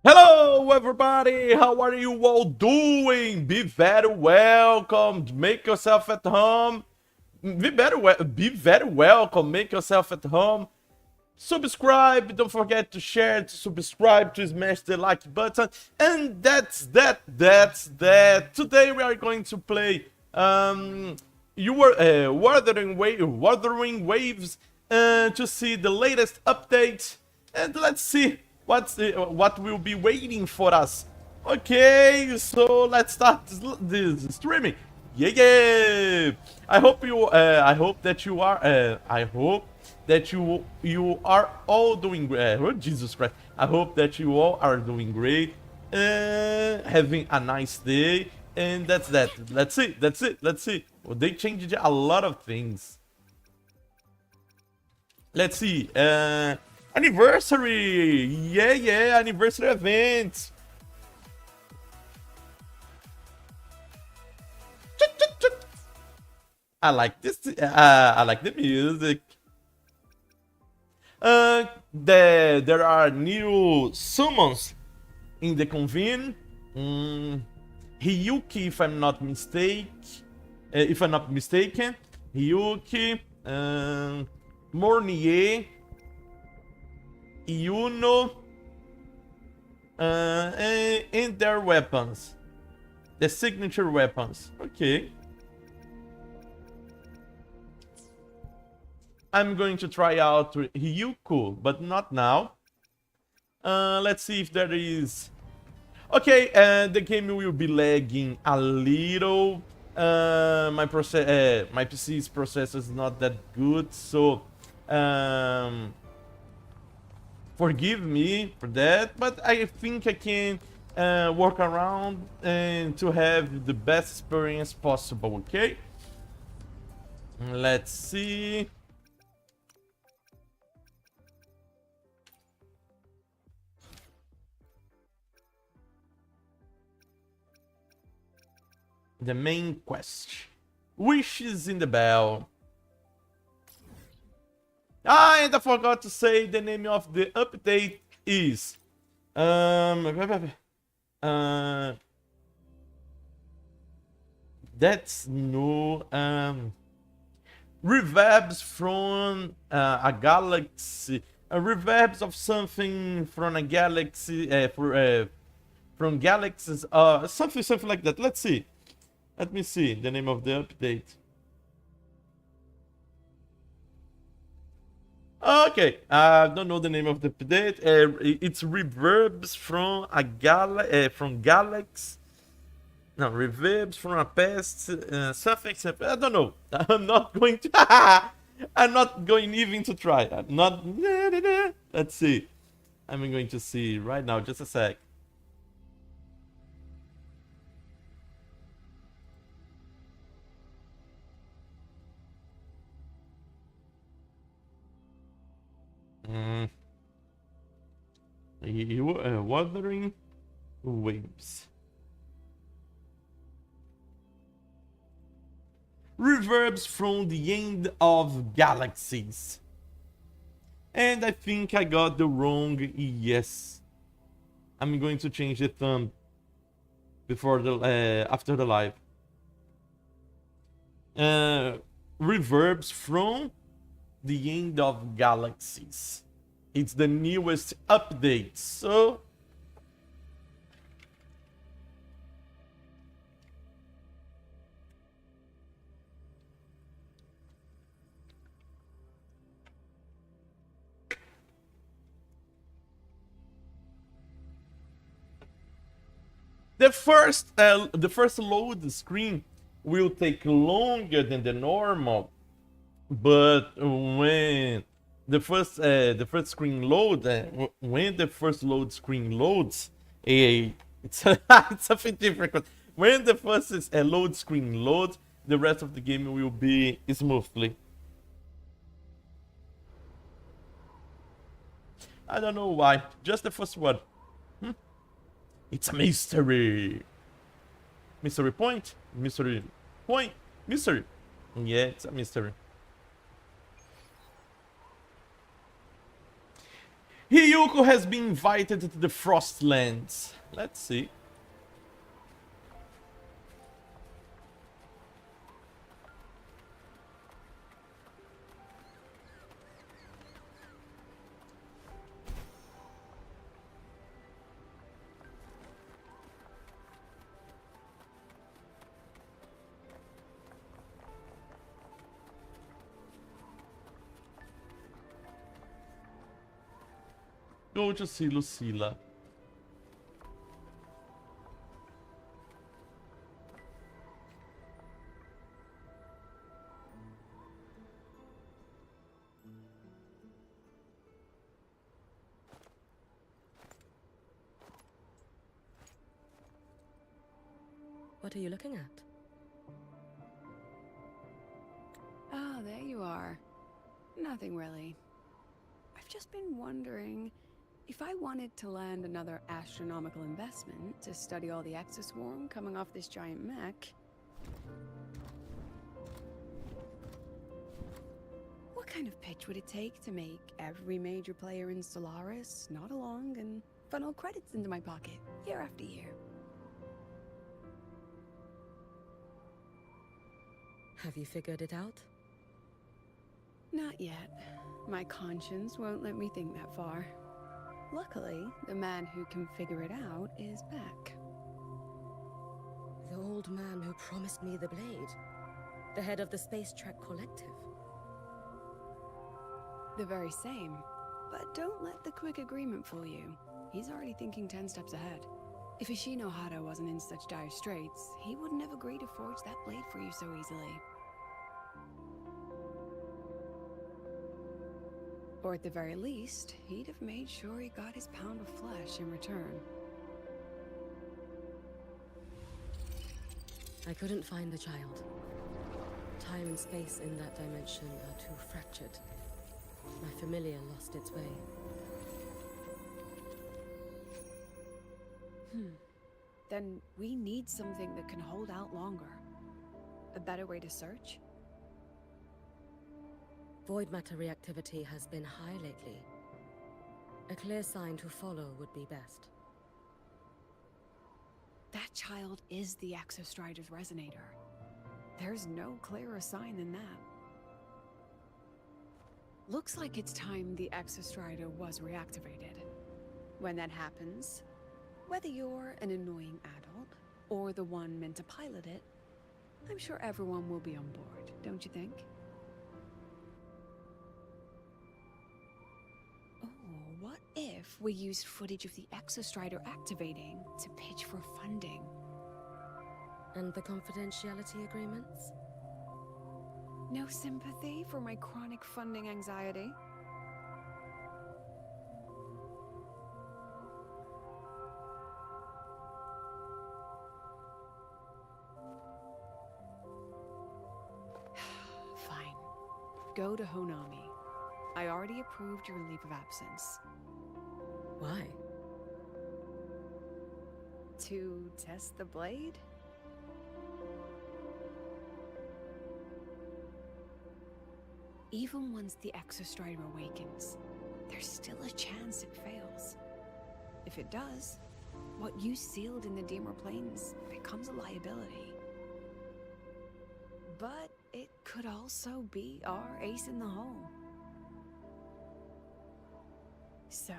Hello, everybody. How are you all doing? Be very welcome. Make yourself at home. Be very welcome. Make yourself at home. Subscribe. Don't forget to share, to subscribe, to smash the like button. And that's that. Today we are going to play. You were Wuthering Waves to see the latest update, and let's see what will be waiting for us. Okay, so let's start this streaming. Yeah. I hope that you are. I hope that you are all doing great. Oh, Jesus Christ! I hope that you all are doing great, having a nice day, and that's that. Let's see. Well, they changed a lot of things. Let's see. Anniversary. Yeah. Anniversary event. I like this. I like the music. There are new summons in the convene. Hyuki, if I'm not mistaken, Hyuki, Mornier, Yuno, and their weapons, the signature weapons. Okay. I'm going to try out Ryuko, but not now. Let's see if there is... Okay, the game will be lagging a little. My PC's processor is not that good, so forgive me for that. But I think I can work around and to have the best experience possible. Okay, let's see. The main quest. Wishes in the bell. And I forgot to say the name of the update is that's no reverbs from a galaxy, reverbs of something from a galaxy, from galaxies, something like that. Let's see. Let me see the name of the update. Okay, I don't know the name of the update. It's reverbs from a from galaxy. No, reverbs from a past, something. I don't know. I'm not going to. I'm not going even to try. I'm not. Let's see. I'm going to see right now. Just a sec. Wuthering Waves. Reverbs from the end of galaxies. And I think I got the wrong yes. I'm going to change the thumb before the after the live. Reverbs from the end of galaxies. It's the newest update, so the first load screen will take longer than the normal, but when the first screen load, when the first load screen loads, it's it's something different. When the first load screen loads, the rest of the game will be smoothly. I don't know why. Just the first one. It's a mystery. Mystery point? Mystery point? Mystery. Yeah, it's a mystery. Ryuko has been invited to the Frostlands. Let's see. Go to see Lucilla. What are you looking at? Oh, there you are. Nothing really. I've just been wondering if I wanted to land another astronomical investment to study all the exoswarm coming off this giant mech. What kind of pitch would it take to make every major player in Solaris nod along and funnel credits into my pocket year after year? Have you figured it out? Not yet. My conscience won't let me think that far. Luckily, the man who can figure it out is back. The old man who promised me the blade. The head of the Space Trek Collective. The very same. But don't let the quick agreement fool you. He's already thinking 10 steps ahead. If Ishino Hada wasn't in such dire straits, he wouldn't have agreed to forge that blade for you so easily. Or at the very least, he'd have made sure he got his pound of flesh in return. I couldn't find the child. Time and space in that dimension are too fractured. My familiar lost its way. Then we need something that can hold out longer. A better way to search? Void matter reactivity has been high lately. A clear sign to follow would be best. That child is the Exostrider's resonator. There's no clearer sign than that. Looks like it's time the Exostrider was reactivated. When that happens, whether you're an annoying adult or the one meant to pilot it, I'm sure everyone will be on board, don't you think? What if we used footage of the Exostrider activating to pitch for funding? And the confidentiality agreements? No sympathy for my chronic funding anxiety? Fine. Go to Honami. I already approved your leave of absence. Why? To test the blade? Even once the Exostrider awakens, there's still a chance it fails. If it does, what you sealed in the Dimmer Plains becomes a liability. But it could also be our ace in the hole. So,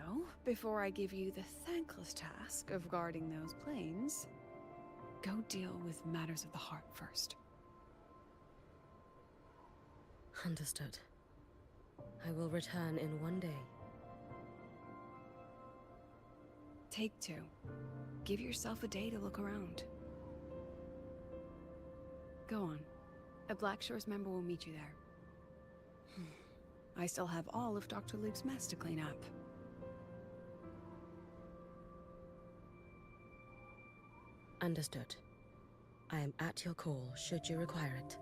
before I give you the thankless task of guarding those planes, go deal with matters of the heart first. Understood. I will return in one day. Take 2. Give yourself a day to look around. Go on. A Black Shores member will meet you there. I still have all of Dr. Luke's mess to clean up. Understood. I am at your call, should you require it.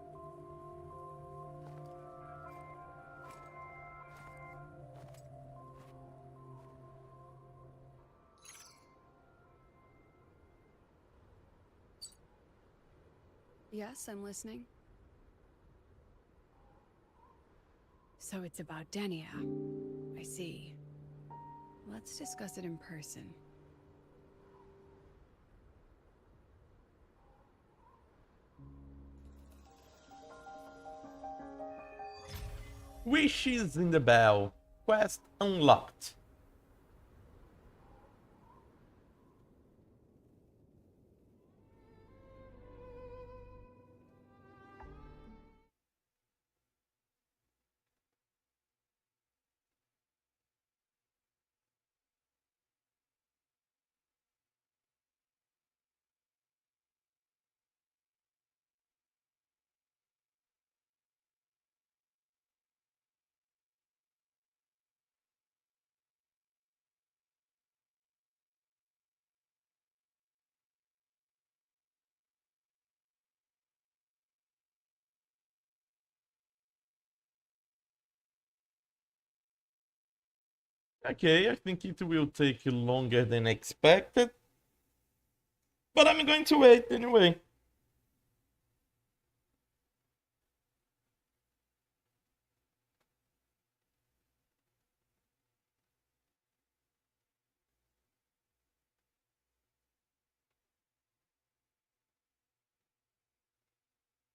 Yes, I'm listening. So it's about Denia. I see. Let's discuss it in person. Wishes in the Bell. Quest unlocked. Okay, I think it will take longer than expected. But I'm going to wait anyway.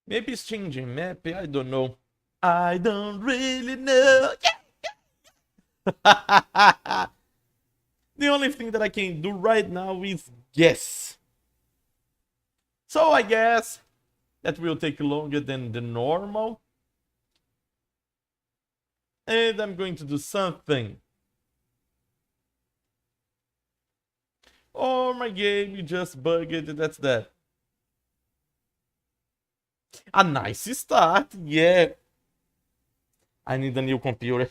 Maybe it's changing map, I don't know. I don't really know. Yeah! The only thing that I can do right now is guess. So I guess that will take longer than the normal. And I'm going to do something. Or my game just bugged, that's that. A nice start, yeah. I need a new computer.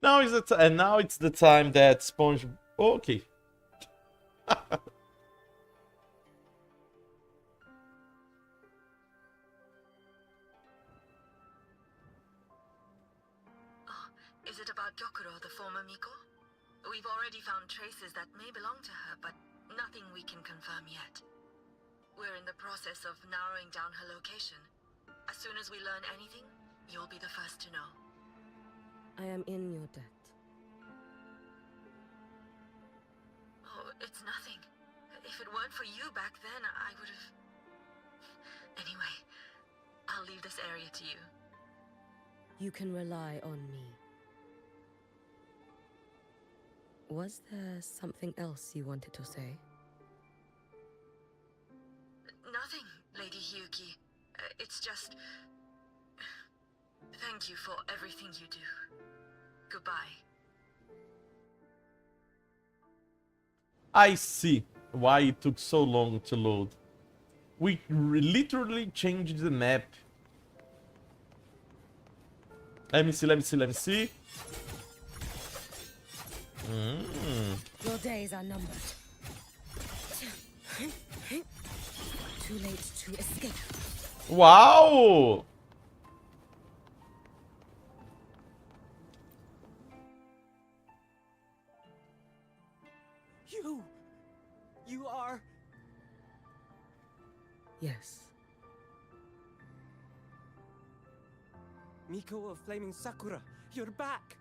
Now is and now it's the time that Sponge. Okay. Is it about Gyokuro, the former Miko? We've already found traces that may belong to her, but nothing we can confirm yet. We're in the process of narrowing down her location. As soon as we learn anything, you'll be the first to know. I am in your debt. Oh, it's nothing. If it weren't for you back then, I would have... Anyway, I'll leave this area to you. You can rely on me. Was there something else you wanted to say? Nothing, Lady Hyuki. It's just... Thank you for everything you do. Goodbye. I see why it took so long to load. We literally changed the map. Let me see. Your days are numbered. Too late to escape. Wow! You are... Yes. Miko of Flaming Sakura, you're back!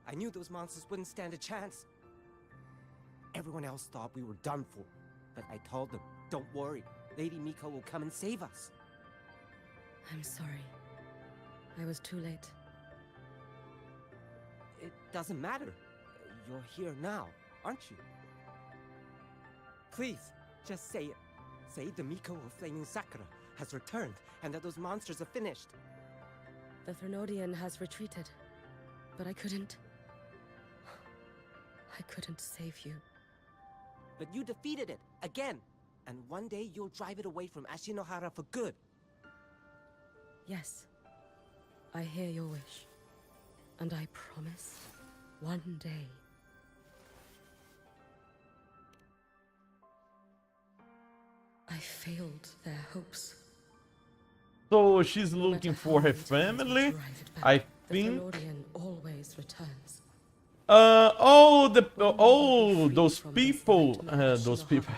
I knew those monsters wouldn't stand a chance. Everyone else thought we were done for, but I told them, don't worry, Lady Miko will come and save us. I'm sorry. I was too late. It doesn't matter. You're here now, aren't you? Please, just say it. Say the Miko of Flaming Sakura has returned and that those monsters are finished. The Thrnodian has retreated, but I couldn't save you. But you defeated it, again! And one day you'll drive it away from Ashinohara for good. Yes, I hear your wish. And I promise, one day. failed their hopes. So she's No looking matter for how her many times we family, drive it back, I the think. Thelonian always returns. Those people,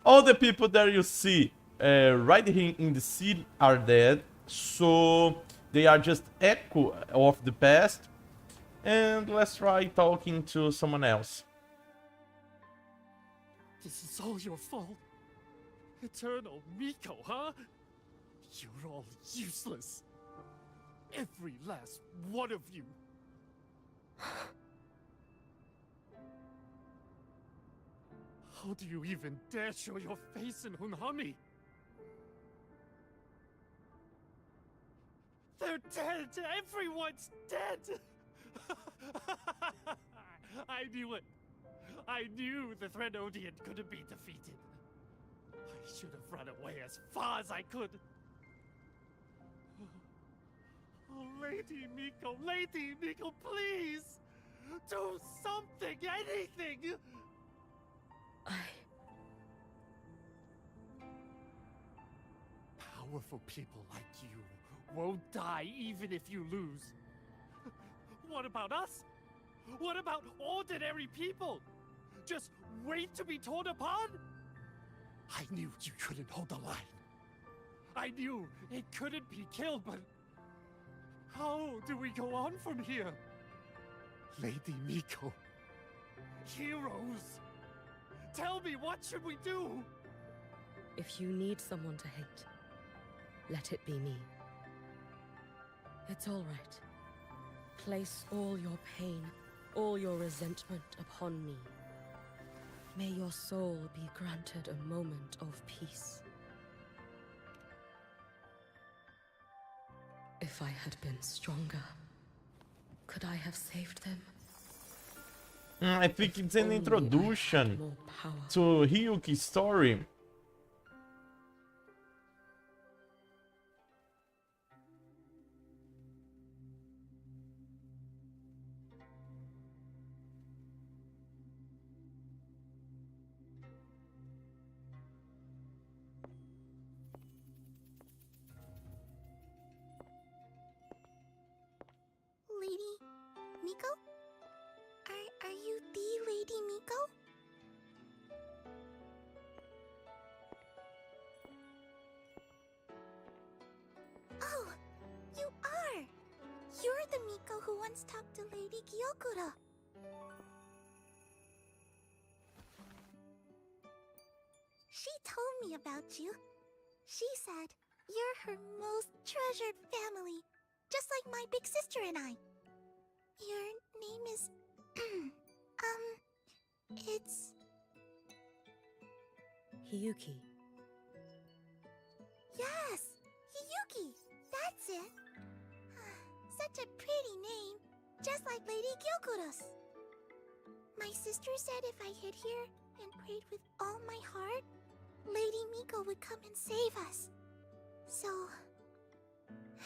all the people that you see right here in the sea are dead, so they are just echo of the past. And let's try talking to someone else. This is all your fault. Eternal Miko, huh? You're all useless. Every last one of you. How do you even dare show your face in Hunhami? They're dead! Everyone's dead! I knew it! I knew the Threnodian couldn't be defeated. I should have run away as far as I could. Oh, Lady Miko, please! Do something, anything! Powerful people like you won't die even if you lose. What about us? What about ordinary people? Just wait to be torn apart? I knew you couldn't hold the line. I knew it couldn't be killed, but how do we go on from here? Lady Miko, heroes, tell me, what should we do? If you need someone to hate, let it be me. It's all right. Place all your pain, all your resentment upon me. May your soul be granted a moment of peace. If I had been stronger, could I have saved them? I think it's an Only I had introduction more power. to Ryuki's story. Lady Miko? Are you the Lady Miko? Oh, you are! You're the Miko who once talked to Lady Gyokuro. She told me about you. She said you're her most treasured family, just like my big sister and I. Your name is... it's... Hiyuki. Yes! Hiyuki! That's it! Such a pretty name, just like Lady Gyokuro's. My sister said if I hid here and prayed with all my heart, Lady Miko would come and save us. So...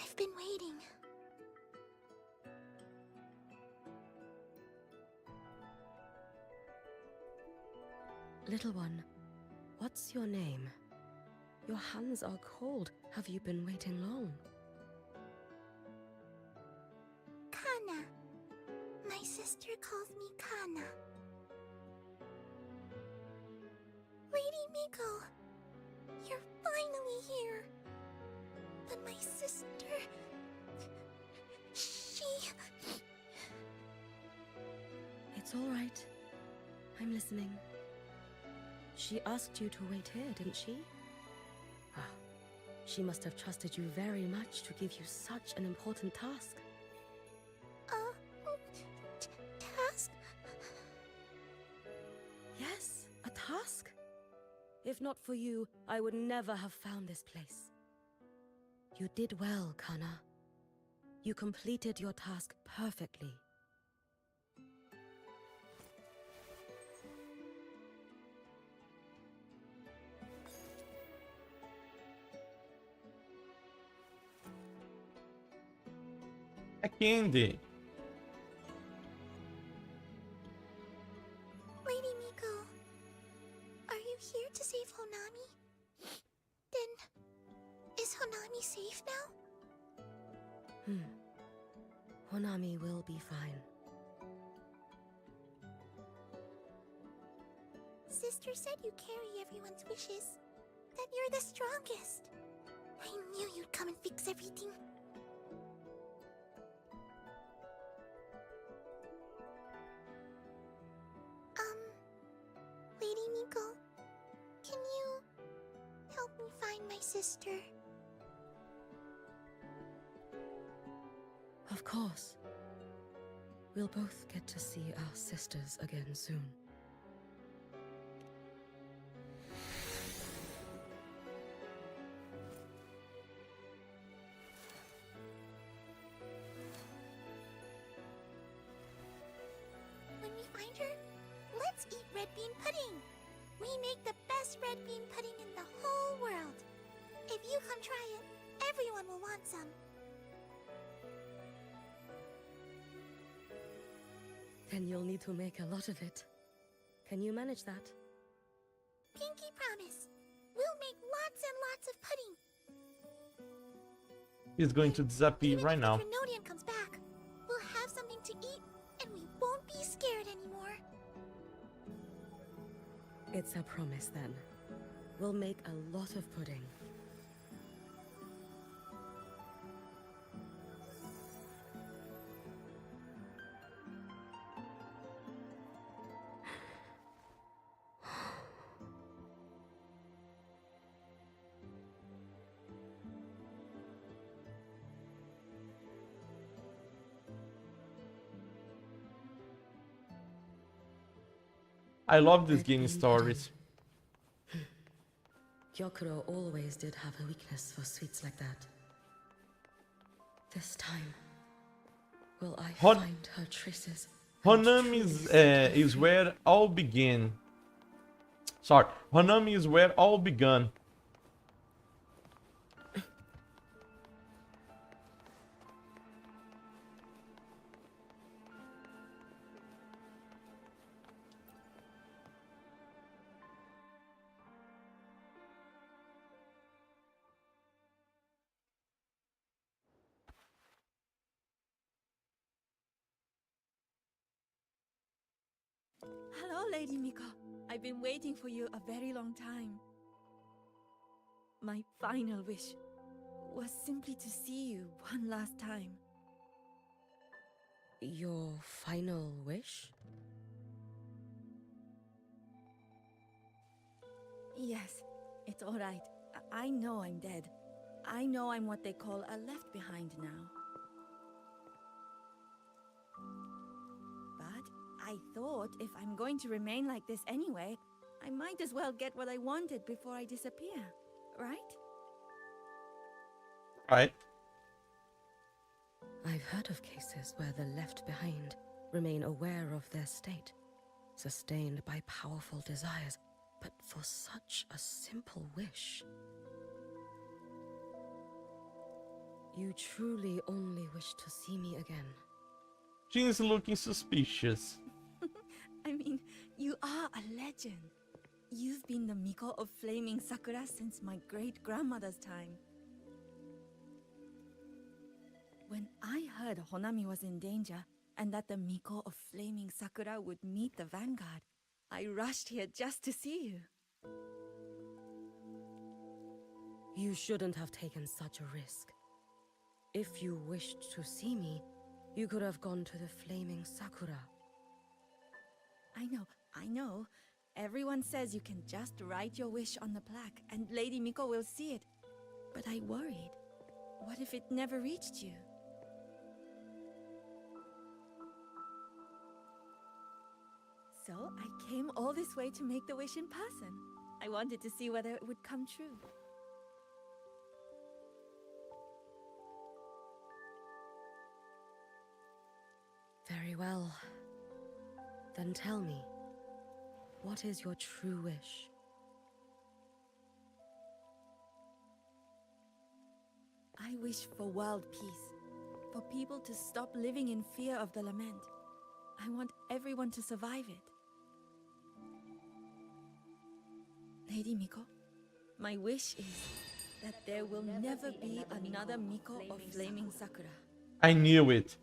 I've been waiting. Little one, what's your name? Your hands are cold. Have you been waiting long? Kana. My sister calls me Kana. Lady Miko, you're finally here. But my sister... she... It's all right. I'm listening. She asked you to wait here, didn't she? Ah, she must have trusted you very much to give you such an important task. task? Yes, a task. If not for you, I would never have found this place. You did well, Kana. You completed your task perfectly. A candy. Lady Miko, are you here to save Honami? Is Honami safe now? Honami will be fine. Sister said you carry everyone's wishes. That you're the strongest. I knew you'd come and fix everything. Lady Miko, can you help me find my sister? Of course. We'll both get to see our sisters again soon. When we find her, let's eat red bean pudding. We make the best red bean pudding in the whole world. If you come try it, everyone will want some. Then you'll need to make a lot of it. Can you manage that? Pinky promise. We'll make lots and lots of pudding. He's going to disappear Even right if now. the Grenodian comes back, we'll have something to eat, and we won't be scared anymore. It's a promise then. We'll make a lot of pudding. I love these Red game bean stories. Gyokuro always did have a weakness for sweets like that. This time, will I find her traces? Honami is where all began. Sorry, Honami is where all began. Hello, Lady Miko. I've been waiting for you a very long time. My final wish was simply to see you one last time. Your final wish? Yes, it's all right. I know I'm dead. I know I'm what they call a left behind now. But I thought if I'm going to remain like this anyway, I might as well get what I wanted before I disappear, right? Right. I've heard of cases where the left behind remain aware of their state, sustained by powerful desires, but for such a simple wish. You truly only wish to see me again. She's looking suspicious. I mean, you are a legend. You've been the Miko of Flaming Sakura since my great-grandmother's time. When I heard Honami was in danger, and that the Miko of Flaming Sakura would meet the Vanguard, I rushed here just to see you. You shouldn't have taken such a risk. If you wished to see me, you could have gone to the Flaming Sakura. I know. Everyone says you can just write your wish on the plaque and Lady Miko will see it. But I worried. What if it never reached you? So I came all this way to make the wish in person. I wanted to see whether it would come true. Very well. Then tell me, what is your true wish? I wish for world peace. For people to stop living in fear of the lament. I want everyone to survive it. Lady Miko, my wish is that there will never be another Miko of Flaming Sakura. I knew it.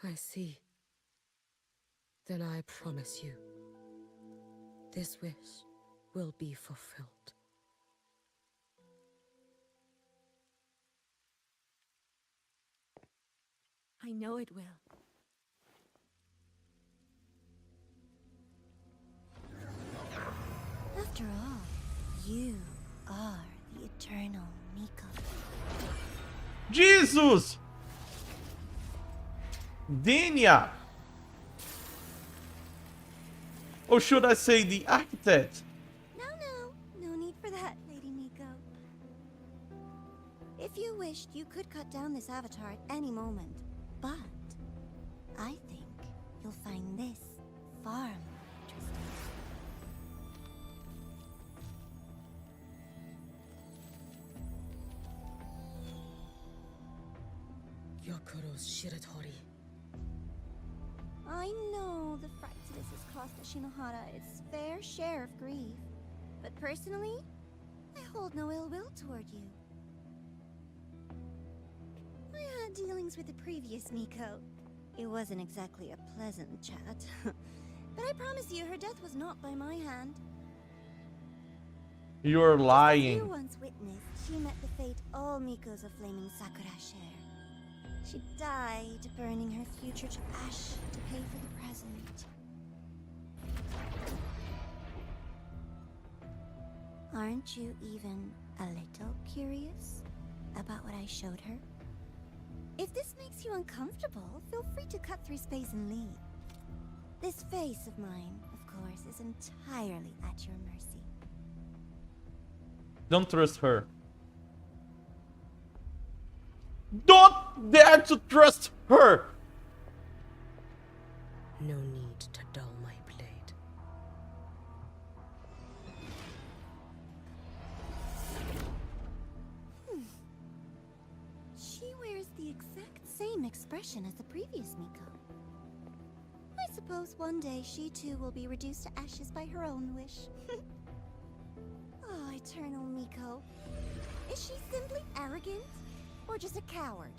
I see. Then I promise you, this wish will be fulfilled. I know it will. After all, you are the eternal Miko. Jesus! Denia! Or should I say the architect? No need for that, Lady Miko. If you wished, you could cut down this avatar at any moment. But I think you'll find this far more interesting. Yokuro's Shiratori. I know the Fraxidus has cost Ashinohara its fair share of grief. But personally, I hold no ill will toward you. I had dealings with the previous Miko. It wasn't exactly a pleasant chat. But I promise you, her death was not by my hand. You're As you lying. once witnessed, she met the fate all Mikos of Flaming Sakura share. She died, burning her future to ash to pay for the present. Aren't you even a little curious about what I showed her? If this makes you uncomfortable, feel free to cut through space and leave. This face of mine, of course, is entirely at your mercy. Don't trust her. Don't dare to trust her! No need to dull my blade. She wears the exact same expression as the previous Miko. I suppose one day she too will be reduced to ashes by her own wish. Oh, eternal Miko. Is she simply arrogant? Or just a coward?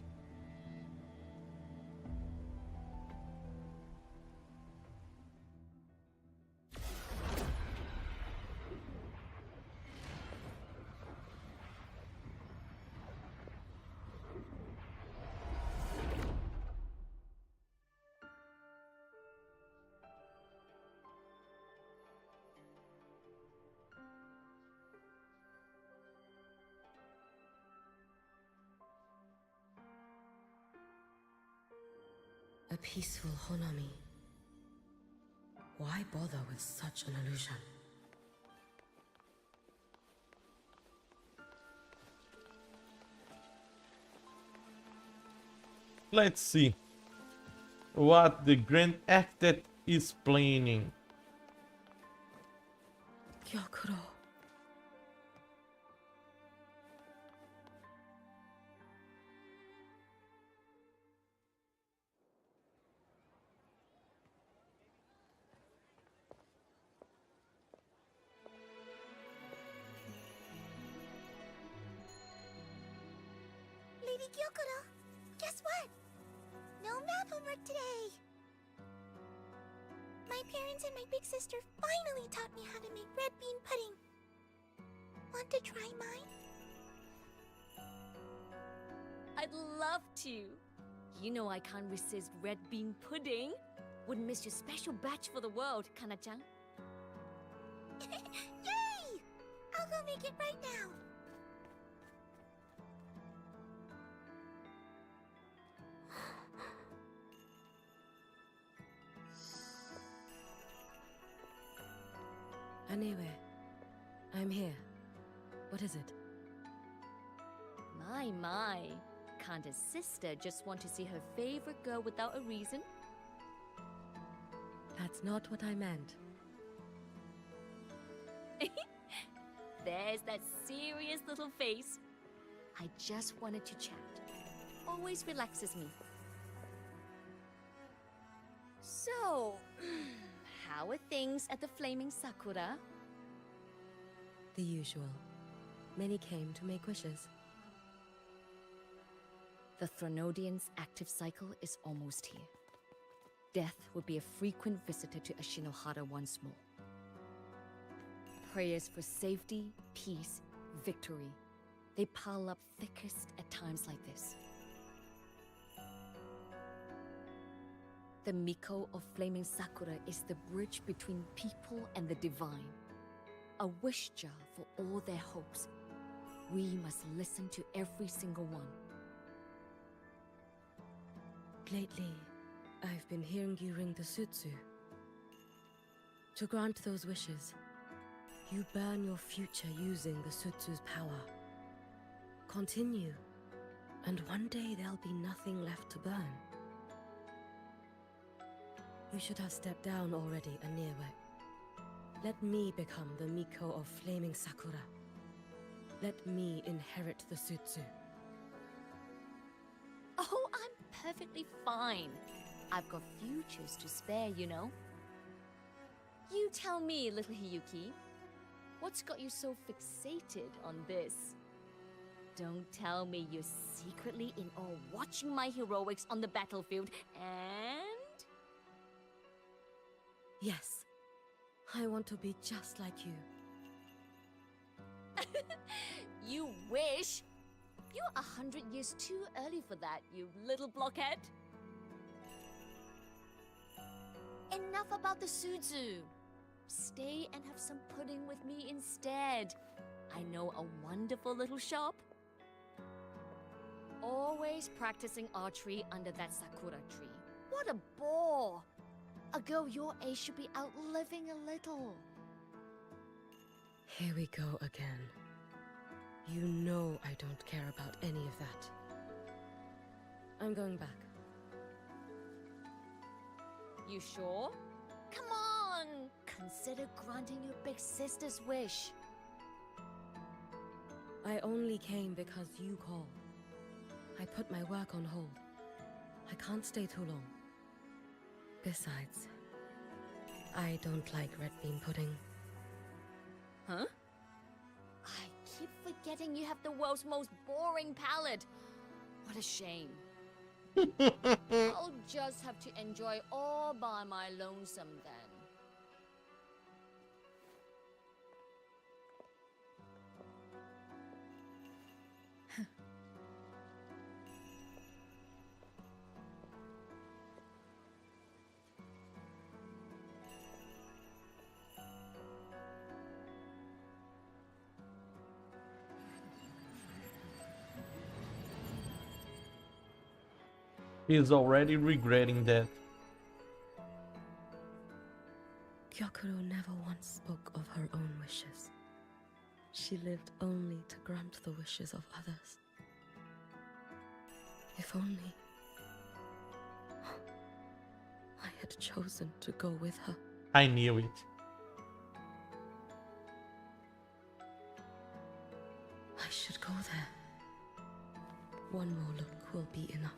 A peaceful Honami. Why bother with such an illusion? Let's see what the Grand Architect is planning. Gyokuro. Lady Gyokuro, guess what? No map homework today. My parents and my big sister finally taught me how to make red bean pudding. Want to try mine? I'd love to. You know I can't resist red bean pudding. Wouldn't miss your special batch for the world, Kana-chan. Yay! I'll go make it right now. Anyway, I'm here. What is it? My. Can't a sister just want to see her favorite girl without a reason? That's not what I meant. There's that serious little face. I just wanted to chat. Always relaxes me. So, how are things at the Flaming Sakura? The usual. Many came to make wishes. The Thronodian's active cycle is almost here. Death will be a frequent visitor to Ashinohara once more. Prayers for safety, peace, victory. They pile up thickest at times like this. The Miko of Flaming Sakura is the bridge between people and the divine. A wish jar for all their hopes. We must listen to every single one. Lately, I've been hearing you ring the Sutsu. To grant those wishes, you burn your future using the Sutsu's power. Continue, and one day there'll be nothing left to burn. You should have stepped down already, Aniwe. Let me become the Miko of Flaming Sakura. Let me inherit the Sutsu. Oh, I'm perfectly fine. I've got futures to spare, you know. You tell me, little Hiyuki, what's got you so fixated on this? Don't tell me you're secretly in awe watching my heroics on the battlefield and... Yes, I want to be just like you. You wish! You're 100 years too early for that, you little blockhead. Enough about the Suzu. Stay and have some pudding with me instead. I know a wonderful little shop. Always practicing archery under that sakura tree. What a bore! A girl your age should be out living a little. Here we go again. You know I don't care about any of that. I'm going back. You sure? Come on! Consider granting your big sister's wish. I only came because you called. I put my work on hold. I can't stay too long. Besides, I don't like red bean pudding. Huh? I keep forgetting you have the world's most boring palate. What a shame. I'll just have to enjoy all by my lonesome then. He's already regretting that. Gyokuro never once spoke of her own wishes. She lived only to grant the wishes of others. If only I had chosen to go with her. I knew it. I should go there. One more look will be enough.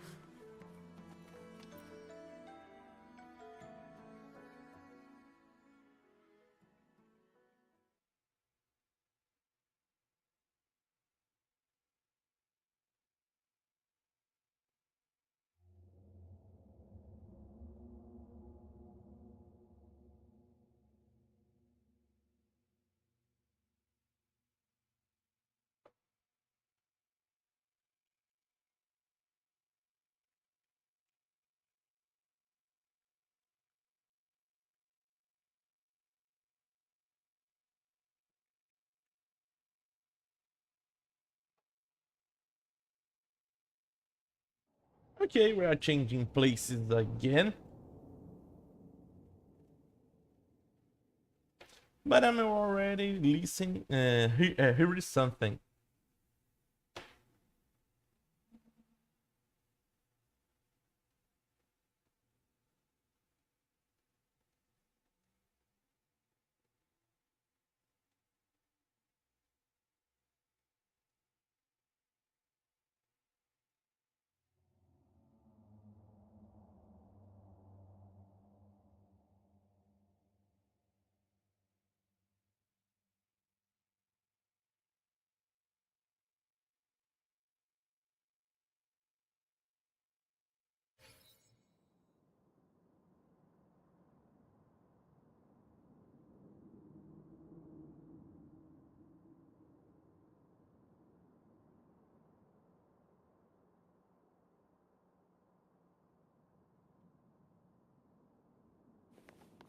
Okay, we are changing places again. But I'm already listening. Here is something.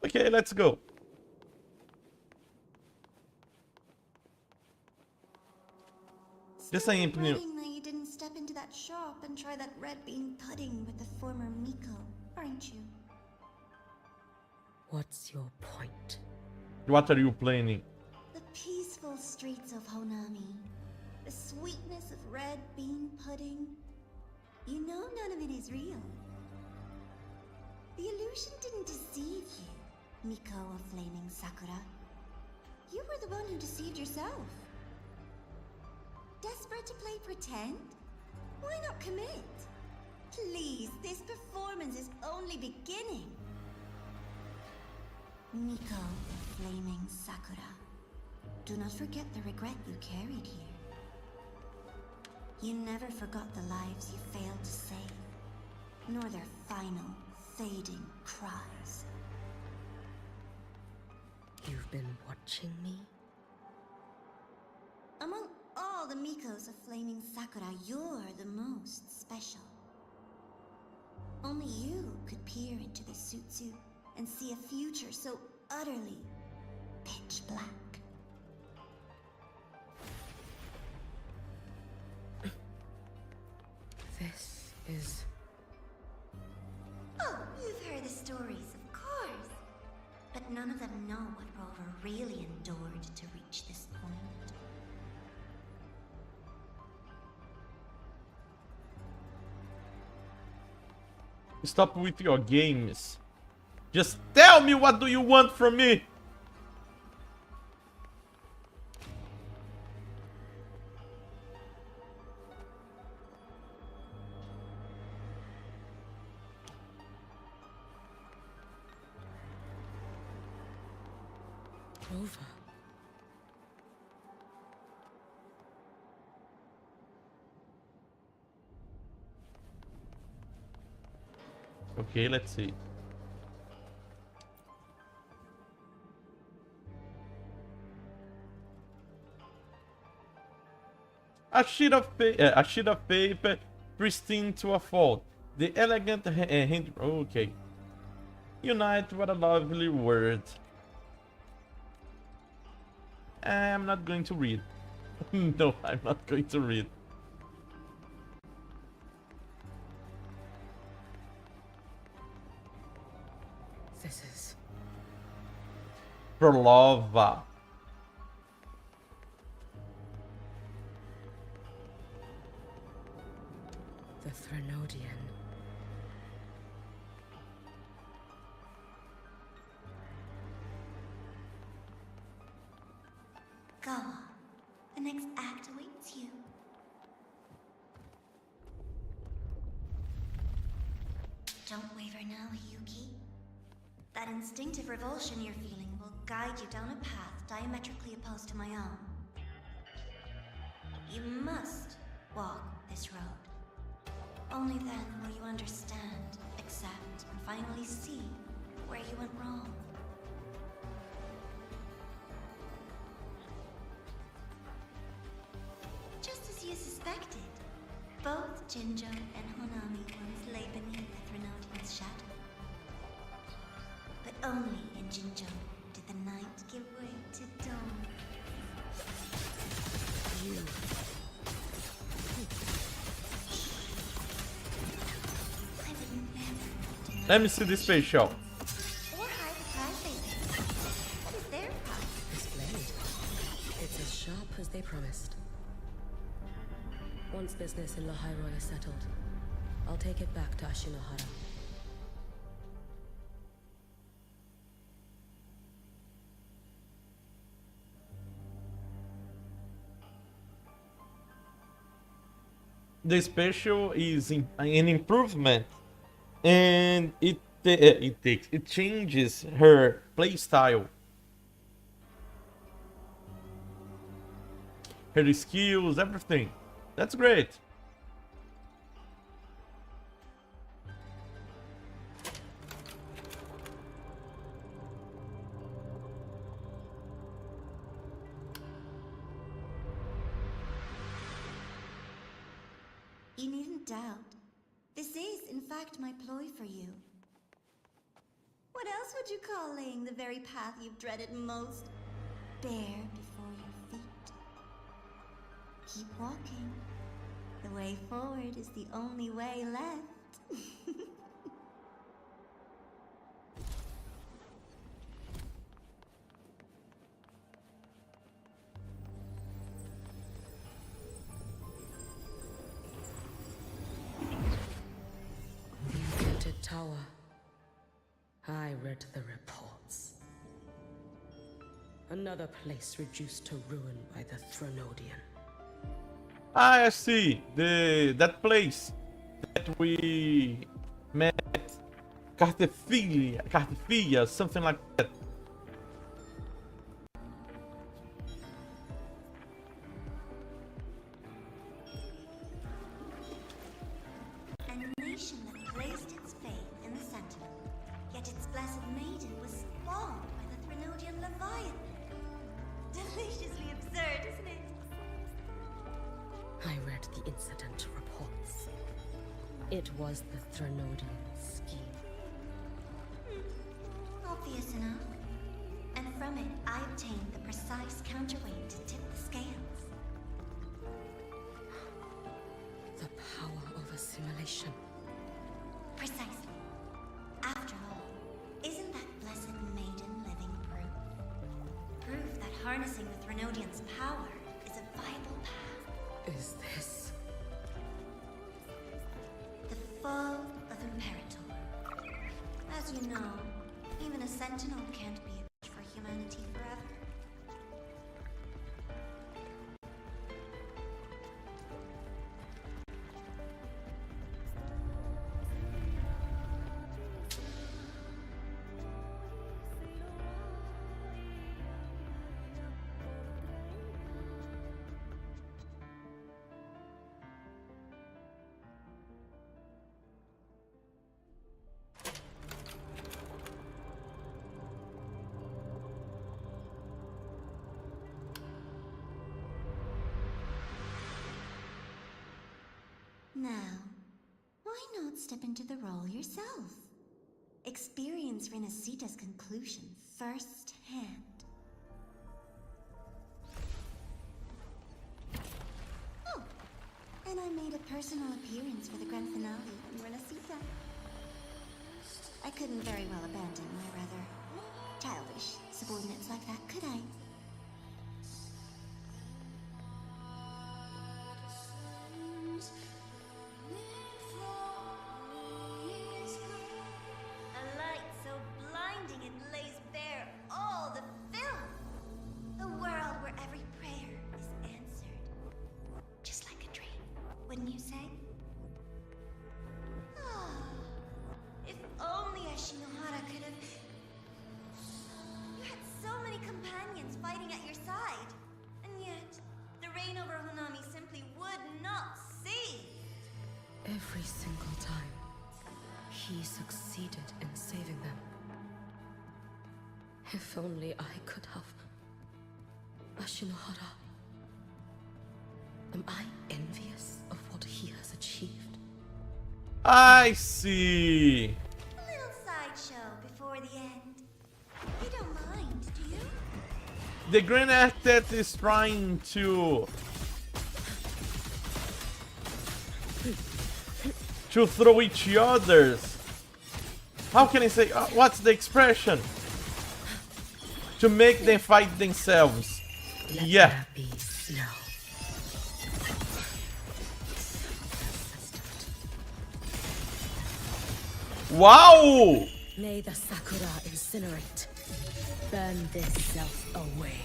Okay, let's go. Just saying, Still regretting that you didn't step into that shop and try that red bean pudding with the former Miko, aren't you? What's your point? What are you planning? The peaceful streets of Honami. The sweetness of red bean pudding. You know none of it is real. The illusion didn't deceive you, Miko of Flaming Sakura. You were the one who deceived yourself. Desperate to play pretend? Why not commit? Please, this performance is only beginning. Miko of Flaming Sakura. Do not forget the regret you carried here. You never forgot the lives you failed to save, nor their final, fading cries. You've been watching me? Among all the Mikos of Flaming Sakura, you're the most special. Only you could peer into the Sutsu and see a future so utterly pitch black. This is... Oh, you've heard the stories, of course. But none of them know what Rover really endured to reach this point. Stop with your games. Just tell me, what do you want from me? Rover. Okay, let's see. A sheet of paper, pristine to a fault. The elegant hand. Okay. Unite, what a lovely word. I'm not going to read. No, I'm not going to read. This is... Prolova. the Threnodian. Go on. The next act awaits you. Don't waver now, Yuki. That instinctive revulsion you're feeling will guide you down a path diametrically opposed to my own. You must walk this road. Only then will you understand, accept, and finally see where you went wrong. Just as you suspected, both Jinjo and Honami once lay beneath the Threnodian's shadow. But only in Jinjo did the night give way to dawn. You. I would never Let me see this face show. or hide the prize they take. What is their prize? This blade. It's as sharp as they promised. Once business in Lahairoi is settled, I'll take it back to Ashinohara. The special is an improvement, and it changes her playstyle, her skills, everything. That's great. You needn't doubt. This is, in fact, my ploy for you. What else would you call laying the very path you've dreaded most bare before your feet? Keep walking. The way forward is the only way left. Haunted tower. I read the reports. Another place reduced to ruin by the Threnodian. I see. That place that we met, Cartefia, something like that. A nation that placed its faith in the Sentinel, yet its blessed maiden was spawned by the Threnodian Leviathan. Deliciously absurd, isn't it? I read the incident reports. It was the Threnodian scheme. Obvious enough. And from it, I obtained the precise counterweight to tip the scales. The power of assimilation. Precisely. After all, isn't that blessed maiden living proof? Proof that harnessing the Threnodian's power is a viable path. Is this? The foe of Imperator. As you know, even a sentinel can't be a match for humanity forever. Now, why not step into the role yourself? Experience Renacita's conclusion firsthand. Oh, and I made a personal appearance for the grand finale in Renacita. I couldn't very well abandon my rather childish subordinates like that, could I? A light so blinding it lays bare all the filth. A world where every prayer is answered. Just like a dream, wouldn't you say? Ah, if only Ashinohara could have... You had so many companions fighting at your side. And yet, the reign over Honami simply would not cease. Every single time, he succeeded in saving them. If only I could have. Ashinohara. Am I envious of what he has achieved? I see. A little sideshow before the end. You don't mind, do you? The Grand Architect is trying to throw each other's. How can I say? What's the expression? To make them fight themselves. Yeah. There be snow. Wow! May the Sakura incinerate. Burn this self away.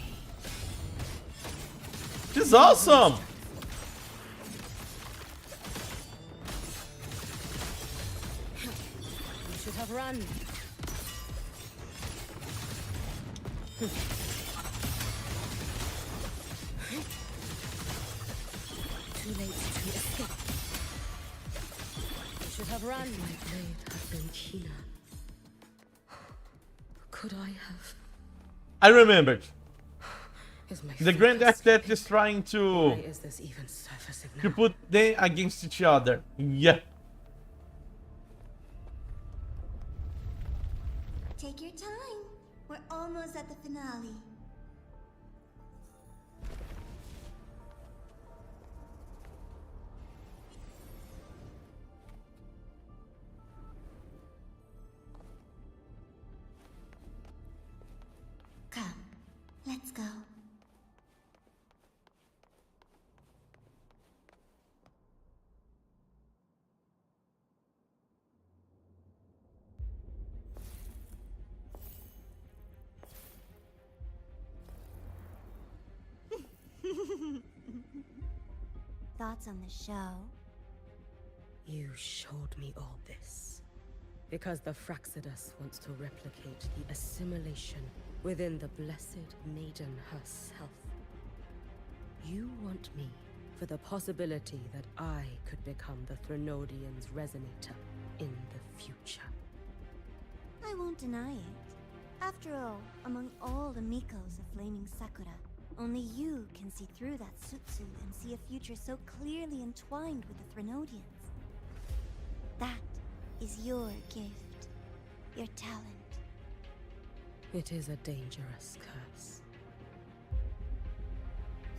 This is awesome. You should have run. Too late to escape. You should have run. If my blade had been keener, could I have? I remembered. Is my The Grand focus Architect fading? is trying Why to is this even surfacing now? put them against each other. Yeah. Take your time. We're almost at the finale. Come, let's go. Thoughts on the show? You showed me all this because the Fraxidus wants to replicate the assimilation within the blessed maiden herself. You want me for the possibility that I could become the Threnodian's resonator in the future. I won't deny it. After all, among all the Mikos of Flaming Sakura, only you can see through that Sutsu and see a future so clearly entwined with the Threnodians. That is your gift, your talent. It is a dangerous curse.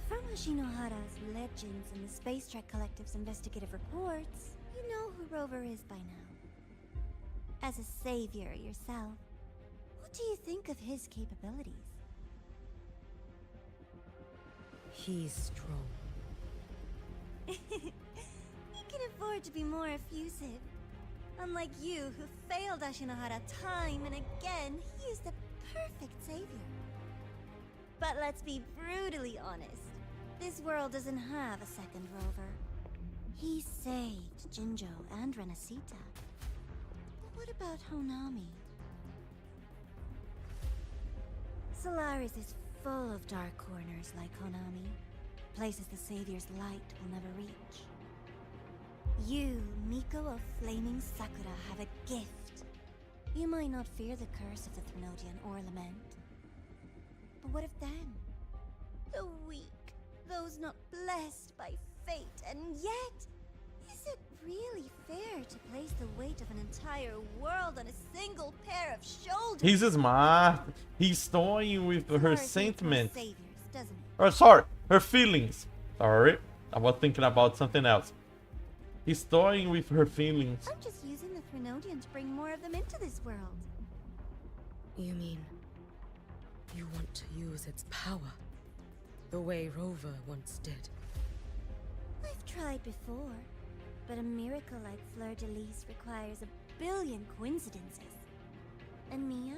From Ashinohara's legends and the Space Trek Collective's investigative reports, you know who Rover is by now. As a savior yourself, what do you think of his capabilities? He's strong. He can afford to be more effusive. Unlike you, who failed Ashinohara time and again, he is the perfect savior. But let's be brutally honest. This world doesn't have a second Rover. He saved Jinjo and Renacita. But what about Honami? Solaris is full of dark corners like Honami. Places the Savior's light will never reach. You, Miko of Flaming Sakura, have a gift. You might not fear the curse of the Threnodian or lament. But what of them? The weak, those not blessed by fate, and yet, is it really fair to place the weight of an entire world on a single pair of shoulders? He's smart. He's toying with her Solaris needs more sentiments. saviors, doesn't it? Or sorry, her feelings. Sorry, I was thinking about something else. He's toying with her feelings. I'm just using the Threnodian to bring more of them into this world. You mean you want to use its power the way Rover once did? I've tried before, but a miracle like Fleur-de-Lis requires a billion coincidences. And Mia?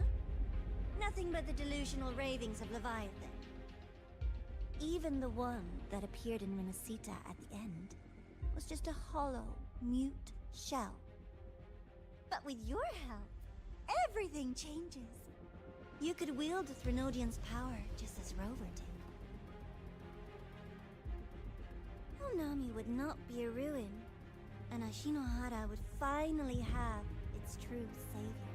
Nothing but the delusional ravings of Leviathan. Even the one that appeared in Renacita at the end was just a hollow, mute shell. But with your help, everything changes. You could wield the Threnodian's power just as Rover did. Honami would not be a ruin, and Ashinohara would finally have its true savior.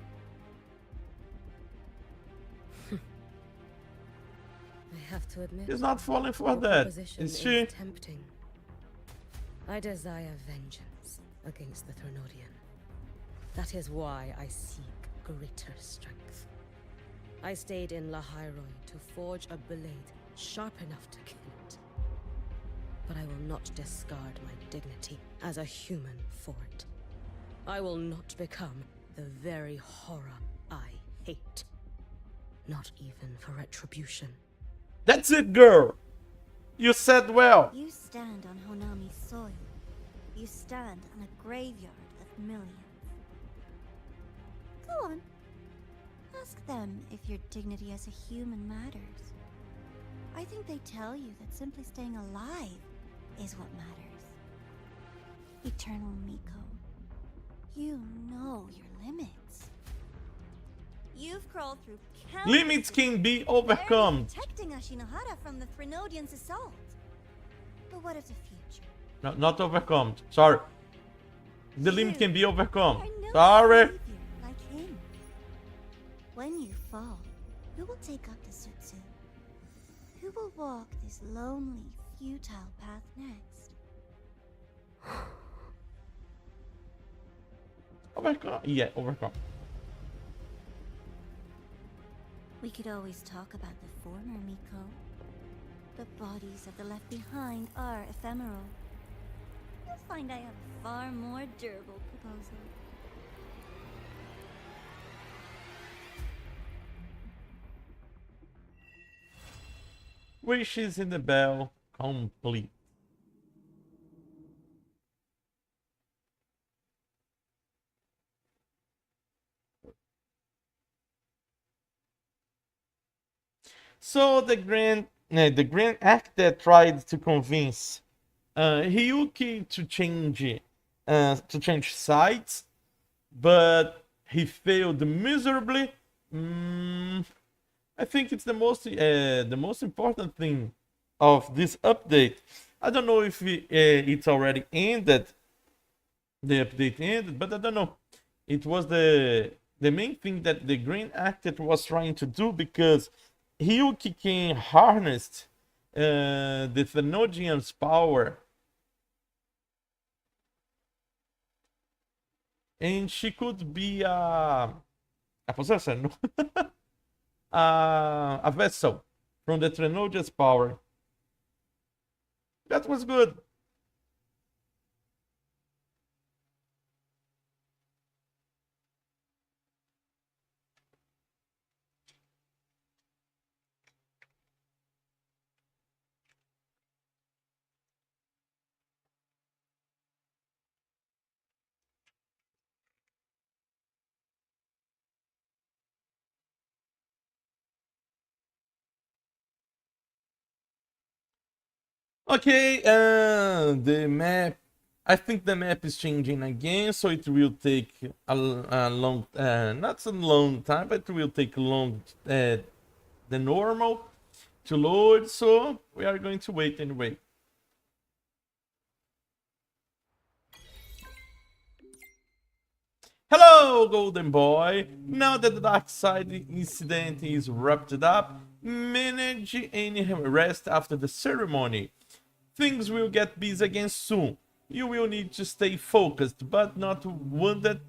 I have to admit, He's not falling for your that, proposition is she? tempting. I desire vengeance against the Threnodian. That is why I seek greater strength. I stayed in Lahairoi to forge a blade sharp enough to kill it. But I will not discard my dignity as a human for it. I will not become the very horror I hate. Not even for retribution. That's it, girl. You said well. You stand on Honami's soil. You stand on a graveyard of millions. Go on. Ask them if your dignity as a human matters. I think they tell you that simply staying alive is what matters. Eternal Miko, you know your limits. You've crawled through countless Limits can be overcome. protecting Ashinohara from the Threnodian's assault. But what of the future? No, not overcome. Sorry. The limit You can be overcome. are no Sorry. savior like him. When you fall, who will take up the Sutsu? Who will walk this lonely, futile path next? Overcome. Yeah, overcome. We could always talk about the former, Miko. The bodies of the left behind are ephemeral. You'll find I have a far more durable proposal. Wishes in the bell complete. So the grand actor tried to convince Hiyuki to change sides, but he failed miserably. I think it's the most important thing of this update. I don't know if it's already ended. The update ended, but I don't know. It was the main thing that the Green Actor was trying to do, because Hyuki can harness the Thenodian's power, and she could be a possessor, no? A vessel from the Thenodian's power. That was good. Okay, the map. I think the map is changing again, so it will take a long, not a long time, but it will take long, the normal to load. So we are going to wait anyway. Hello, Golden Boy! Now that the Dark Side incident is wrapped up, manage any rest after the ceremony. Things will get busy again soon. You will need to stay focused, but not wounded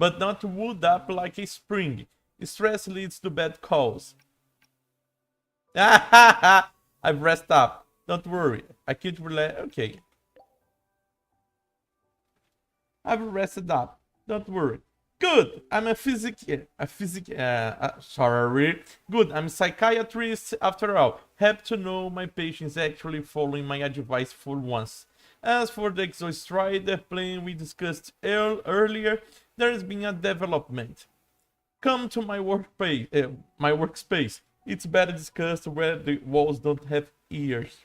up like a spring. Stress leads to bad calls. I've rested up. Don't worry. I can't relate. Okay. I've rested up. Don't worry. Good. I'm sorry. Good. I'm a psychiatrist after all. Happy to know my patient's actually following my advice for once. As for the Exostrider plan we discussed earlier, there has been a development. Come to my workspace. It's better discussed where the walls don't have ears.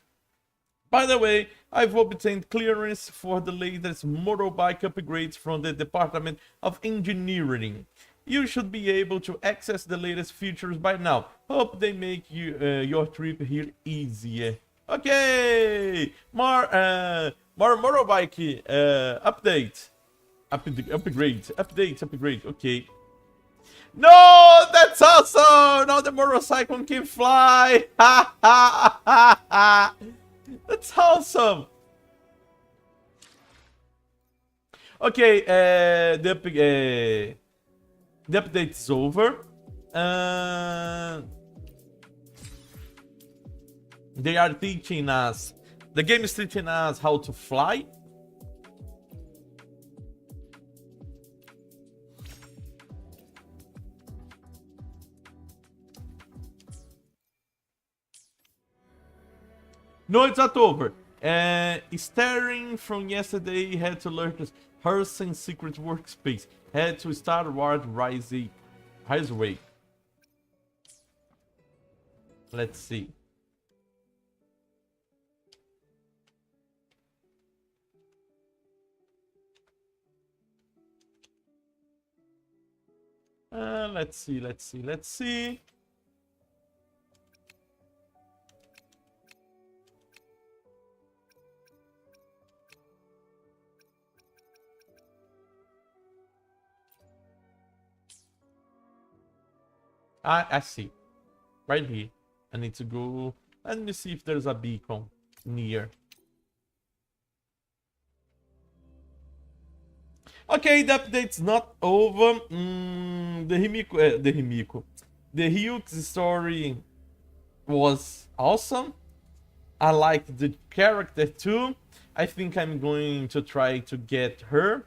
By the way, I've obtained clearance for the latest motorbike upgrades from the Department of Engineering. You should be able to access the latest features by now. Hope they make your trip here easier. Okay, more motorbike upgrade. Okay. No, that's awesome! Now the motorcycle can fly! Ha ha ha ha! That's awesome! Okay, the update is over. They are teaching us. The game is teaching us how to fly. No, it's not over. Staring from yesterday had to learn to Hersen's secret workspace. Had to start Ward Riseway. Let's see. Let's see. I see. Right here. I need to go. Let me see if there's a beacon near. Okay, the update's not over. The Ryuk's story was awesome. I liked the character too. I think I'm going to try to get her.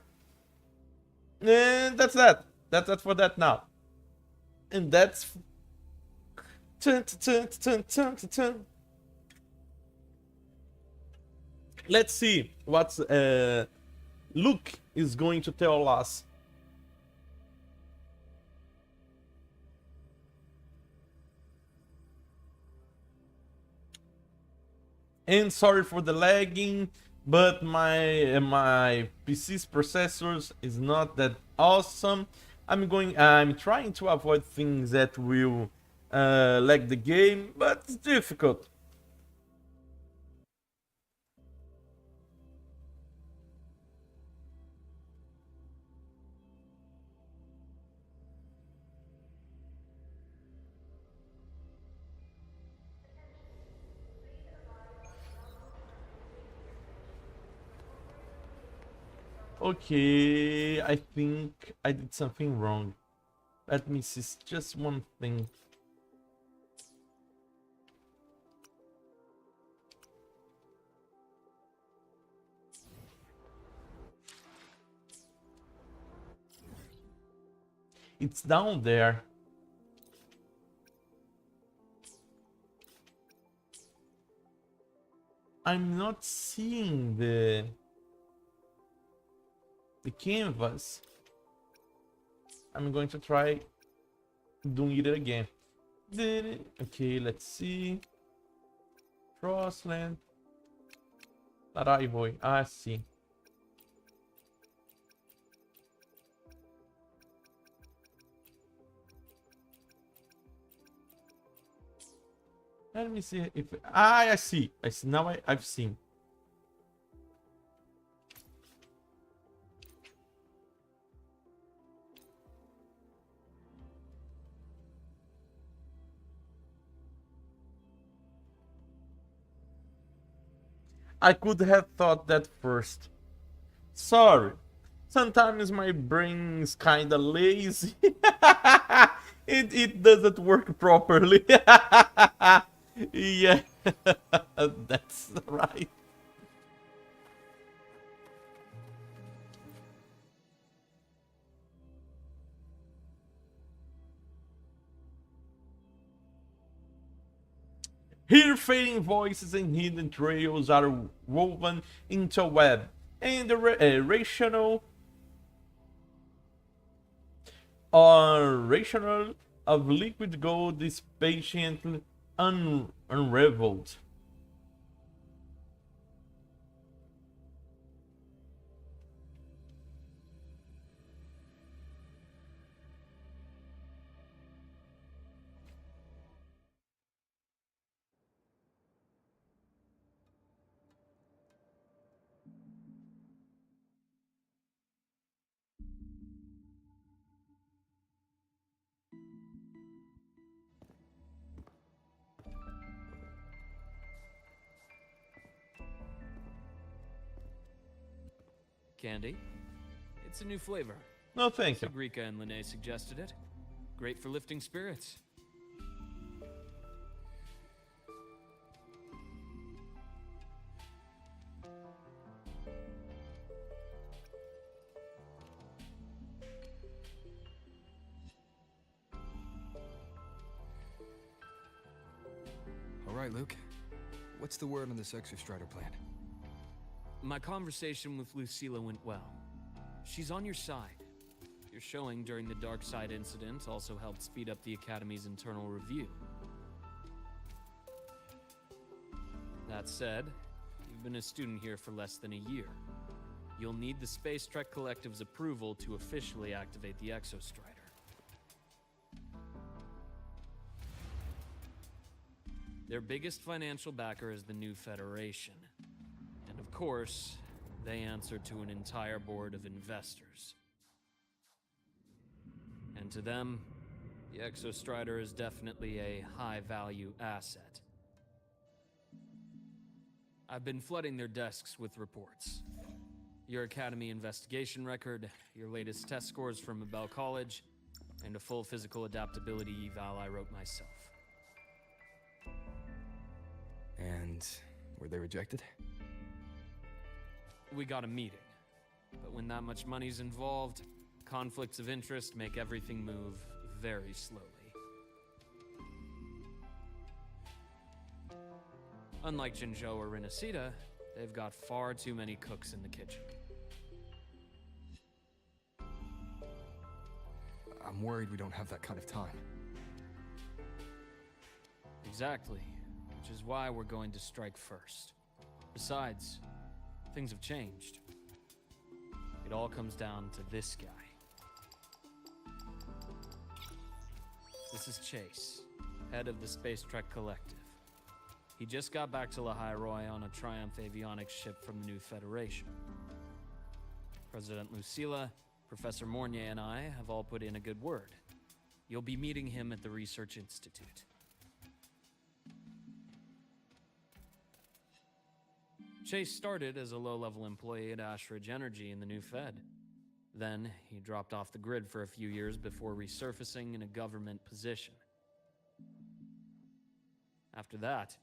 And that's that. That's that for that now. And that's... Let's see what Luke is going to tell us. And sorry for the lagging, but my PC's processors is not that awesome. I'm trying to avoid things that will lag the game, but it's difficult. Okay, I think I did something wrong. Let me see just one thing. It's down there. I'm not seeing the canvas. I'm going to try doing it again. Okay, let's see. Crossland. Arrival. Ah, sim. Let me see if... Ah, I see. I see. Now I've seen. I could have thought that first. Sorry. Sometimes my brain's kinda lazy. It doesn't work properly. Yeah, that's right. Here, fading voices and hidden trails are woven into a web, and the rational of liquid gold is patiently unraveled. Candy? It's a new flavor. No, thank you. Sagrika and Lene suggested it. Great for lifting spirits. All right, Luke. What's the word on this Exostrider plan? My conversation with Lucilla went well. She's on your side. Your showing during the Dark Side incident also helped speed up the Academy's internal review. That said, you've been a student here for less than a year. You'll need the Space Trek Collective's approval to officially activate the Exostrider. Their biggest financial backer is the new Federation. And of course, they answer to an entire board of investors. And to them, the Exostrider is definitely a high-value asset. I've been flooding their desks with reports. Your academy investigation record, your latest test scores from Abel College, and a full physical adaptability eval I wrote myself. And were they rejected? We got a meeting. But when that much money's involved, conflicts of interest make everything move very slowly. Unlike Jinzhou or Rinasita, they've got far too many cooks in the kitchen. I'm worried we don't have that kind of time. Exactly, which is why we're going to strike first. Besides, things have changed. It all comes down to this guy. This is Chase, head of the Space Trek Collective. He just got back to Lahai-Roi on a Triumph avionics ship from the new Federation. President Lucilla, Professor Mornier, and I have all put in a good word. You'll be meeting him at the Research Institute. Chase started as a low-level employee at Ashridge Energy in the new Fed. Then, he dropped off the grid for a few years before resurfacing in a government position. After that,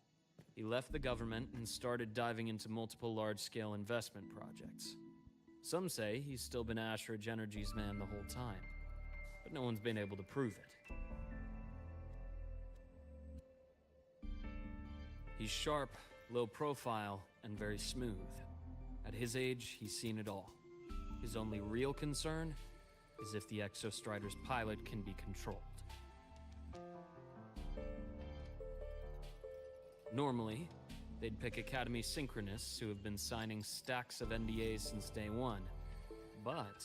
he left the government and started diving into multiple large-scale investment projects. Some say he's still been Ashridge Energy's man the whole time, but no one's been able to prove it. He's sharp, low profile, and very smooth. At his age, he's seen it all. His only real concern is if the Exostrider's pilot can be controlled. Normally, they'd pick Academy Synchronists who have been signing stacks of NDAs since day one. But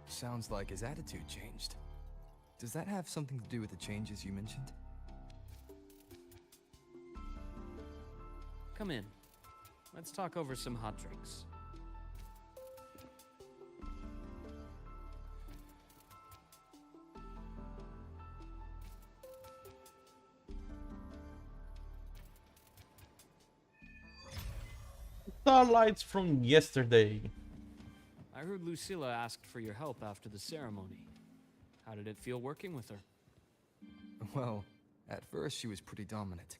Sounds like his attitude changed. Does that have something to do with the changes you mentioned? come in. Let's talk over some hot drinks. Starlights from yesterday. I heard Lucilla asked for your help after the ceremony. How did it feel working with her? Well, at first she was pretty dominant,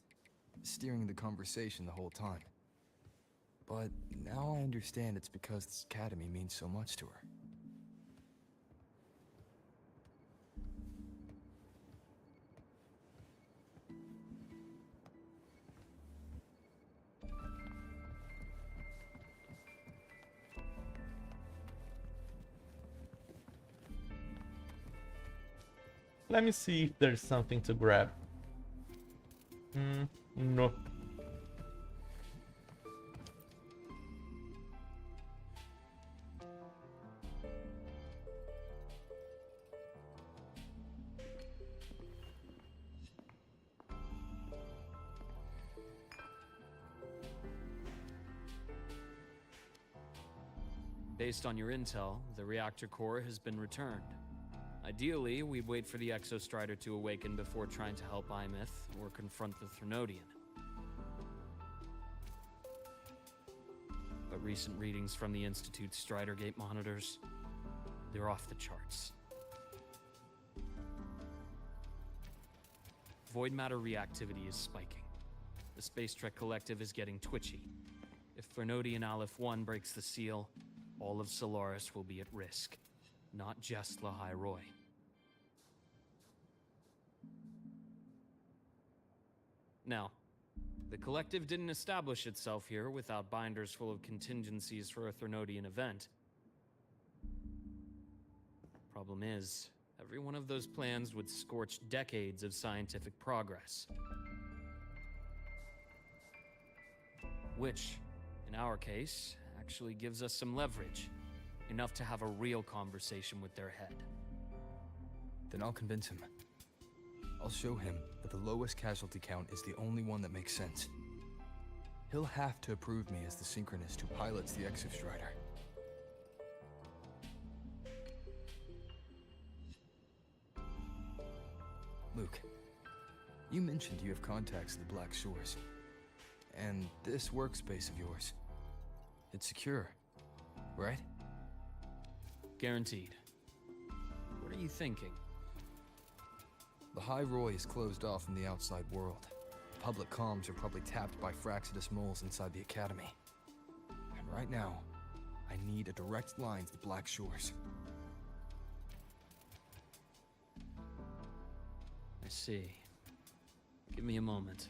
steering the conversation the whole time. But now I understand it's because this academy means so much to her. Let me see if there's something to grab. No. Based on your intel, the reactor core has been returned. Ideally, we'd wait for the Exostrider to awaken before trying to help Imith or confront the Threnodian. But recent readings from the Institute's Strider Gate monitors, they're off the charts. Void matter reactivity is spiking. The Space Trek Collective is getting twitchy. If Threnodian Aleph 1 breaks the seal, all of Solaris will be at risk. Not just Lahai-Roi. Now, the Collective didn't establish itself here without binders full of contingencies for a Threnodian event. Problem is, every one of those plans would scorch decades of scientific progress. Which, in our case, actually gives us some leverage. Enough to have a real conversation with their head. Then I'll convince him. I'll show him that the lowest casualty count is the only one that makes sense. He'll have to approve me as the synchronist who pilots the Exostrider. Luke, you mentioned you have contacts in the Black Shores. And this workspace of yours, it's secure, right? Guaranteed. What are you thinking? The High Roy is closed off from the outside world. Public comms are probably tapped by Fraxidus moles inside the Academy. And right now, I need a direct line to the Black Shores. I see. Give me a moment.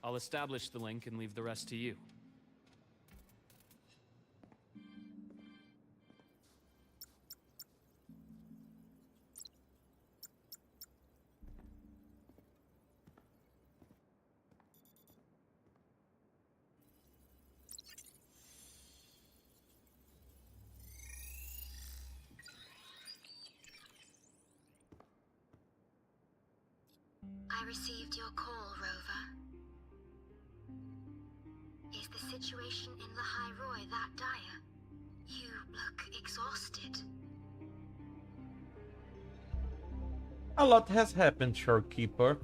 I'll establish the link and leave the rest to you. I received your call, Rover. Is the situation in the High Roy that dire? You look exhausted. A lot has happened, Shorekeeper.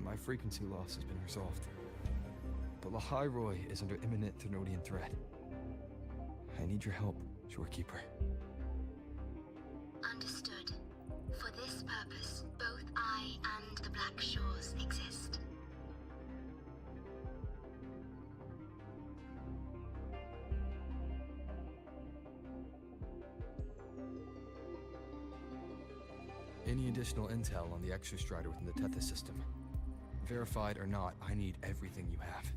My frequency loss has been resolved. But High Roy is under imminent Thermodian threat. I need your help, Shorekeeper. Understood. For this purpose, both I and the Black Shores exist. Any additional intel on the Exostrider within the Tethys system? Verified or not, I need everything you have.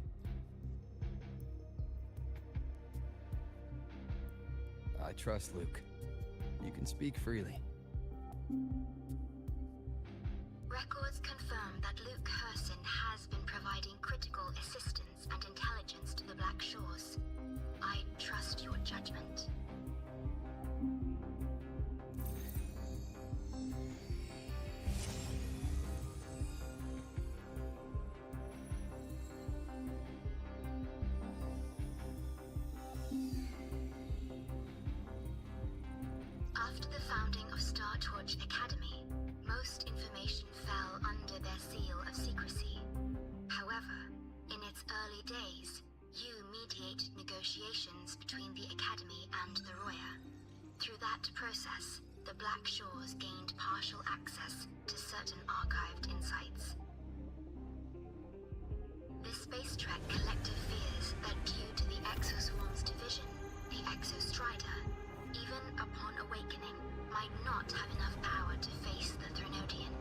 I trust Luke. You can speak freely. Records confirm that Luke Herson has been providing critical assistance and intelligence to the Black Shores. I trust your judgment. After the founding of Star Torch Academy, most information fell under their seal of secrecy. However, in its early days, you mediated negotiations between the Academy and the Roya. Through that process, the Black Shores gained partial access to certain archived insights. The Space Trek collective fears that due to the Exoswarm's division, the Exostrider, even upon awakening, might not have enough power to face the Thermodian.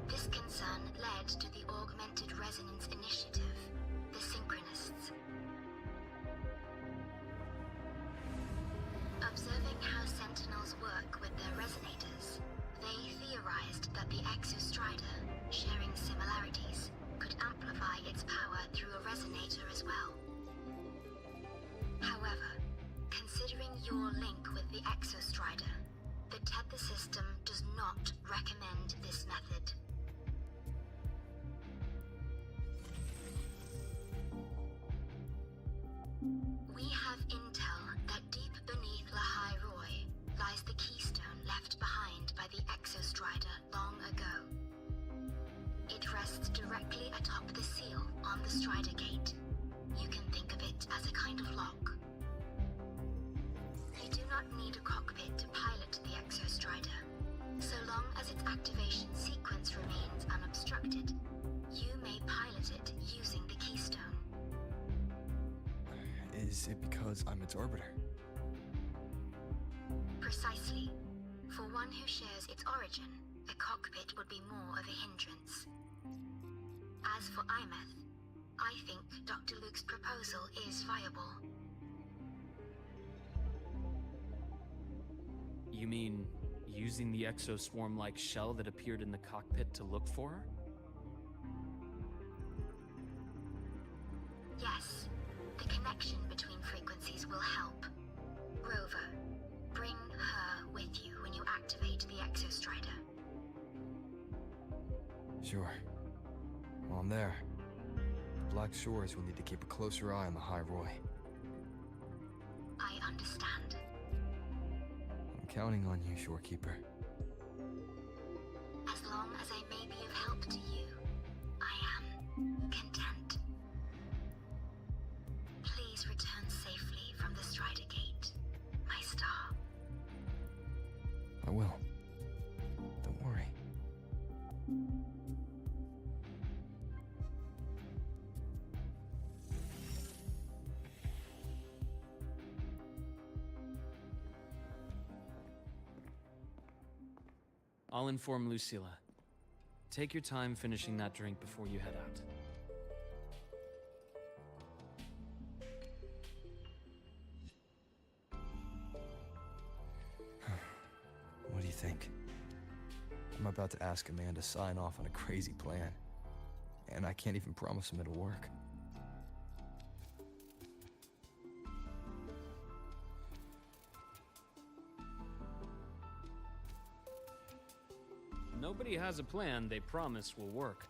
This concern led to the Augmented Resonance Initiative, the Synchronists. Observing how Sentinels work with their resonators, they theorized that the Exostrider, sharing similarities, could amplify its power through a resonator as well. However, considering your link with the Exostrider, the Tethys system does not recommend this method. We have intel that deep beneath the High Roy lies the keystone left behind by the Exostrider long ago. It rests directly atop the seal on the Strider Gate. You can think of it as a kind of lock. You do not need a cockpit to pilot the Exostrider. So long as its activation sequence remains unobstructed, you may pilot it using the keystone. Is it because I'm its arbiter? Precisely. For one who shares its origin, a cockpit would be more of a hindrance. As for Imeth, I think Dr. Luke's proposal is viable. You mean using the exoswarm-like shell that appeared in the cockpit to look for her? Yes. The connection between frequencies will help. Rover, bring her with you when you activate the Exostrider. Sure. While I'm there, the Black Shores will need to keep a closer eye on the High Roy. I understand. I'm counting on you, Shorekeeper. I may be of help to you, I am content. Please return safely from the Strider Gate, my star. I will. Don't worry. I'll inform Lucilla. Take your time finishing that drink before you head out. What do you think? I'm about to ask a man to sign off on a crazy plan, and I can't even promise him it'll work. Nobody has a plan they promise will work.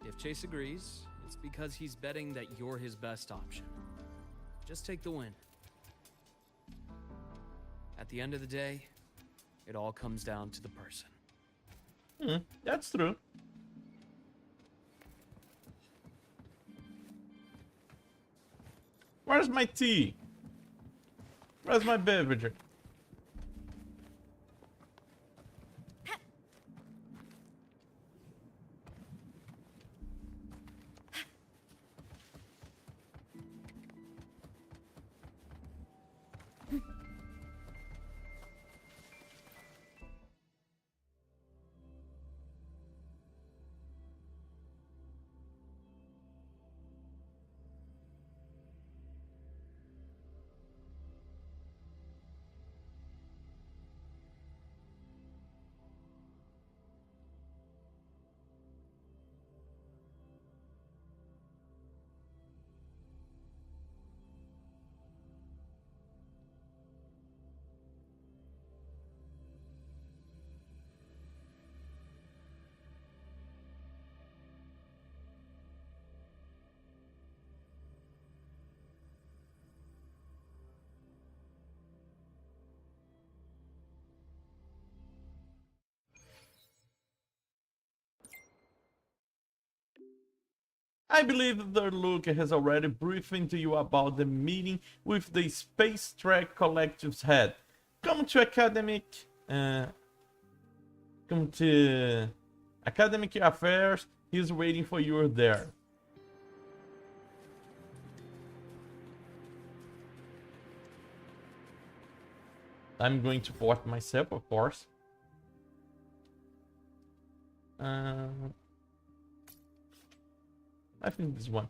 If Chase agrees, it's because he's betting that you're his best option. Just take the win. At the end of the day, it all comes down to the person. That's true. Where's my tea? Where's my beverage? I believe that Luke has already briefed you about the meeting with the Space Track Collective's head. Come to academic affairs. He's waiting for you there. I'm going to port myself, of course. I think this one.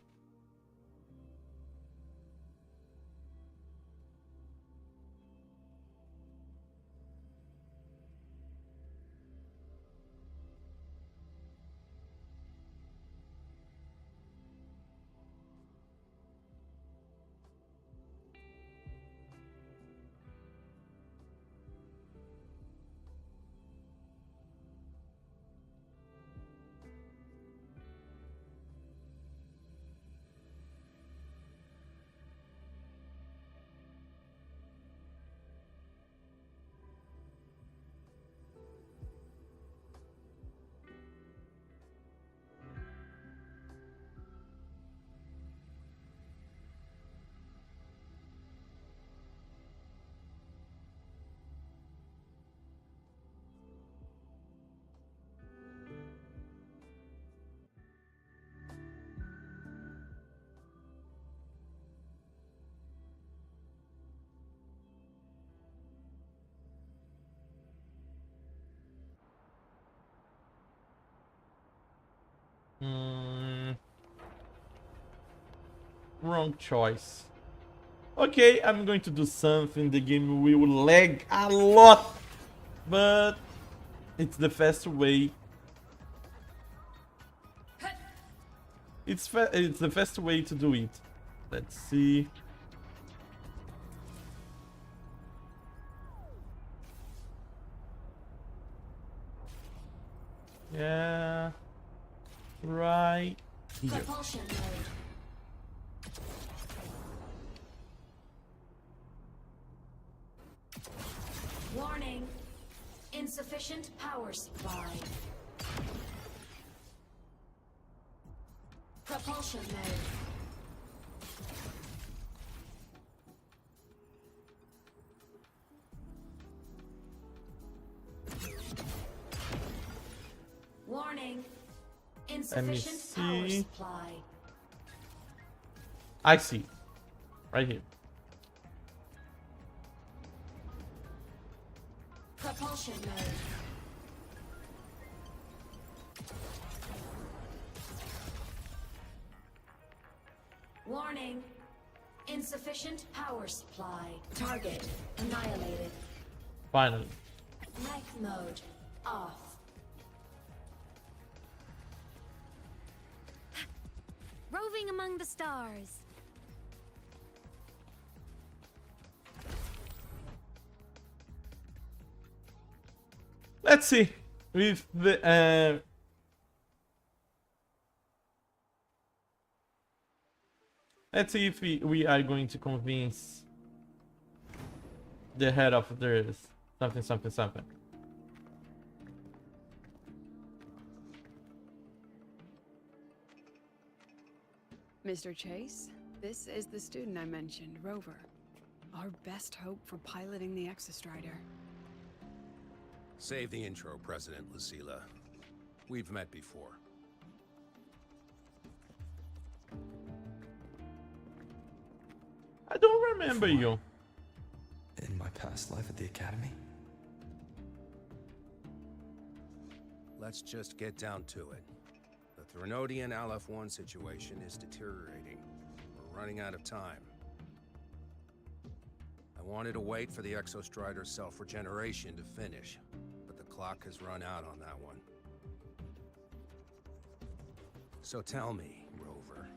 Wrong choice. Okay, I'm going to do something. The game will lag a lot, but it's the fast way. It's the fast way to do it. Let's see. Yeah. Right here. Propulsion mode. Warning. Insufficient power supply. Propulsion mode. Warning. Insufficient power see. supply. I see. Right here. Propulsion mode. Warning. Insufficient power supply. Target annihilated. Finally. Mech mode off. Roving among the stars. Let's see. With the let's see if we are going to convince the head of this something. Mr. Chase, this is the student I mentioned, Rover. Our best hope for piloting the Exostrider. Save the intro, President Lucilla. We've met before. I don't remember you. In my past life at the Academy? Let's just get down to it. The Threnodian LF-1 situation is deteriorating. We're running out of time. I wanted to wait for the Exostrider's self-regeneration to finish, but the clock has run out on that one. So tell me, Rover,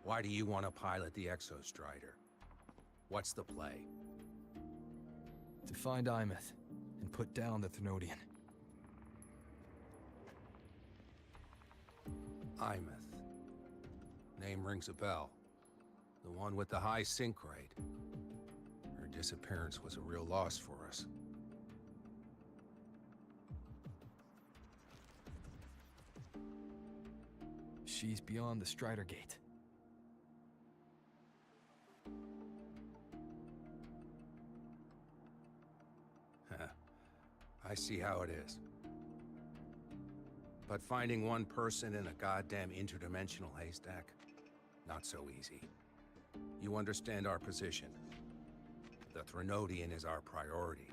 why do you want to pilot the Exostrider? What's the play? To find Imeth and put down the Threnodian. Imeth. Name rings a bell. The one with the high sync rate. Her disappearance was a real loss for us. She's beyond the Strider Gate. I see how it is. But finding one person in a goddamn interdimensional haystack? Not so easy. You understand our position. The Threnodian is our priority.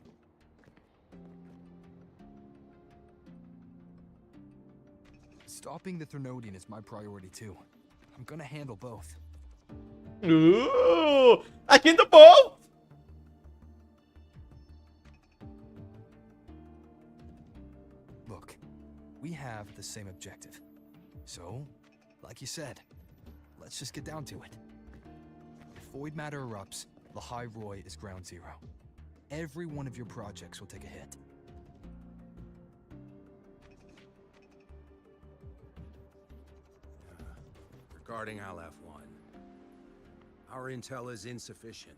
Stopping the Threnodian is my priority too. I'm gonna handle both. Ooh, I can do both. Look, we have the same objective. So, like you said, let's just get down to it. If void matter erupts, Lahai Roy is ground zero. Every one of your projects will take a hit. Regarding LF-1, our intel is insufficient.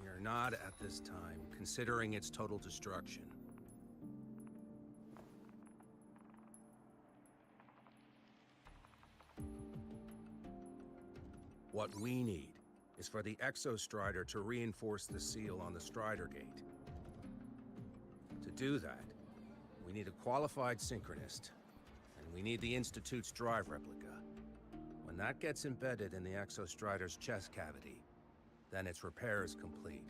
We are not, at this time, considering its total destruction. What we need is for the Exostrider to reinforce the seal on the Strider Gate. To do that, we need a qualified synchronist, and we need the Institute's drive replica. When that gets embedded in the Exostrider's chest cavity, then its repair is complete.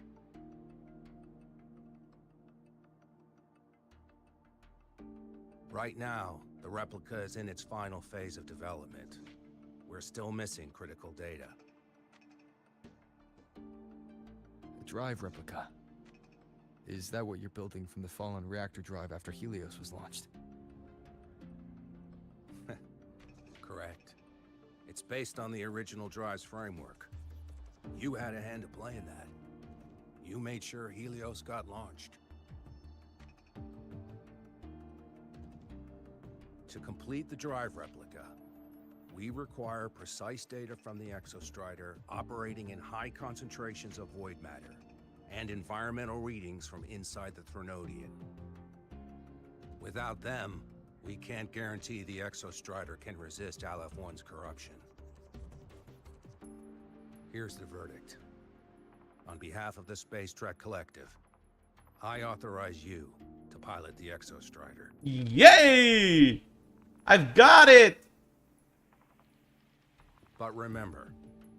Right now, the replica is in its final phase of development. We're still missing critical data. The drive replica. Is that what you're building from the fallen reactor drive after Helios was launched? Correct. It's based on the original drive's framework. You had a hand to play in that. You made sure Helios got launched. To complete the drive replica, we require precise data from the Exostrider operating in high concentrations of void matter, and environmental readings from inside the Threnodian. Without them, We can't guarantee the Exostrider can resist Aleph-1's corruption. Here's the verdict. On behalf of the Space Trek Collective, I authorize you to pilot the Exostrider. Yay! I've got it! But remember,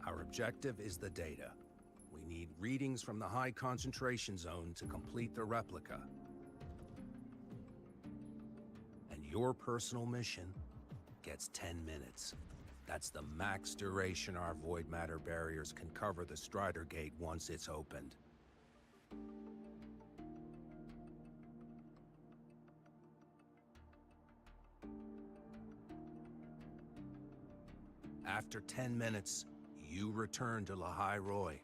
our objective is the data. We need readings from the high concentration zone to complete the replica. And your personal mission gets 10 minutes. That's the max duration our void matter barriers can cover the Strider Gate once it's opened. After 10 minutes, you return to Lahai Roy,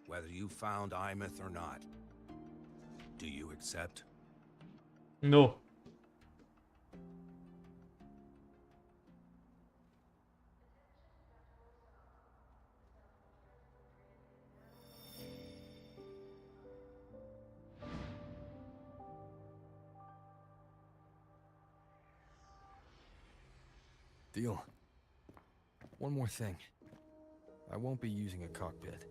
whether you found Imeth or not. Do you accept? No. Deal. One more thing. I won't be using a cockpit.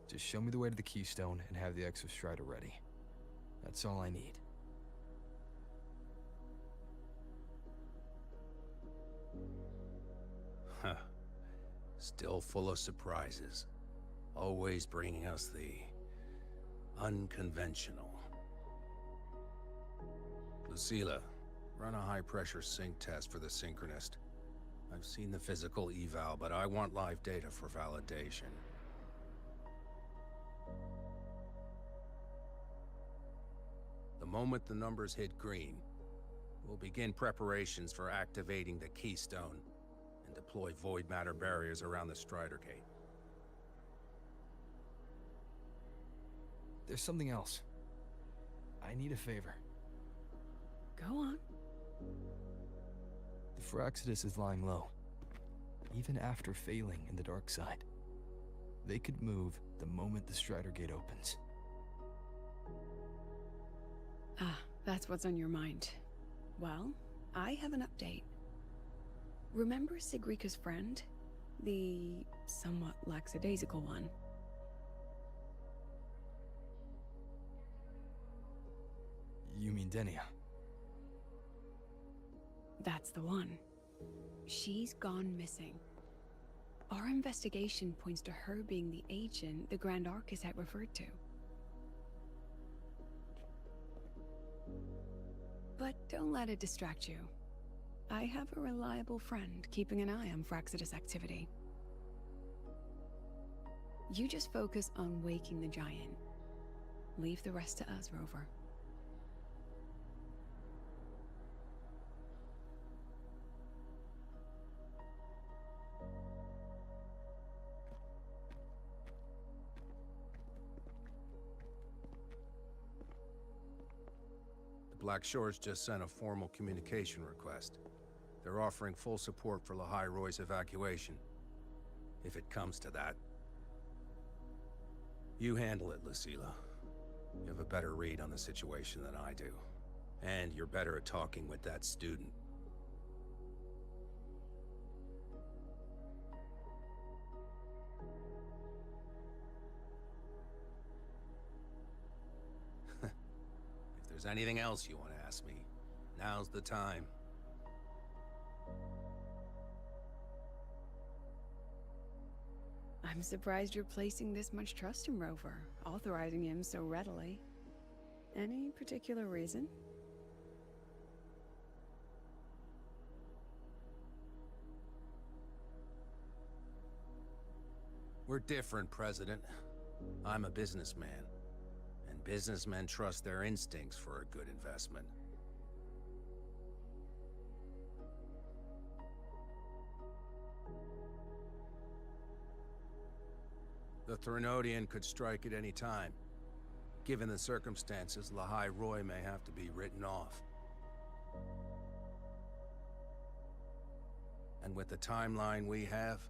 Just show me the way to the Keystone and have the Exostrider ready. That's all I need. Huh. Still full of surprises. Always bringing us the unconventional. Lucilla, run a high-pressure sync test for the Synchronist. I've seen the physical eval, but I want live data for validation. The moment the numbers hit green, we'll begin preparations for activating the Keystone and deploy void matter barriers around the Strider Gate. There's something else. I need a favor. Go on. The Phraxidus is lying low. Even after failing in the dark side, they could move the moment the Strider Gate opens. Ah, that's what's on your mind. Well, I have an update. Remember Sigrika's friend? The somewhat lackadaisical one? You mean Denia? That's the one. She's gone missing. Our investigation points to her being the agent the Grand Archus had referred to. But don't let it distract you. I have a reliable friend keeping an eye on Phraxidus activity. You just focus on waking the giant. Leave the rest to us, Rover. Black Shores just sent a formal communication request. They're offering full support for Lahai Roy's evacuation. If it comes to that. You handle it, Lucilla. You have a better read on the situation than I do. And you're better at talking with that student. If there's anything else you want to ask me, now's the time. I'm surprised you're placing this much trust in Rover, authorizing him so readily. Any particular reason? We're different, President. I'm a businessman. And businessmen trust their instincts for a good investment. The Threnodian could strike at any time. Given the circumstances, Lahai Roy may have to be written off. And with the timeline we have,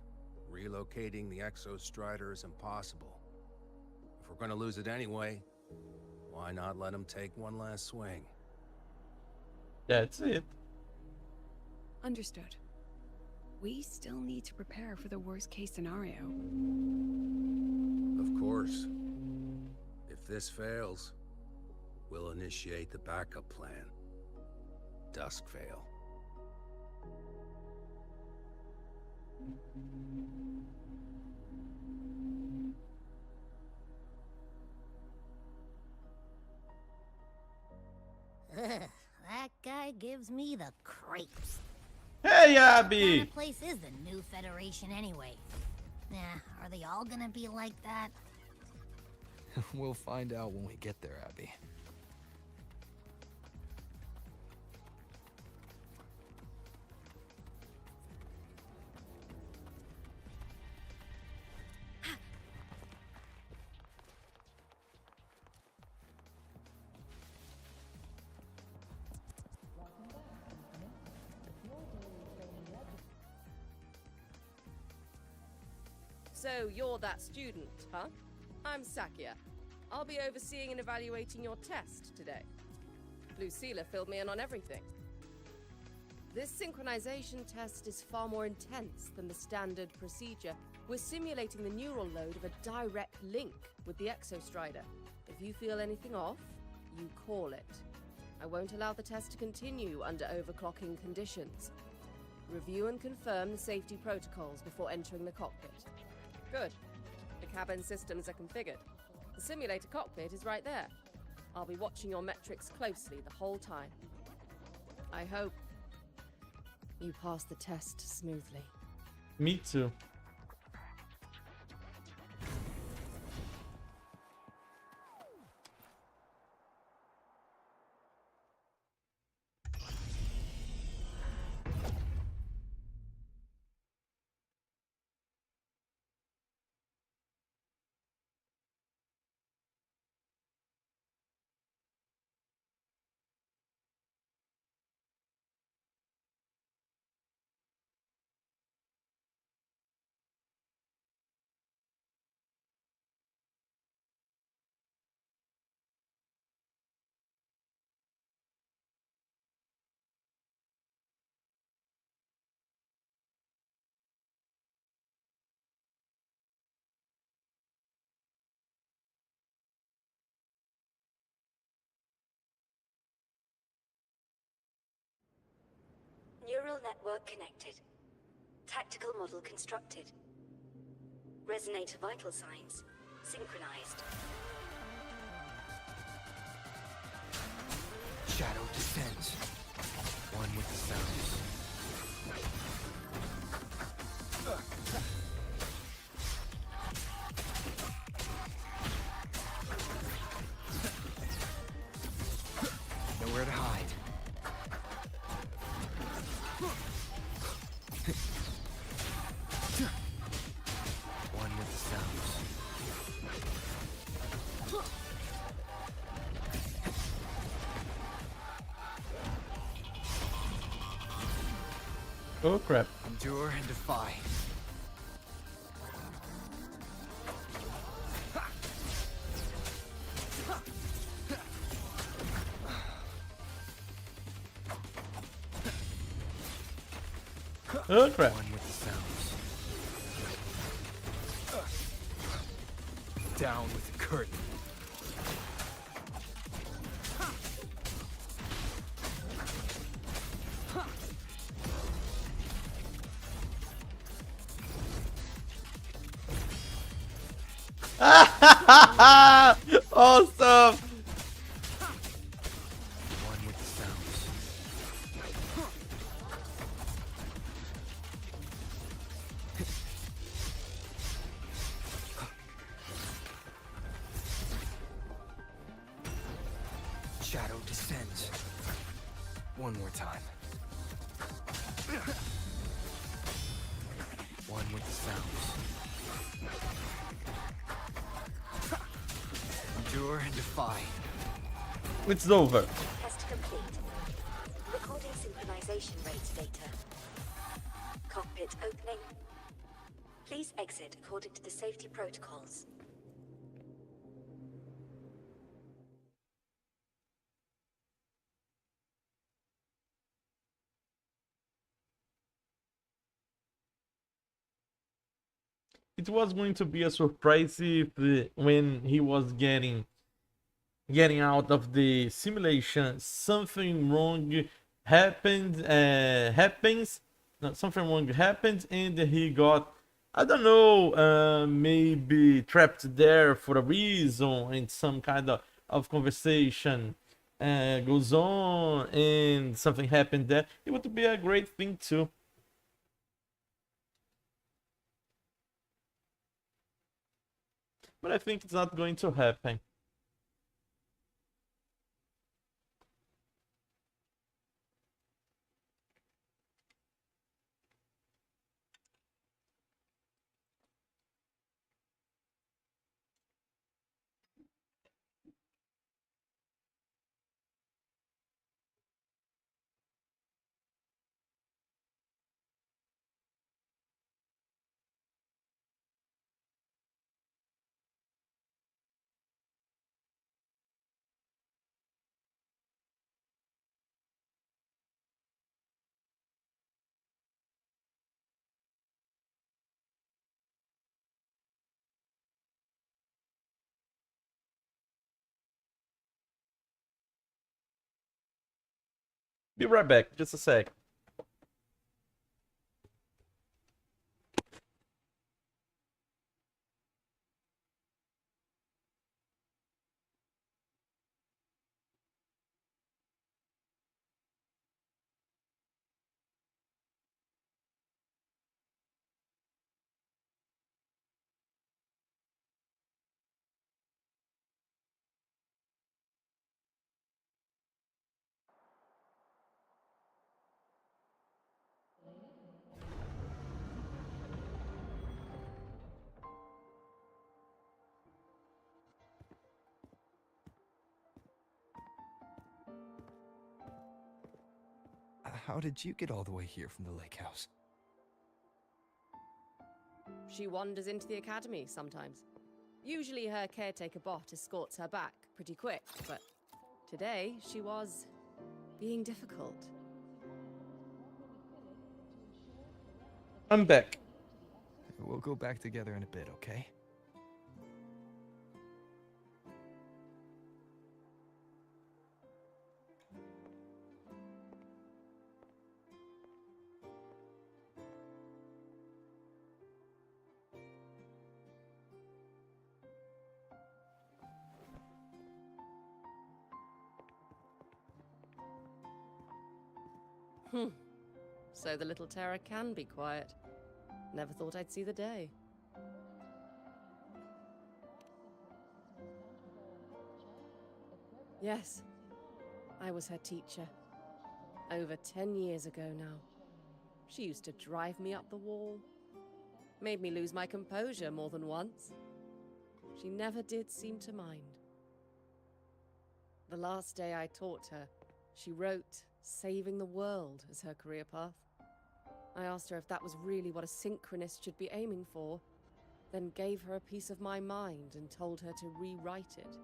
relocating the Exostrider is impossible. If we're gonna lose it anyway, why not let him take one last swing? That's it. Understood. We still need to prepare for the worst case scenario. Of course. If this fails, we'll initiate the backup plan. Duskvale. That guy gives me the creeps. Hey, What kind Abby! of place is the new Federation anyway? Are they all gonna be like that? We'll find out when we get there, Abby. So you're that student, huh? I'm Sakia. I'll be overseeing and evaluating your test today. Lucilla filled me in on everything. This synchronization test is far more intense than the standard procedure. We're simulating the neural load of a direct link with the Exostrider. If you feel anything off, you call it. I won't allow the test to continue under overclocking conditions. Review and confirm the safety protocols before entering the cockpit. Good. The cabin systems are configured. The simulator cockpit is right there. I'll be watching your metrics closely the whole time. I hope you pass the test smoothly. Me too. Neural network connected. Tactical model constructed. Resonator vital signs synchronized. Shadow descends. One with the sounds. Nowhere to hide. One with the sounds. Oh crap. Endure and defy. Oh crap. One with the sounds. Down with the curtain. Awesome. One with the sounds. Shadow descends. One more time. One with the sounds. Endure and defy. It's over. Test complete. Recording synchronization rates data. Cockpit opening. Please exit according to the safety protocols. it was going to be a surprise if when he was getting out of the simulation, something wrong happens. No, something wrong happens, and he got, I don't know, maybe trapped there for a reason, and some kind of conversation goes on, and something happened there. It would be a great thing too. But I think it's not going to happen. Be right back, just a sec. How did you get all the way here from the lake house? She wanders into the academy sometimes. Usually her caretaker bot escorts her back pretty quick, but today she was being difficult. I'm back. We'll go back together in a bit, okay? So the little terror can be quiet. Never thought I'd see the day. Yes, I was her teacher. Over 10 years ago now. She used to drive me up the wall. Made me lose my composure more than once. She never did seem to mind. The last day I taught her, she wrote saving the world as her career path. I asked her if that was really what a synchronist should be aiming for, then gave her a piece of my mind and told her to rewrite it.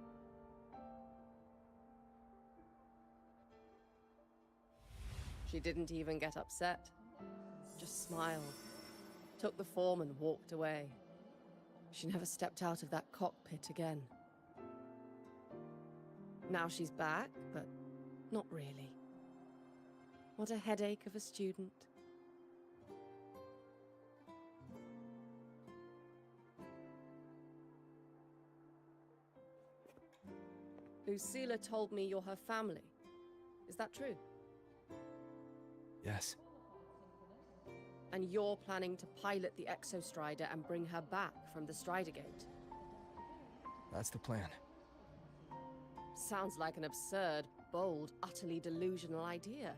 She didn't even get upset, just smiled, took the form and walked away. She never stepped out of that cockpit again. Now she's back, but not really. What a headache of a student. Lucilla told me you're her family. Is that true? Yes. And you're planning to pilot the Exostrider and bring her back from the Strider Gate? That's the plan. Sounds like an absurd, bold, utterly delusional idea.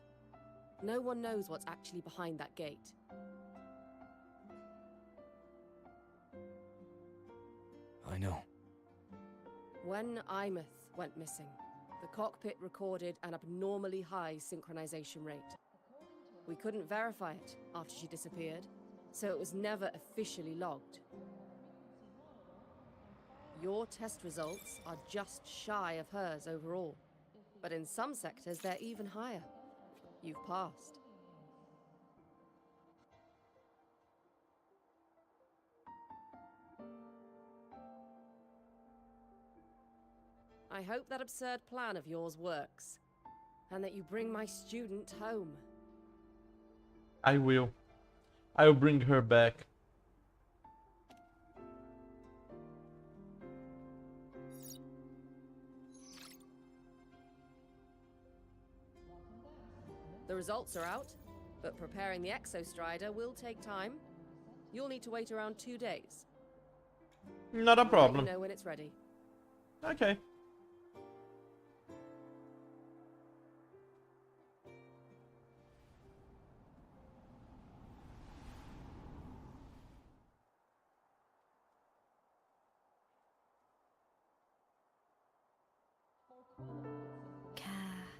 No one knows what's actually behind that gate. I know. When Imeth went missing, the cockpit recorded an abnormally high synchronization rate. We couldn't verify it after she disappeared, so it was never officially logged. Your test results are just shy of hers overall, but in some sectors they're even higher. You've passed. I hope that absurd plan of yours works, and that you bring my student home. I will. I will bring her back. The results are out, but preparing the Exostrider will take time. You'll need to wait around 2 days. Not a I'll let problem. you know when it's ready. Okay.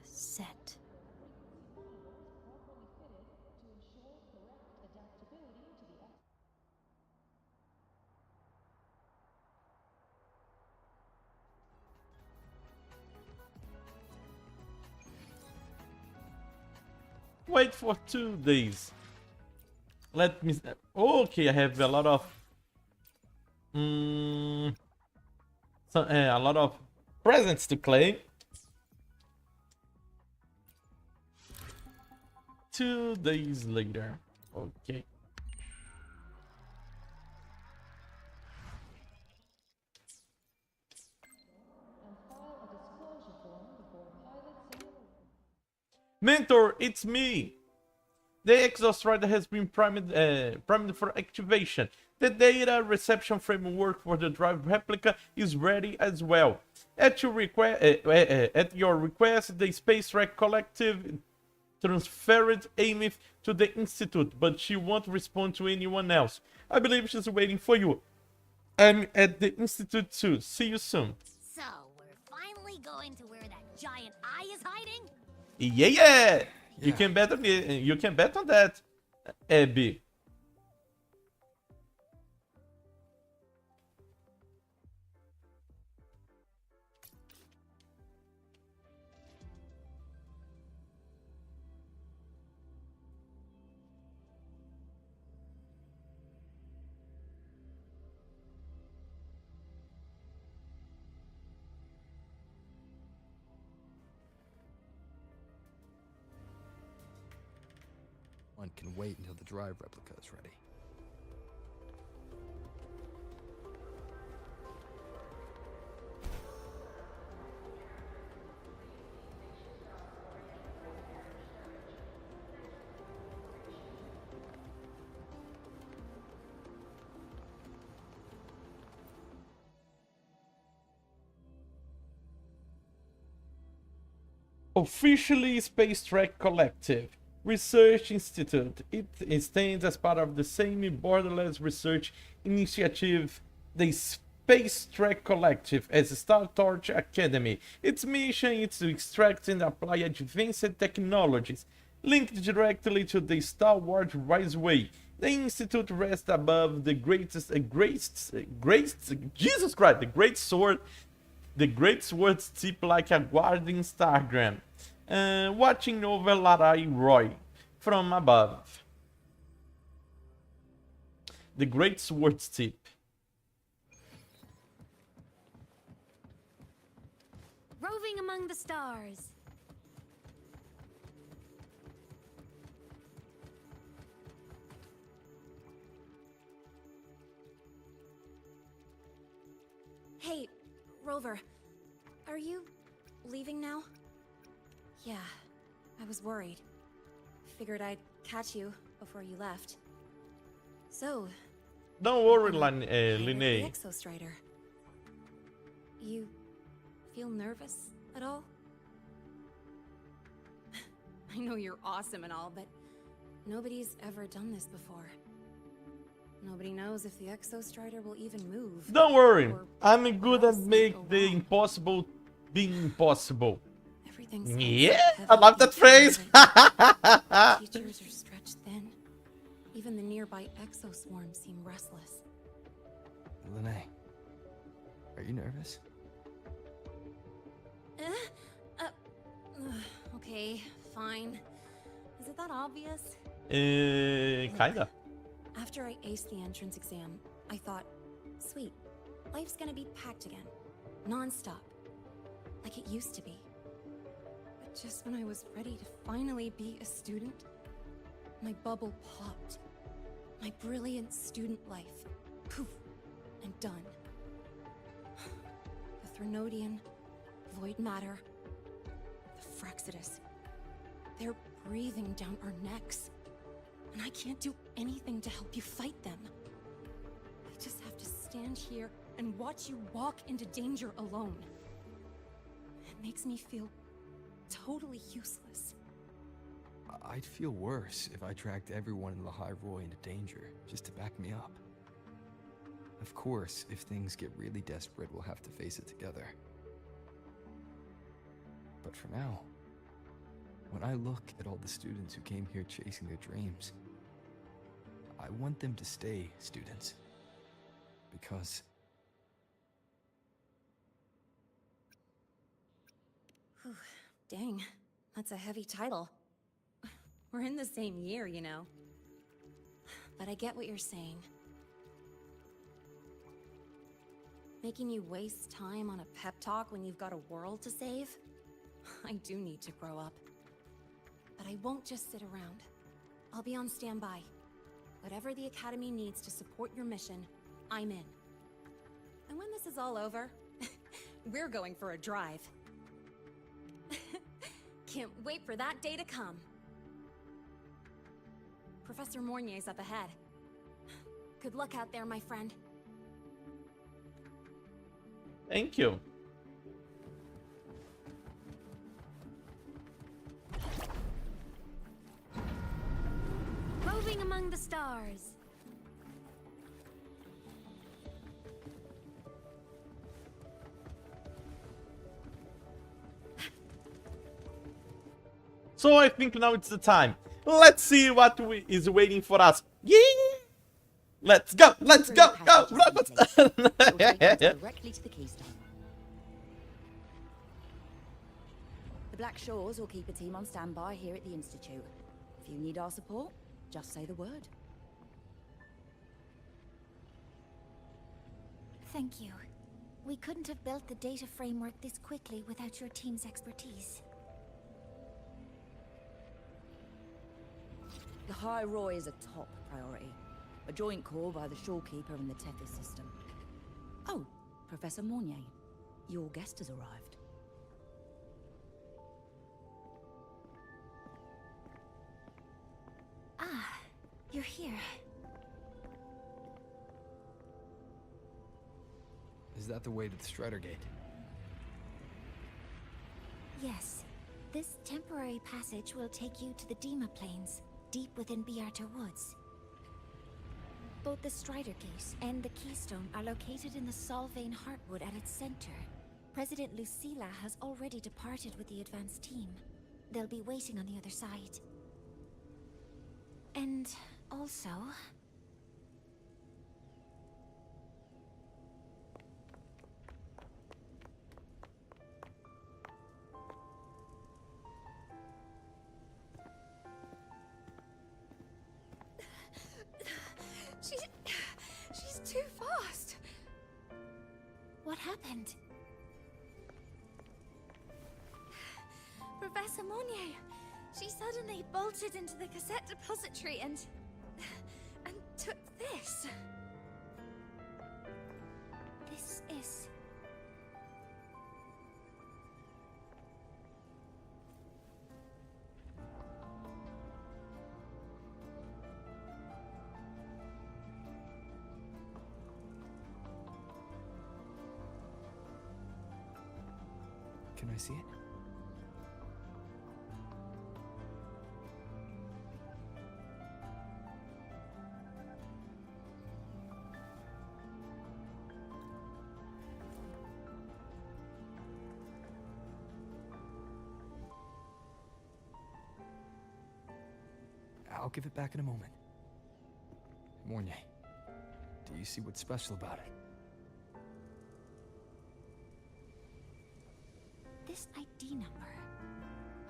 Cassette. Wait for 2 days. Let me... Okay, I have a lot of... a lot of presents to claim. 2 days later. Okay. Mentor, it's me! The Exostrider has been primed for activation. The data reception framework for the drive replica is ready as well. At your request, the Space Track Collective transferred Amy to the Institute, but she won't respond to anyone else. I believe she's waiting for you. I'm at the Institute too. See you soon. So, we're finally going to where that giant eye is hiding? Yeah. You can bet on it. You can bet on that, Abby. One can wait until the drive replica is ready. Officially Space Track Collective Research Institute. It stands as part of the same borderless research initiative, the Space Track Collective, as Star Torch Academy. Its mission is to extract and apply advanced technologies linked directly to the Star Wars Riseway. The Institute rests above the Jesus Christ, the Great Sword. The Great Sword's tip like a guardian stargram, watching over Larai Roy from above. The Great Sword's tip. Roving among the stars. Hey, Rover, are you leaving now? Yeah, I was worried. Figured I'd catch you before you left. So, don't worry, the Linnea. Exostrider. You feel nervous at all? I know you're awesome and all, but nobody's ever done this before. Nobody knows if the Exostrider will even move. Don't worry, I'm good at make the impossible being impossible. Yeah, I love that phrase. Teachers are stretched thin. Even the nearby exoswarms seem restless. Linnea, are you nervous? Okay, fine. Is it that obvious? Kinda. After I aced the entrance exam, I thought, sweet, life's gonna be packed again, non-stop. like it used to be. But just when I was ready to finally be a student, my bubble popped. My brilliant student life, poof, and done. The Threnodian, void matter, the Fraxidus. They're breathing down our necks. And I can't do anything to help you fight them. I just have to stand here and watch you walk into danger alone. It makes me feel totally useless. I'd feel worse if I dragged everyone in the High Roy into danger, just to back me up. Of course, if things get really desperate, we'll have to face it together. But for now, when I look at all the students who came here chasing their dreams, I want them to stay students. Because... Whew, dang, that's a heavy title. We're in the same year, you know. But I get what you're saying. Making you waste time on a pep talk when you've got a world to save? I do need to grow up. But I won't just sit around. I'll be on standby. Whatever the Academy needs to support your mission, I'm in. And when this is all over, we're going for a drive. Can't wait for that day to come. Professor Mornier's up ahead. Good luck out there, my friend. Thank you. Roving among the stars. So I think now it's the time. Let's see what is waiting for us. Yeah! Let's go! Let's go! Go! Directly to the Keystone. The Black Shores will keep a team on standby here at the Institute. If you need our support, just say the word. Thank you. We couldn't have built the data framework this quickly without your team's expertise. The High Roy is a top priority. A joint call by the Shorekeeper and the Tethys system. Oh, Professor Mornier, your guest has arrived. Ah, you're here. Is that the way to the Strider Gate? Yes. This temporary passage will take you to the Dima Plains, deep within Biarta Woods. Both the Strider Gate and the Keystone are located in the Solvane Heartwood at its center. President Lucilla has already departed with the advance team. They'll be waiting on the other side. And also... She's too fast. What happened? Professor Monnier, she suddenly bolted into the cassette depository and took this. This is... Can I see it? I'll give it back in a moment. Mornier, do you see what's special about it? This ID number.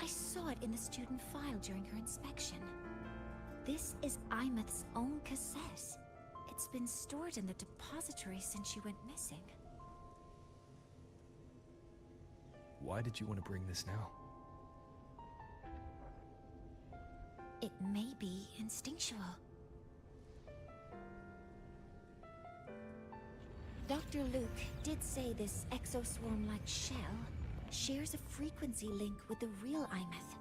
I saw it in the student file during her inspection. This is Imeth's own cassette. It's been stored in the depository since she went missing. Why did you want to bring this now? It may be instinctual. Dr. Luke did say this exoswarm-like shell shares a frequency link with the real Imeth.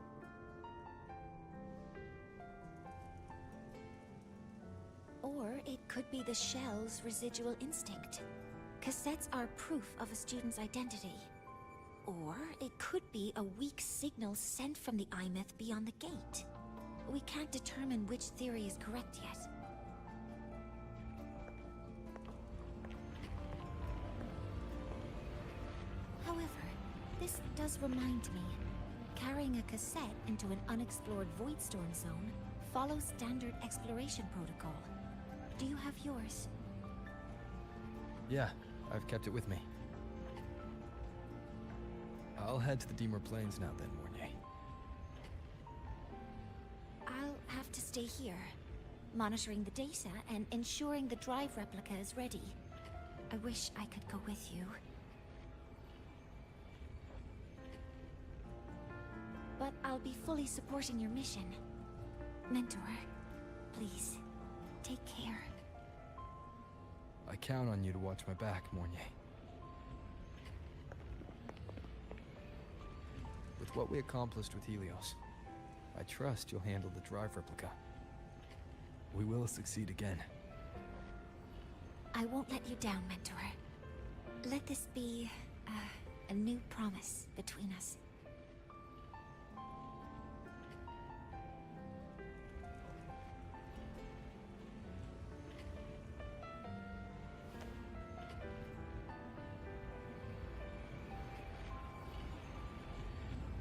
Or it could be the shell's residual instinct. Cassettes are proof of a student's identity. Or it could be a weak signal sent from the Imeth beyond the gate. We can't determine which theory is correct yet. However, this does remind me, carrying a cassette into an unexplored Voidstorm zone follows standard exploration protocol. Do you have yours? Yeah, I've kept it with me. I'll head to the Deemer Plains now then, Mornier. I'll have to stay here, monitoring the data and ensuring the drive replica is ready. I wish I could go with you. But I'll be fully supporting your mission. Mentor, please, take care. I count on you to watch my back, Mornier. With what we accomplished with Helios, I trust you'll handle the drive replica. We will succeed again. I won't let you down, Mentor. Let this be a new promise between us.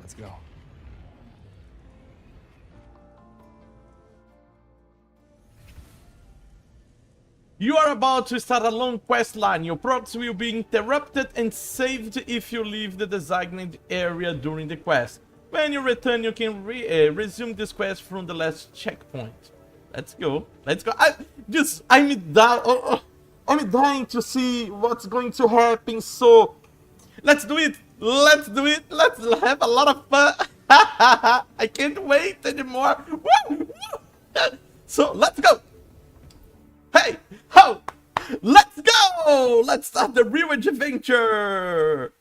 Let's go. You are about to start a long quest line. Your progress will be interrupted and saved if you leave the designated area during the quest. When you return, you can resume this quest from the last checkpoint. Let's go. Let's go. I'm dying to see what's going to happen. So let's do it. Let's do it. Let's have a lot of fun. I can't wait anymore. Woo! So let's go. Hey, ho! Let's go! Let's start the real adventure!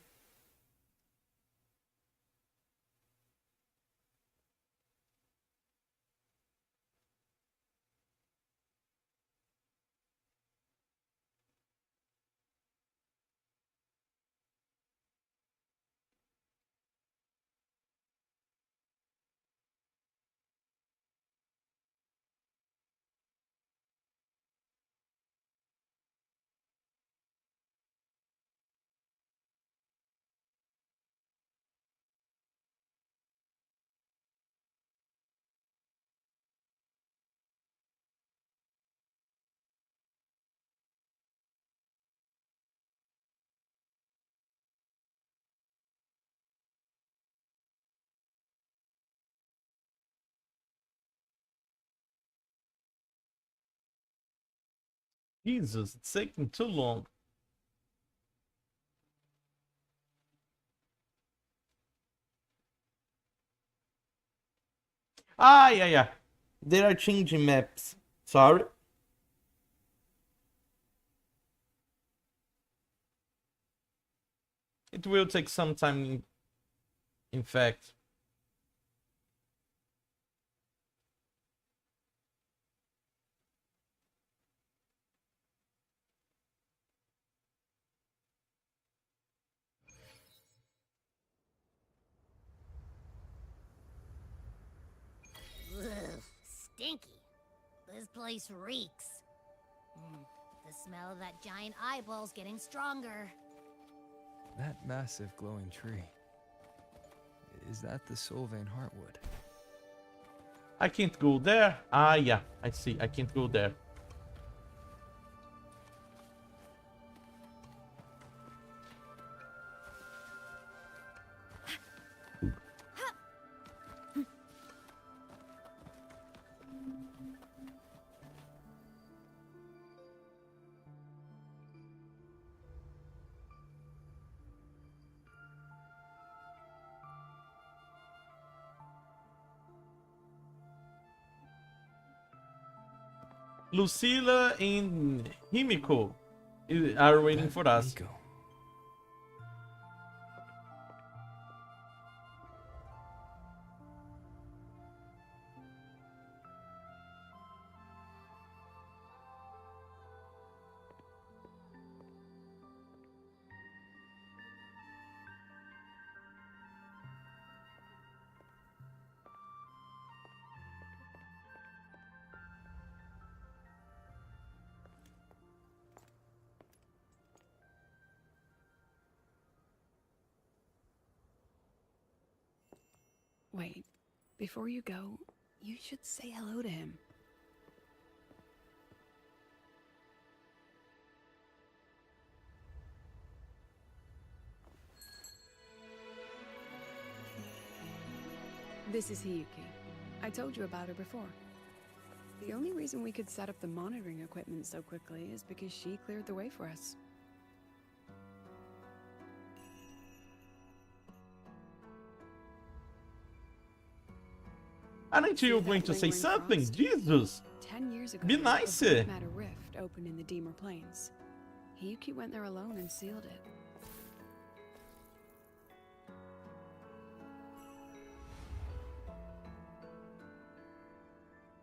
Jesus, it's taking too long. Ah, yeah. They are changing maps. Sorry. It will take some time, in fact. Ugh, stinky. This place reeks. The smell of that giant eyeball's getting stronger. That massive glowing tree. Is that the Sylvan Heartwood? I can't go there. Ah, yeah. I see. I can't go there. Lucilla and Himiko are waiting for us. Miko. Wait, before you go, you should say hello to him. This is Hiyuki. I told you about her before. The only reason we could set up the monitoring equipment so quickly is because she cleared the way for us. Aren't you going to say something? Jesus! 10 years ago, Be nice. a matter rift opened in the Deemer Plains. Hiyuki went there alone and sealed it.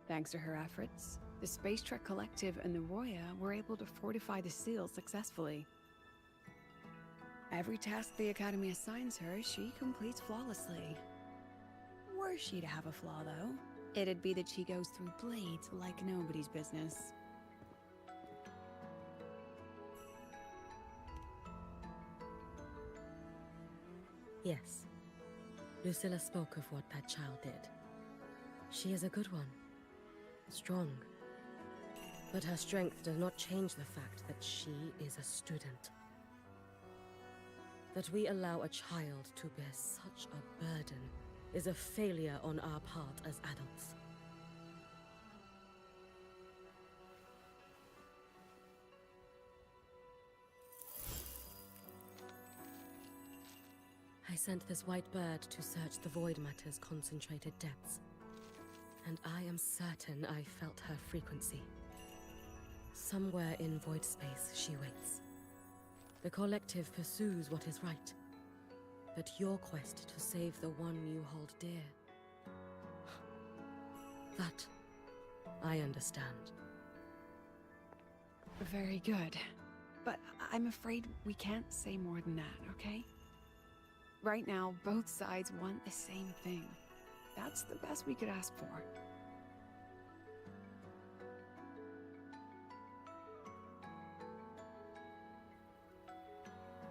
Thanks to her efforts, the Space Trek Collective and the Roya were able to fortify the seal successfully. Every task the Academy assigns her, she completes flawlessly. Were she to have a flaw, though, it'd be that she goes through blades like nobody's business. Yes. Lucilla spoke of what that child did. She is a good one. Strong. But her strength does not change the fact that she is a student. That we allow a child to bear such a burden is a failure on our part as adults. I sent this white bird to search the Void Matter's concentrated depths, and I am certain I felt her frequency. Somewhere in void space she waits. The Collective pursues what is right, but your quest to save the one you hold dear, that I understand. Very good. But I'm afraid we can't say more than that, okay? Right now, both sides want the same thing. That's the best we could ask for.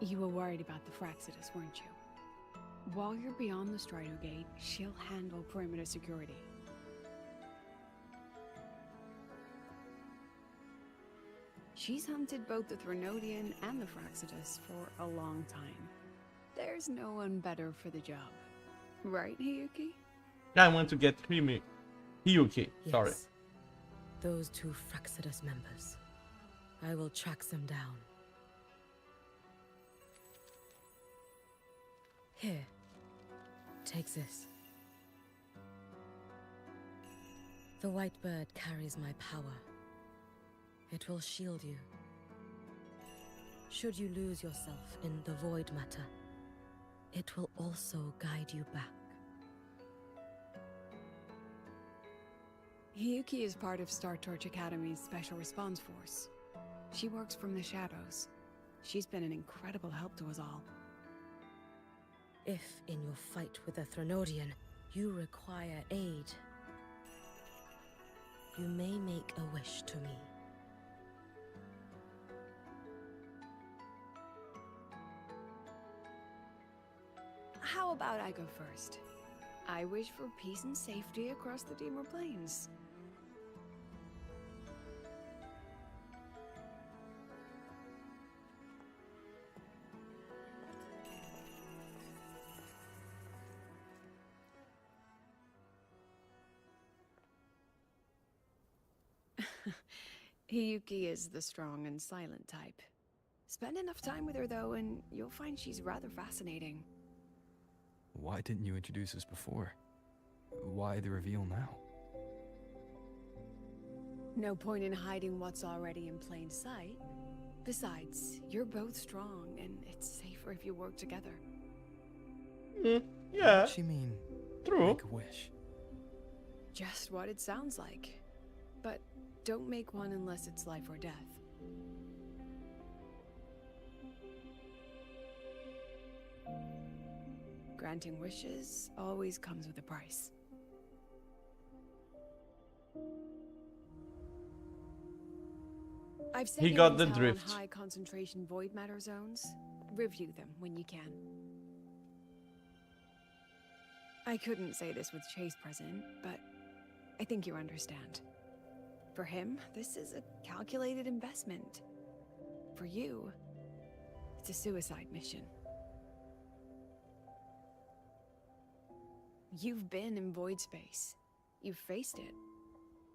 You were worried about the Fraxidus, weren't you? While you're beyond the Strider Gate, she'll handle perimeter security. She's hunted both the Threnodian and the Fraxidus for a long time. There's no one better for the job. Right, Hiyuki? I want to get Hiyuki. Yes. Sorry. Those two Fraxidus members. I will track them down. Here. Take this. The white bird carries my power. It will shield you. Should you lose yourself in the Void Matter, it will also guide you back. Hiyuki is part of Star Torch Academy's Special Response Force. She works from the shadows. She's been an incredible help to us all. If, in your fight with the Threnodian, you require aid, you may make a wish to me. How about I go first? I wish for peace and safety across the Deemer Plains. Hiyuki is the strong and silent type. Spend enough time with her, though, and you'll find she's rather fascinating. Why didn't you introduce us before? Why the reveal now? No point in hiding what's already in plain sight. Besides, you're both strong, and it's safer if you work together. Yeah. What she mean? True. Make a wish. Just what it sounds like. But don't make one unless it's life or death. Granting wishes always comes with a price. I've sent He got you the intel on drift. high concentration void matter zones. Review them when you can. I couldn't say this with Chase present, but I think you understand. For him, this is a calculated investment. For you, it's a suicide mission. You've been in void space. You've faced it.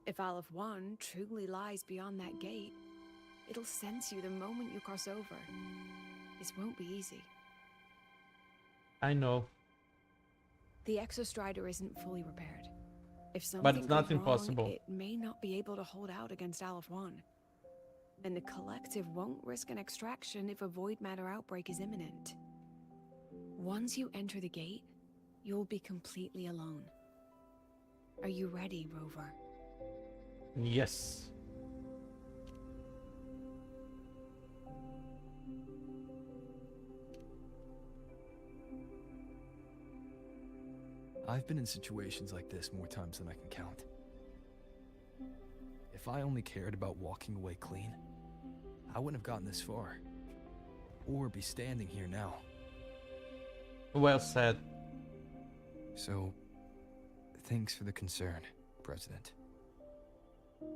If Aleph 1 truly lies beyond that gate, it'll sense you the moment you cross over. This won't be easy. I know. The Exostrider isn't fully repaired. If something But it's not goes wrong, impossible. it may not be able to hold out against Aleph 1. And the Collective won't risk an extraction if a void matter outbreak is imminent. Once you enter the gate, you'll be completely alone. Are you ready, Rover? Yes. I've been in situations like this more times than I can count. If I only cared about walking away clean, I wouldn't have gotten this far. Or be standing here now. Well said. So, thanks for the concern, President.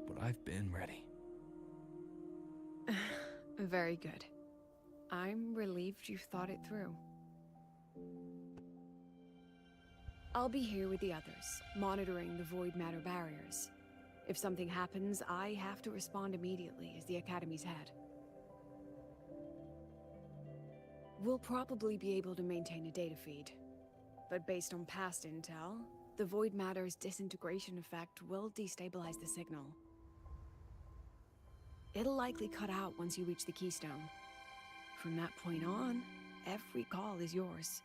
But I've been ready. Very good. I'm relieved you've thought it through. I'll be here with the others, monitoring the void matter barriers. If something happens, I have to respond immediately as the Academy's head. We'll probably be able to maintain a data feed. But based on past intel, the void matter's disintegration effect will destabilize the signal. It'll likely cut out once you reach the keystone. From that point on, every call is yours.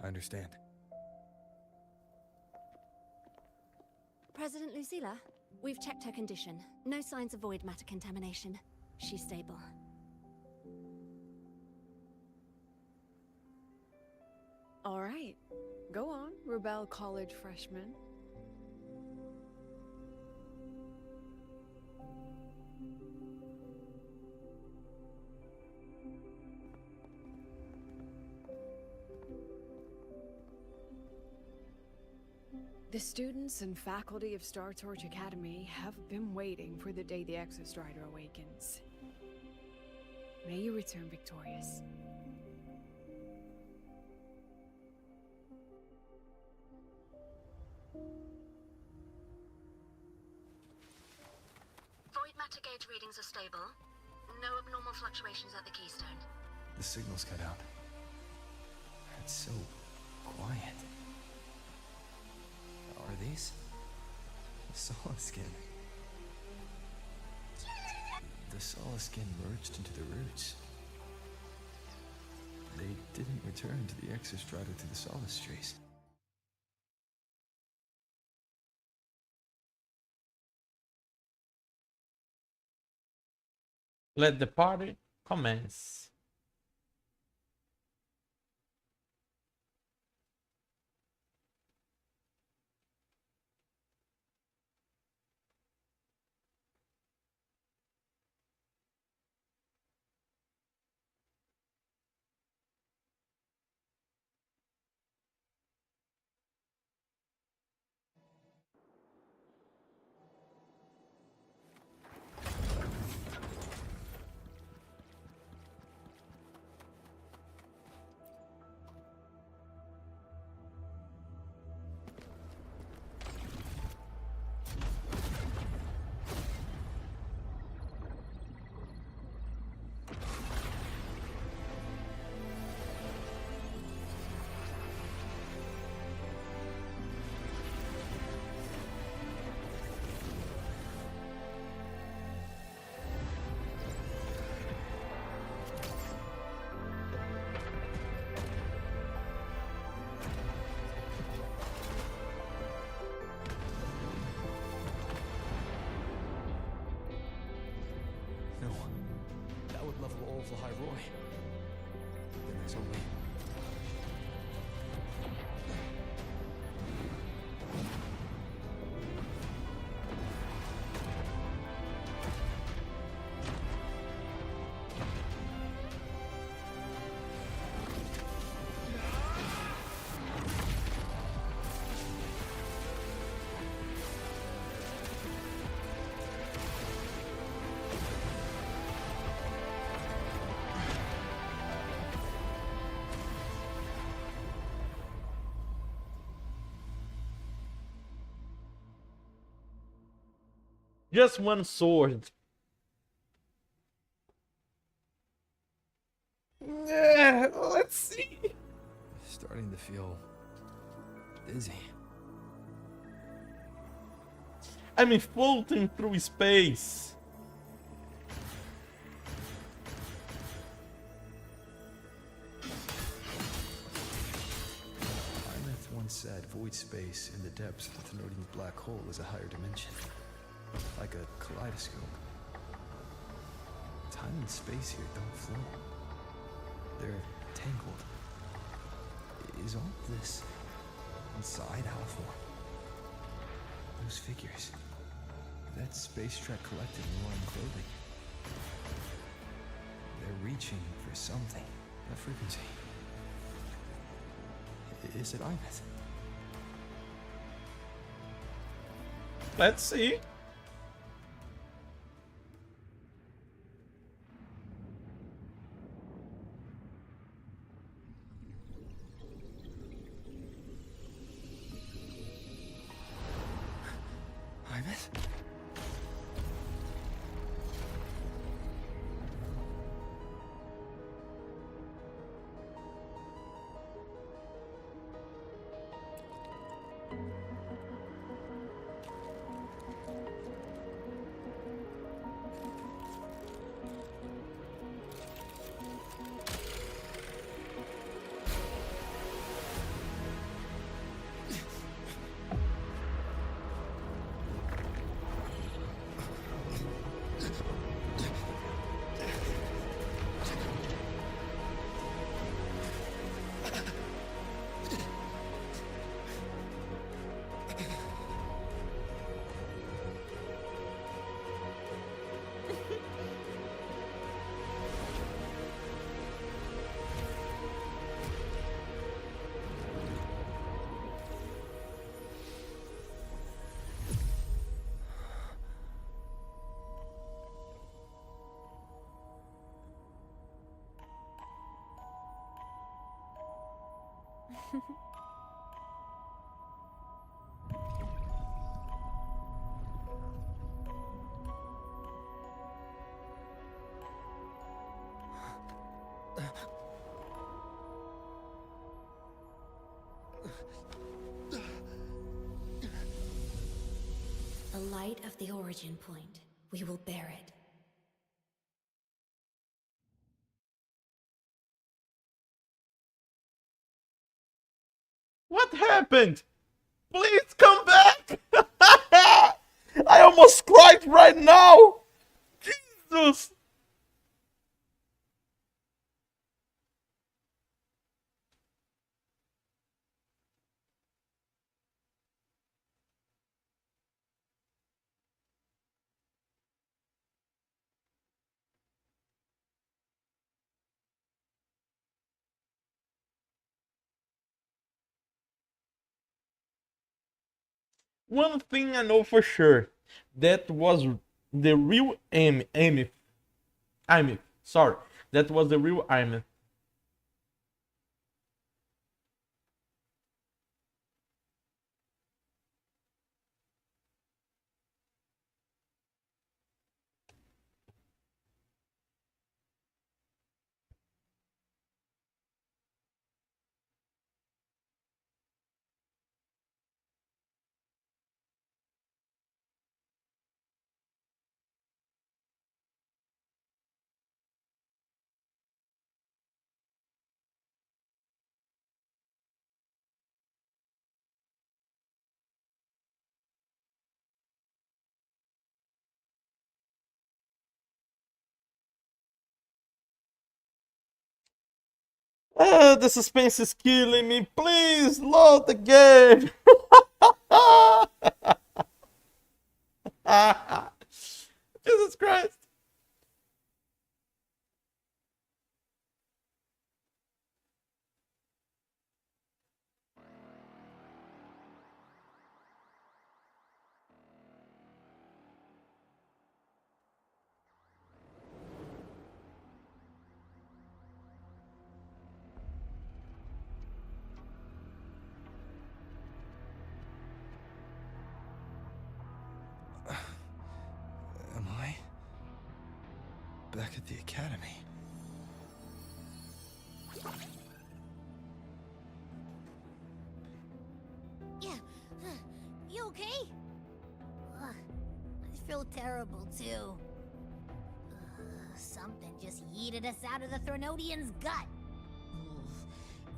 I understand. President Lucilla, we've checked her condition. No signs of void matter contamination. She's stable. All right. Go on, Rebel College freshman. The students and faculty of Star Torch Academy have been waiting for the day the Exostrider awakens. May you return victorious. Void matter gauge readings are stable. No abnormal fluctuations at the keystone. The signal's cut out. It's so quiet. Are these? The solid skin. The solid skin merged into the roots. They didn't return to the Exostrider through the Solace Trace. Let the party commence. of Lahairoi. Then there's only... Just one sword. Yeah, let's see. Starting to feel dizzy. I'm floating through space. Imeth once said void space in the depths of the Thenodian black hole is a higher dimension. Like a kaleidoscope. Time and space here don't flow. They're tangled. Is all this inside Halform? Those figures. That Space Trek Collective in roaring clothing. They're reaching for something. A frequency. Is it Imeth? Let's see. Imeth? The light of the origin point. We will bear it. What happened? Please come back! I almost cried right now! Jesus! One thing I know for sure, that was the real Amy. Sorry, that was the real Amy. The suspense is killing me. Please load the game. Jesus Christ. Am I back at the academy? Yeah. You okay? Ugh, I feel terrible too. Something just yeeted us out of the Threnodian's gut. Oof.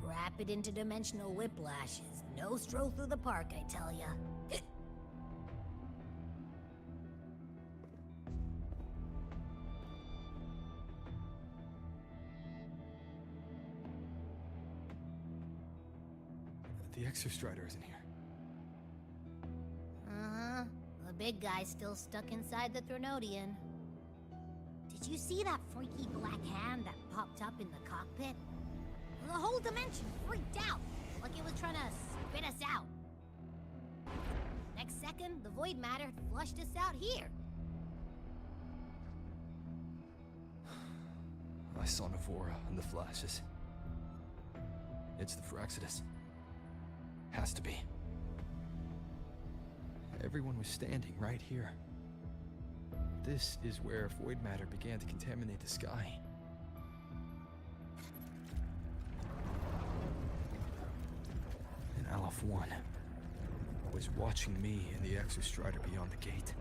Rapid interdimensional whiplashes. No stroll through the park, I tell ya. The Exostrider isn't here. Uh-huh. The big guy's still stuck inside the Threnodian. Did you see that freaky black hand that popped up in the cockpit? The whole dimension freaked out, like it was trying to spit us out. Next second, the void matter flushed us out here. I saw Navora in the flashes. It's the Phraxidus. Has to be. Everyone was standing right here. This is where void matter began to contaminate the sky. And Aleph 1 was watching me and the Exostrider beyond the gate.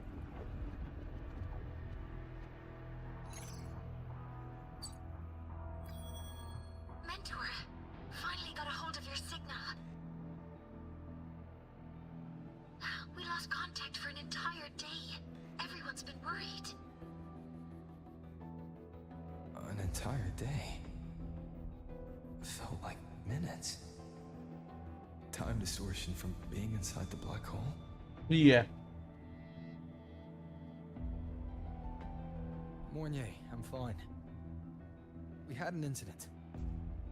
Mentor, finally got a hold of your signal. We lost contact for an entire day. Everyone's been worried. An entire day? Felt like minutes. Time distortion from being inside the black hole? Yeah. Mornier, I'm fine. We had an incident.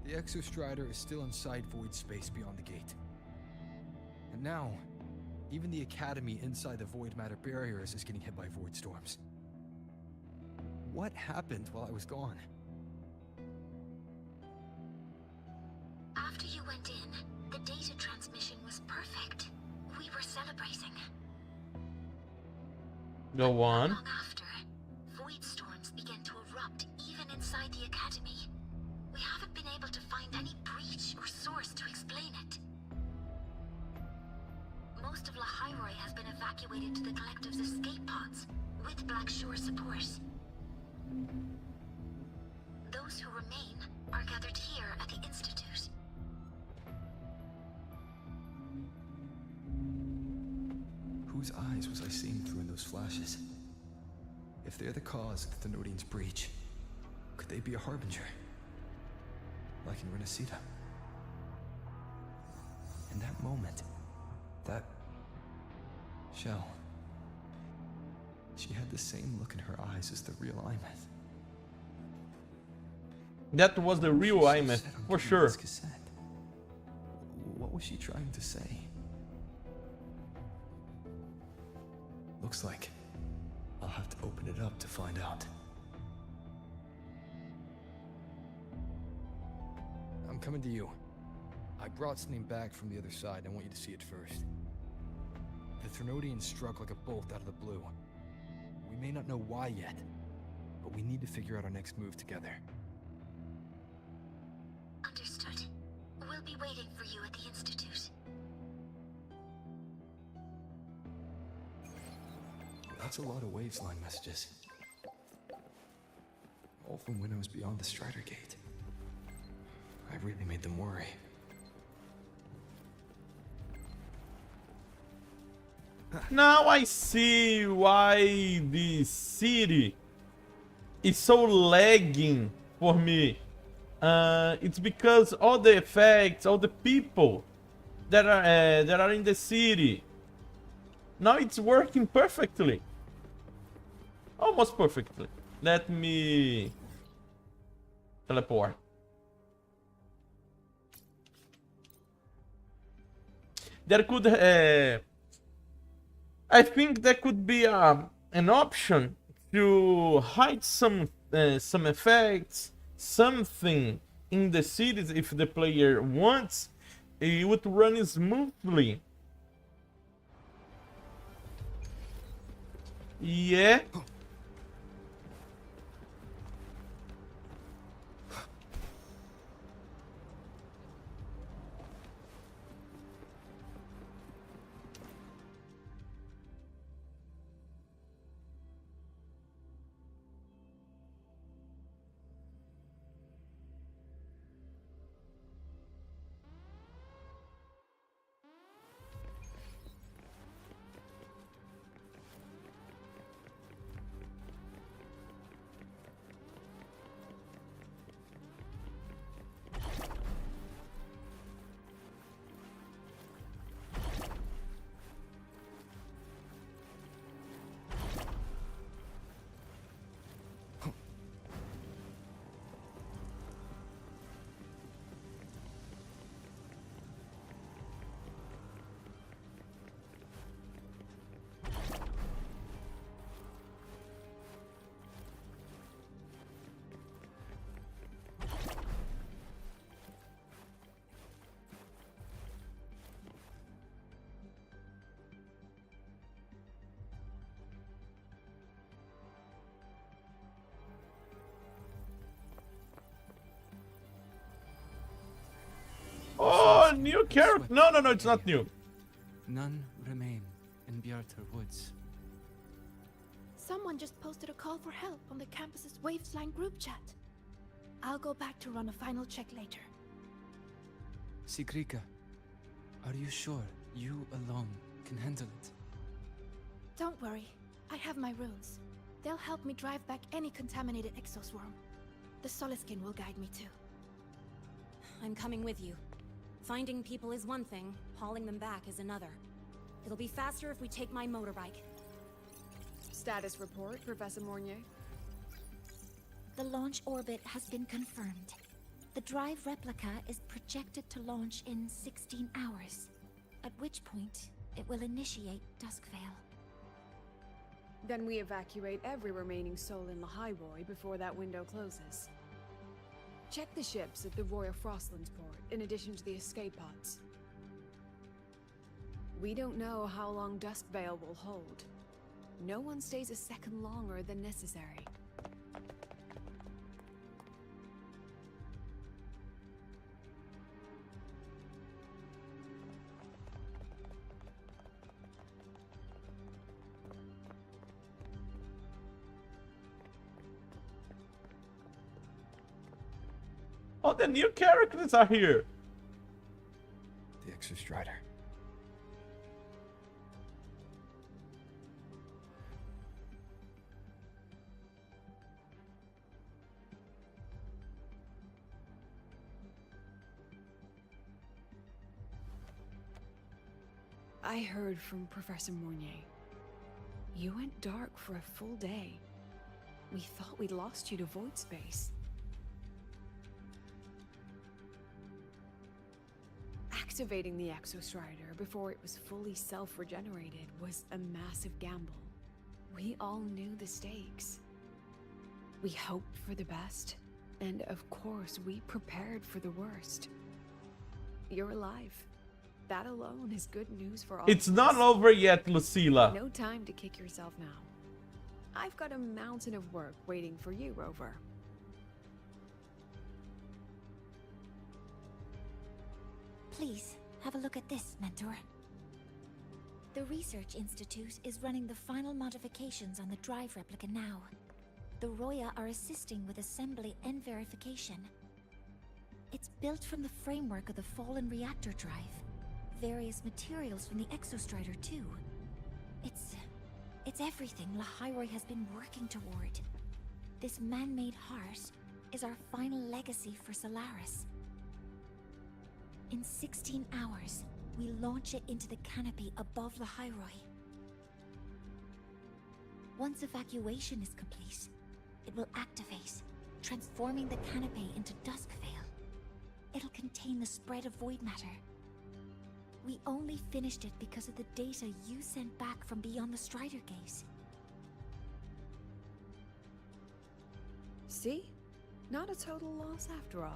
The Exostrider is still inside void space beyond the gate. And now, even the Academy inside the void matter barriers is getting hit by void storms. What happened while I was gone? After you went in, the data transmission was perfect. We were celebrating. Go on. Not long after, void storms began to erupt even inside the Academy. We haven't been able to find any breach or source to explain it. Most of Lahairoi has been evacuated to the Collective's escape pods, with Black Shore support. Those who remain are gathered here at the Institute. Whose eyes was I seeing through in those flashes? If they're the cause of the Thenodian's breach, could they be a harbinger? Like in Renacita? In that moment, that Shell, she had the same look in her eyes as the real Imeth. That was the real Imeth, for sure. What was she trying to say? Looks like I'll have to open it up to find out. I'm coming to you. I brought something back from the other side. I want you to see it first. The Threnodian struck like a bolt out of the blue. We may not know why yet, but we need to figure out our next move together. Understood. We'll be waiting for you at the Institute. That's a lot of Waveline messages. All from windows beyond the Strider Gate. I really made them worry. Now I see why the city is so lagging for me. it's because all the effects, all the people that are in the city, now it's working perfectly, almost perfectly. Let me teleport. There could, I think there could be an option to hide some effects, something in the cities if the player wants. It would run smoothly. Yeah. Oh, new character. No, it's not new. None remain in Bjartar Woods. Someone just posted a call for help on the campus's Wavesline group chat. I'll go back to run a final check later. Sigrika, are you sure you alone can handle it? Don't worry, I have my runes. They'll help me drive back any contaminated exoswarm. The Soliskin will guide me too. I'm coming with you. Finding people is one thing, hauling them back is another. It'll be faster if we take my motorbike. Status report, Professor Mornier. The launch orbit has been confirmed. The drive replica is projected to launch in 16 hours, at which point it will initiate Duskvale. Then we evacuate every remaining soul in Lahairoi before that window closes. Check the ships at the Royal Frostlands port, in addition to the escape pods. We don't know how long Duskvale will hold. No one stays a second longer than necessary. Oh, the new characters are here. The Exostrider. I heard from Professor Mornier. You went dark for a full day. We thought we'd lost you to void space. Activating the Exostrider before it was fully self-regenerated was a massive gamble. We all knew the stakes. We hoped for the best, and of course we prepared for the worst. You're alive. That alone is good news for all. It's not over yet, Lucilla. No time to kick yourself now. I've got a mountain of work waiting for you, Rover. Please, have a look at this, Mentor. The Research Institute is running the final modifications on the drive replica now. The Roya are assisting with assembly and verification. It's built from the framework of the fallen reactor drive. Various materials from the Exostrider, too. It's everything Lahairoi has been working toward. This man-made heart is our final legacy for Solaris. In 16 hours, we launch it into the canopy above Lahairoi. Once evacuation is complete, it will activate, transforming the canopy into Duskvale. It'll contain the spread of void matter. We only finished it because of the data you sent back from beyond the Strider Gate. See? Not a total loss after all.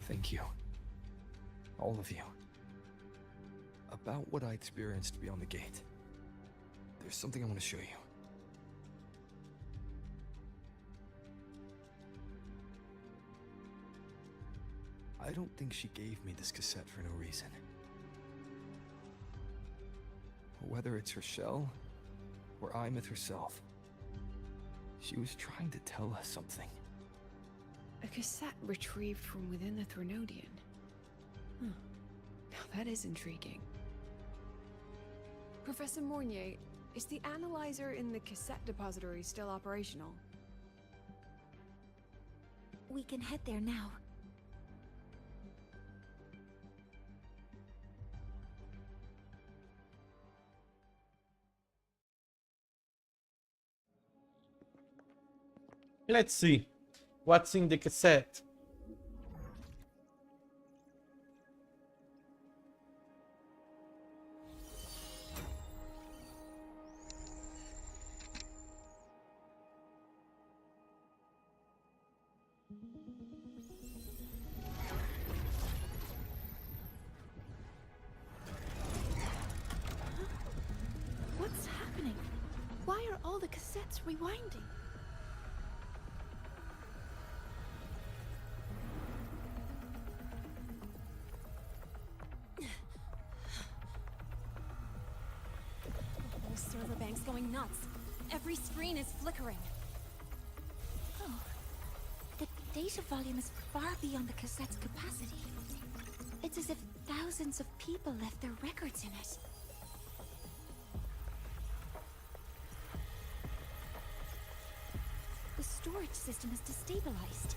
Thank you. All of you. About what I experienced beyond the gate. There's something I want to show you. I don't think she gave me this cassette for no reason. Whether it's her shell, or Imeth herself, she was trying to tell us something. A cassette retrieved from within the Threnodian. Huh. Now that is intriguing. Professor Mornier, is the analyzer in the cassette depository still operational? We can head there now. Let's see what's in the cassette. What's happening? Why are all the cassettes rewinding? The whole server bank's going nuts. Every screen is flickering. Oh. The data volume is far beyond the cassette's capacity. It's as if thousands of people left their records in it. The storage system is destabilized.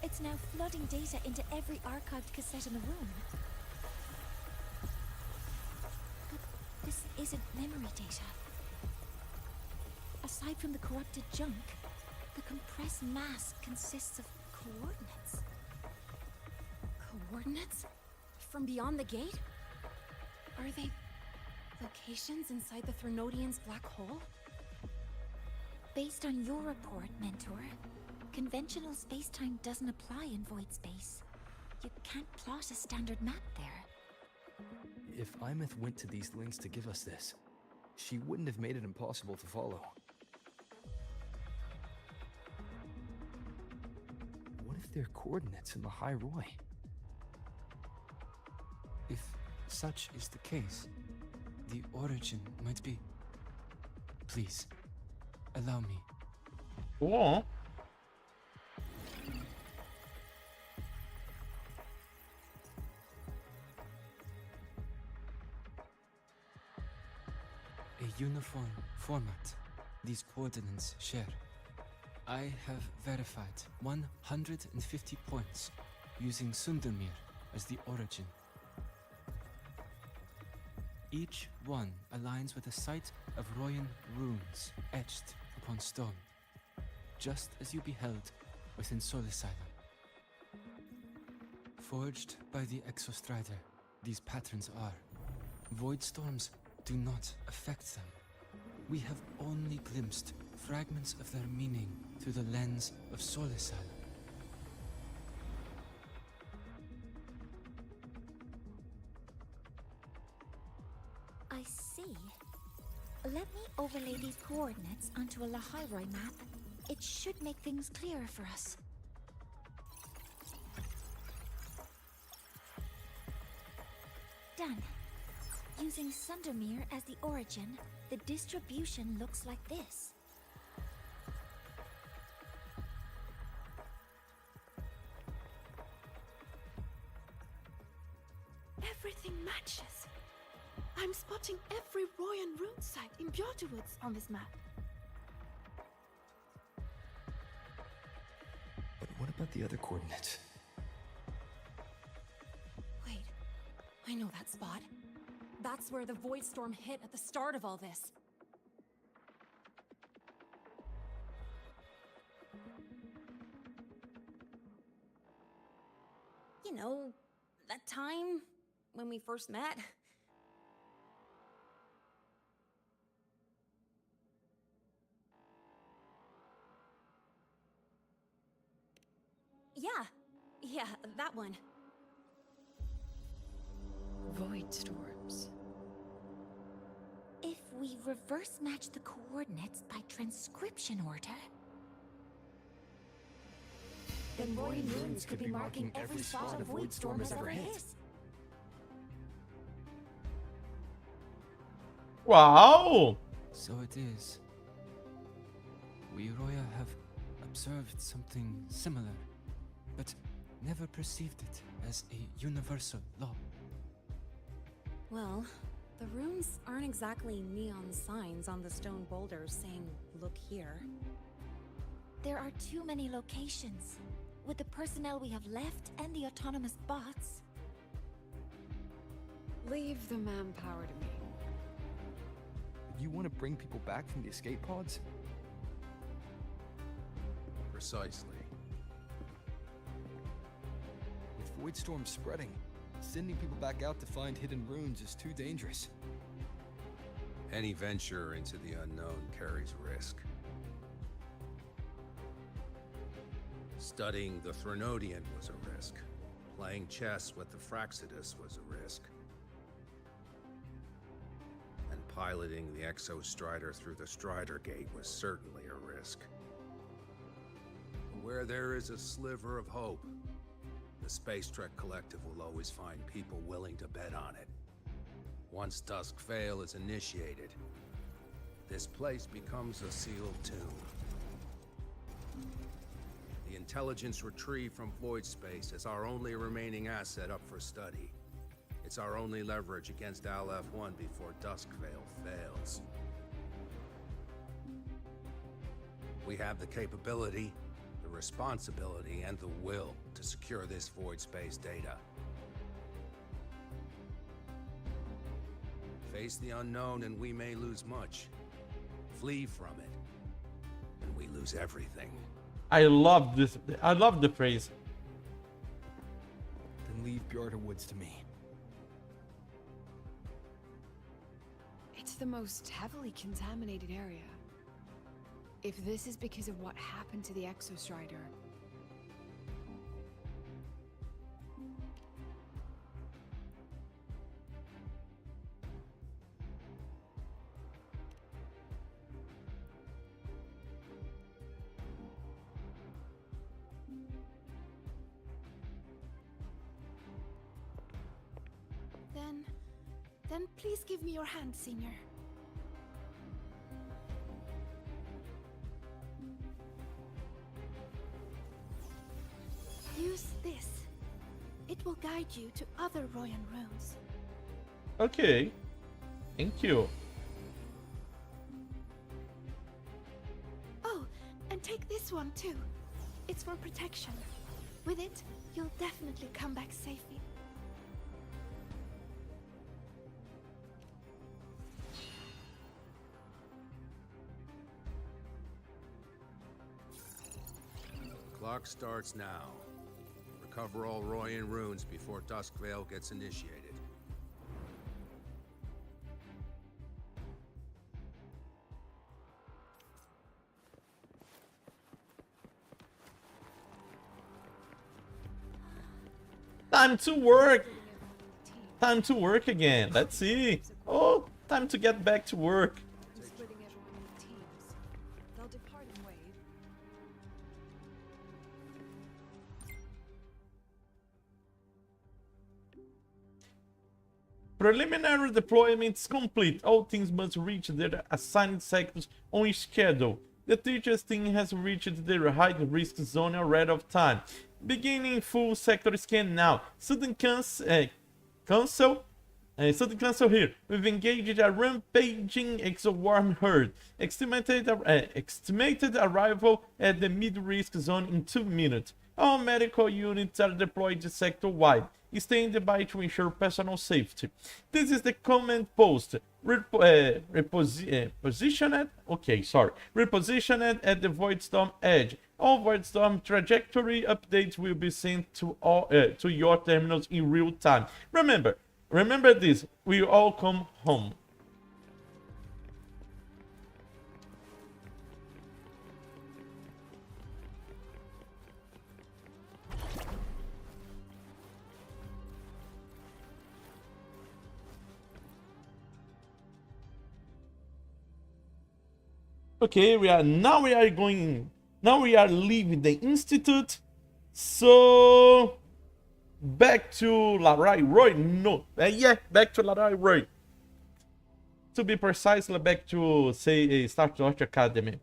It's now flooding data into every archived cassette in the room. But this isn't memory data. Aside from the corrupted junk, the compressed mass consists of coordinates. Coordinates? From beyond the gate? Are they locations inside the Threnodian's black hole? Based on your report, Mentor, conventional space-time doesn't apply in void space. You can't plot a standard map there. If Imeth went to these links to give us this, she wouldn't have made it impossible to follow. What if they're coordinates in the Lahairoi? If such is the case, the origin might be... Please, allow me. Cool. A uniform format these coordinates share. I have verified 150 points using Sundermere as the origin. Each one aligns with a site of Royan runes etched upon stone, just as you beheld within Solisila. Forged by the Exostrider, these patterns are. Void storms do not affect them. We have only glimpsed fragments of their meaning through the lens of Solisila. I see. Let me overlay these coordinates onto a Lahairoi map. It should make things clearer for us. Done. Using Sundermere as the origin, the distribution looks like this. Everything matches. I'm spotting every Royan rune site in Bjorterwoods on this map. But what about the other coordinates? Wait, I know that spot. That's where the Void Storm hit at the start of all this. You know, that time when we first met. Yeah, that one. Void storms. If we reverse match the coordinates by transcription order, then Royan runes could be marking every spot a Void Storm has ever hit. Wow! So it is. We Roya have observed something similar, but never perceived it as a universal law. Well, the runes aren't exactly neon signs on the stone boulders saying, "Look here." There are too many locations. With the personnel we have left and the autonomous bots. Leave the manpower to me. You want to bring people back from the escape pods? Precisely. With Void Storm spreading, sending people back out to find hidden runes is too dangerous. Any venture into the unknown carries risk. Studying the Threnodian was a risk. Playing chess with the Fraxidus was a risk. And piloting the Exostrider through the Strider Gate was certainly a risk. Where there is a sliver of hope, the Space Trek Collective will always find people willing to bet on it. Once Dusk Vale is initiated, this place becomes a sealed tomb. The intelligence retrieved from void space is our only remaining asset up for study. It's our only leverage against Al-F1 before Dusk Vale fails. We have the capability, the responsibility, and the will to secure this void space data. Face the unknown and we may lose much. Flee from it, and we lose everything. I love this. I love the phrase. Then leave Bjorterwoods to me. It's the most heavily contaminated area. If this is because of what happened to the Exostrider, then please give me your hand, Senior. Use this. It will guide you to other Royan runes. Okay. Thank you. Oh, and take this one too. It's for protection. With it, you'll definitely come back safely. Clock starts now. Recover all Royan runes before Dusk Vale gets initiated. Time to work. Time to work again. Let's see. Oh, time to get back to work. splitting everyone into teams. They'll depart in wave. Preliminary deployment is complete. All teams must reach their assigned sectors on schedule. The teachers team has reached their high-risk zone ahead of time. Beginning full sector scan now. Sudden cancel here. We've engaged a rampaging exoworm herd. Estimated arrival at the mid-risk zone in 2 minutes. All medical units are deployed sector-wide. Stand by to ensure personal safety. This is the command post. Repositioned at the Voidstorm edge. All Voidstorm trajectory updates will be sent to your terminals in real time. Remember this. We all come home. Okay, we are leaving the institute. So back to Larai Roy. No, back to Larai Roy. To be precise, back to say Star Torch Academy.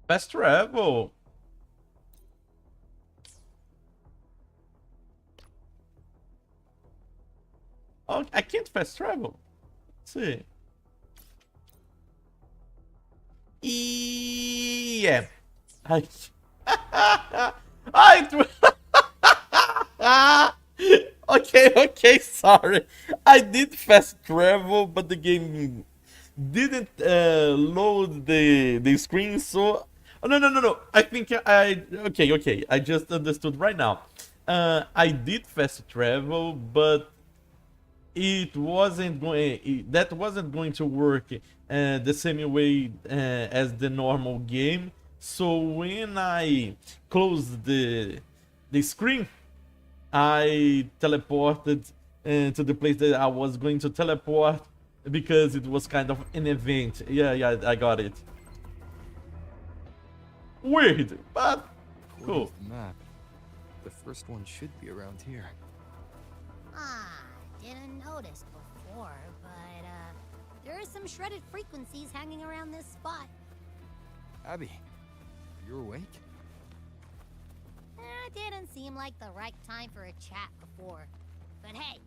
Fast travel. Oh, I can't fast travel. Let's see. Yeah. Okay, sorry. I did fast travel, but the game didn't load the screen, so oh, no. I think okay. I just understood right now. I did fast travel, but it wasn't going. That wasn't going to work the same way as the normal game. So when I closed the screen, I teleported to the place that I was going to teleport because it was kind of an event. Yeah, I got it. Weird, but cool. Map. The first one should be around here. Didn't notice before, but there are some shredded frequencies hanging around this spot. Abby, you awake? Didn't seem like the right time for a chat before. But hey,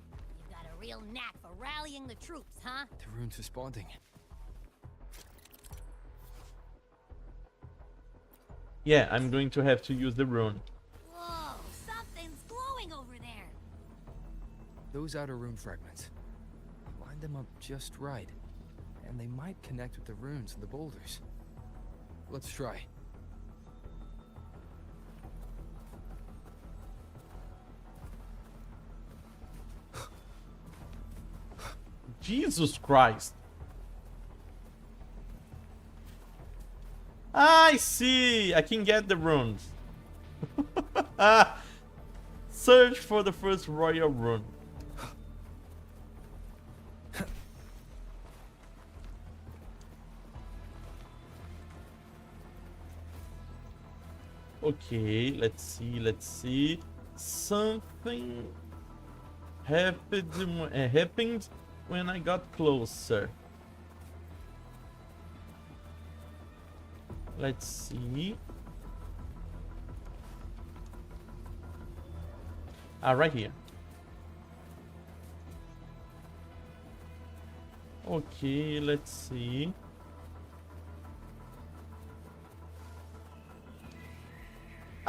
you got a real knack for rallying the troops, huh? The rune's responding. Yeah, I'm going to have to use the rune. Whoa, something's glowing over there. Those outer rune fragments. Line them up just right, and they might connect with the runes and the boulders. Let's try. Jesus Christ. I see. I can get the runes. Search for the first royal rune. Okay, let's see. Something happened when I got closer. Let's see. Right here. Okay, let's see.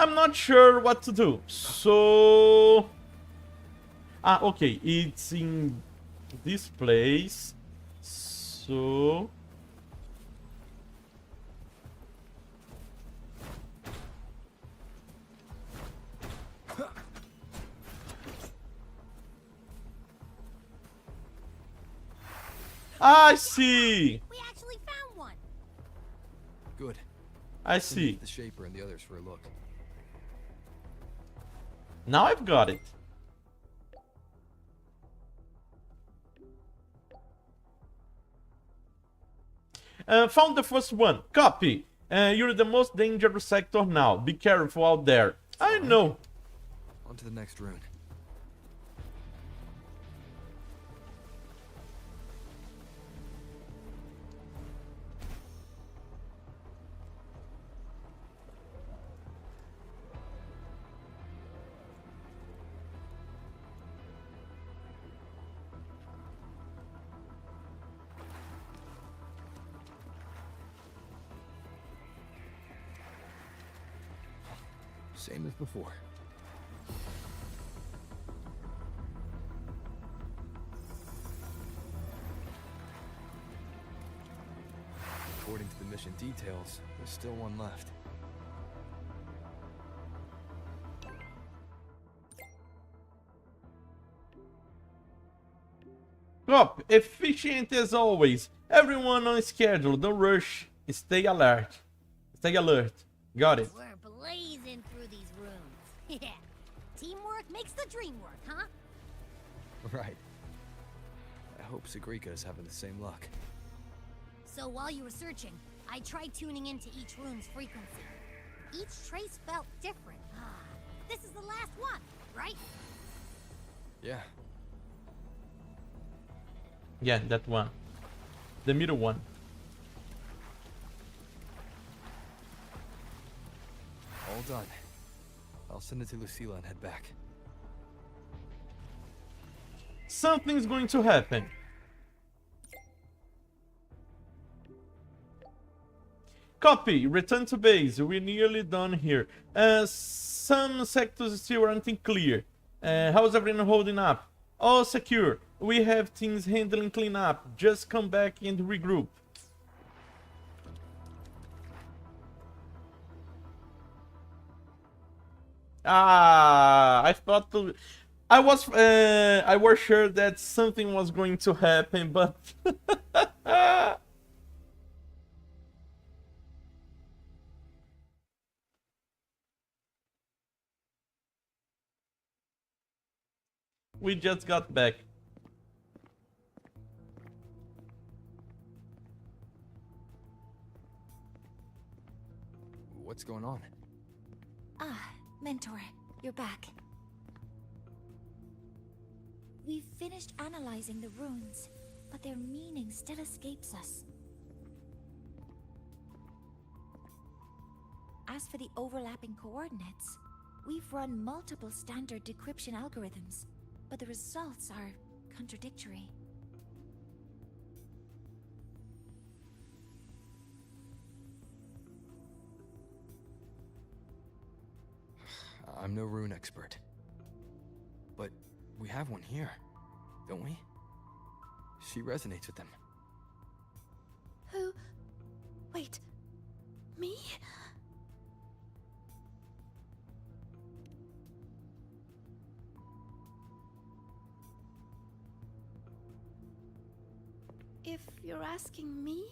I'm not sure what to do. So... okay, it's in this place. So... I see! We actually found one. Good. I Send see. the Shaper and the others for a look. Now I've got it. Found the first one. Copy. You're the most dangerous sector now. Be careful out there. I know. On to the next rune. Same as before. According to the mission details, there's still one left. Cop, efficient as always. Everyone on schedule. Don't rush. Stay alert. Stay alert. Got it. We're blazing through these rooms. Yeah. Teamwork makes the dream work, huh? Right. I hope Sagrika's having the same luck. So while you were searching, I tried tuning into each room's frequency. Each trace felt different. This is the last one, right? Yeah. Yeah, that one. The middle one. All done. I'll send it to Lucilla and head back. Something's going to happen. Copy. Return to base. We're nearly done here. Some sectors still aren't clear. How's everyone holding up? All secure. We have teams handling cleanup. Just come back and regroup. I thought I was sure that something was going to happen, but we just got back. What's going on? Mentor, you're back. We've finished analyzing the runes, but their meaning still escapes us. As for the overlapping coordinates, we've run multiple standard decryption algorithms, but the results are contradictory. I'm no rune expert. But we have one here, don't we? She resonates with them. Who? Wait. Me? If you're asking me,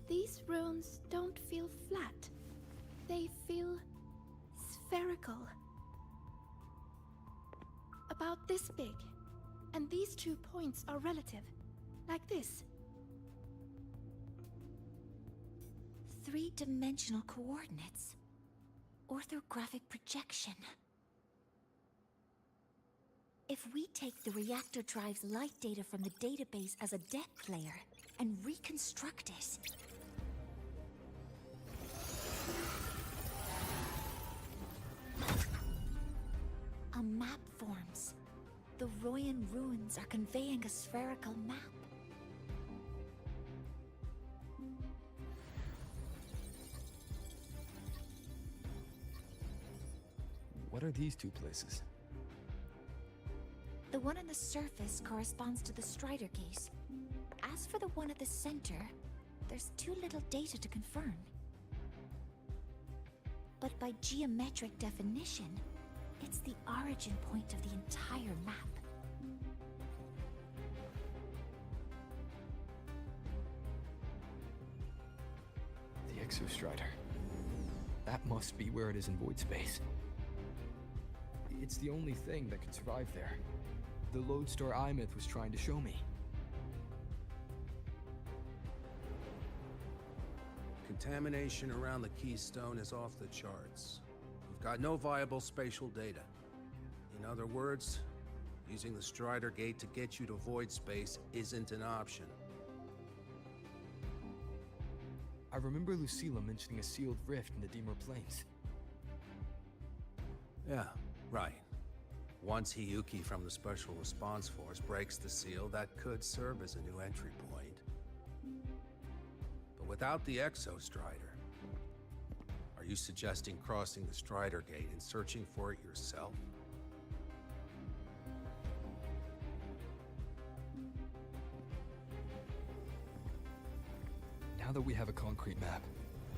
these runes don't feel flat. They feel spherical. About this big. And these 2 points are relative. Like this. 3-dimensional coordinates. Orthographic projection. If we take the reactor drive's light data from the database as a depth layer and reconstruct it... a map forms. The Royan ruins are conveying a spherical map. What are these two places? The one on the surface corresponds to the Strider case. As for the one at the center, there's too little data to confirm. But by geometric definition, it's the origin point of the entire map. The Exostrider. That must be where it is in void space. It's the only thing that could survive there. The Lodestar Eye-Myth was trying to show me. Contamination around the keystone is off the charts. We've got no viable spatial data. In other words, using the Strider Gate to get you to void space isn't an option. I remember Lucilla mentioning a sealed rift in the Deemer Plains. Yeah, right. Once Hiyuki from the Special Response Force breaks the seal, that could serve as a new entry point. But without the Exostrider, are you suggesting crossing the Strider Gate and searching for it yourself? Now that we have a concrete map,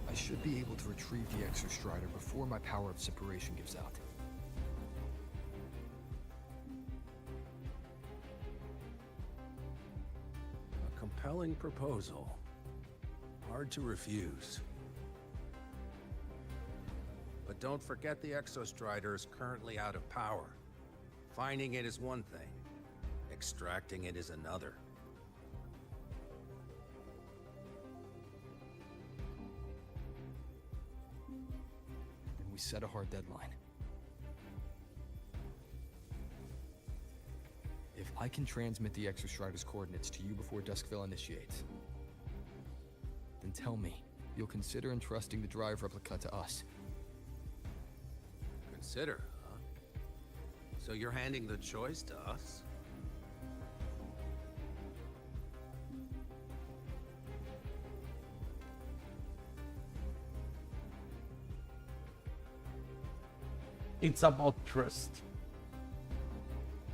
I should be able to retrieve the Exostrider before my power of separation gives out. A compelling proposal. Hard to refuse. But don't forget the Exostrider is currently out of power. Finding it is one thing. Extracting it is another. We set a hard deadline. If I can transmit the Exostrider's coordinates to you before Duskville initiates, then tell me you'll consider entrusting the drive replica to us. Consider, huh? So you're handing the choice to us? It's about trust.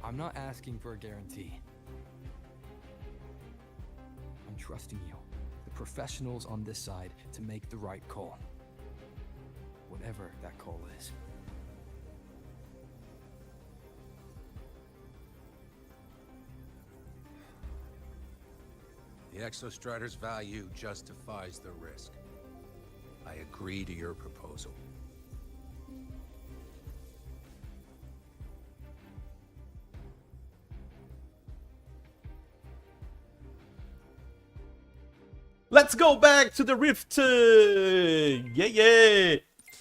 I'm not asking for a guarantee. I'm trusting you, the professionals on this side, to make the right call. Whatever that call is. The Exostrider's value justifies the risk. I agree to your proposal. Let's go back to the rift. Yeah.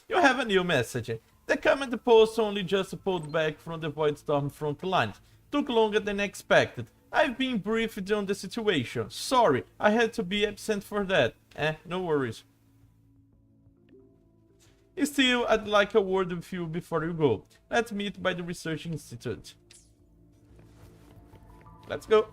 You have a new message. The command post only just pulled back from the Void Storm front line. Took longer than expected. I've been briefed on the situation. Sorry, I had to be absent for that. No worries. Still, I'd like a word with you before you go. Let's meet by the Research Institute. Let's go.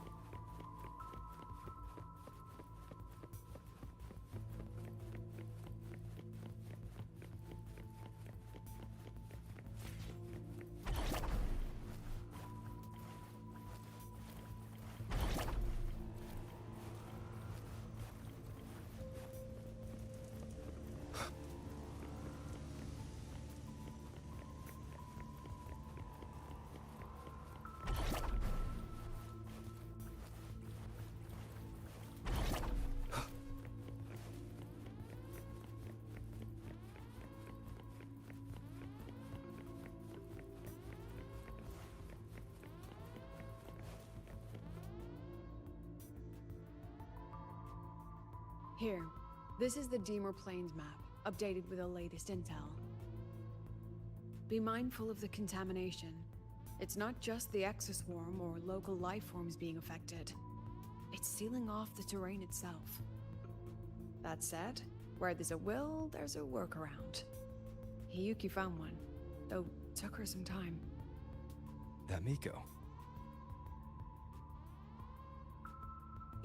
Here, this is the Deemer Plains map, updated with the latest intel. Be mindful of the contamination. It's not just the exoswarm or local life forms being affected. It's sealing off the terrain itself. That said, where there's a will, there's a workaround. Hiyuki found one, though took her some time. That Miko.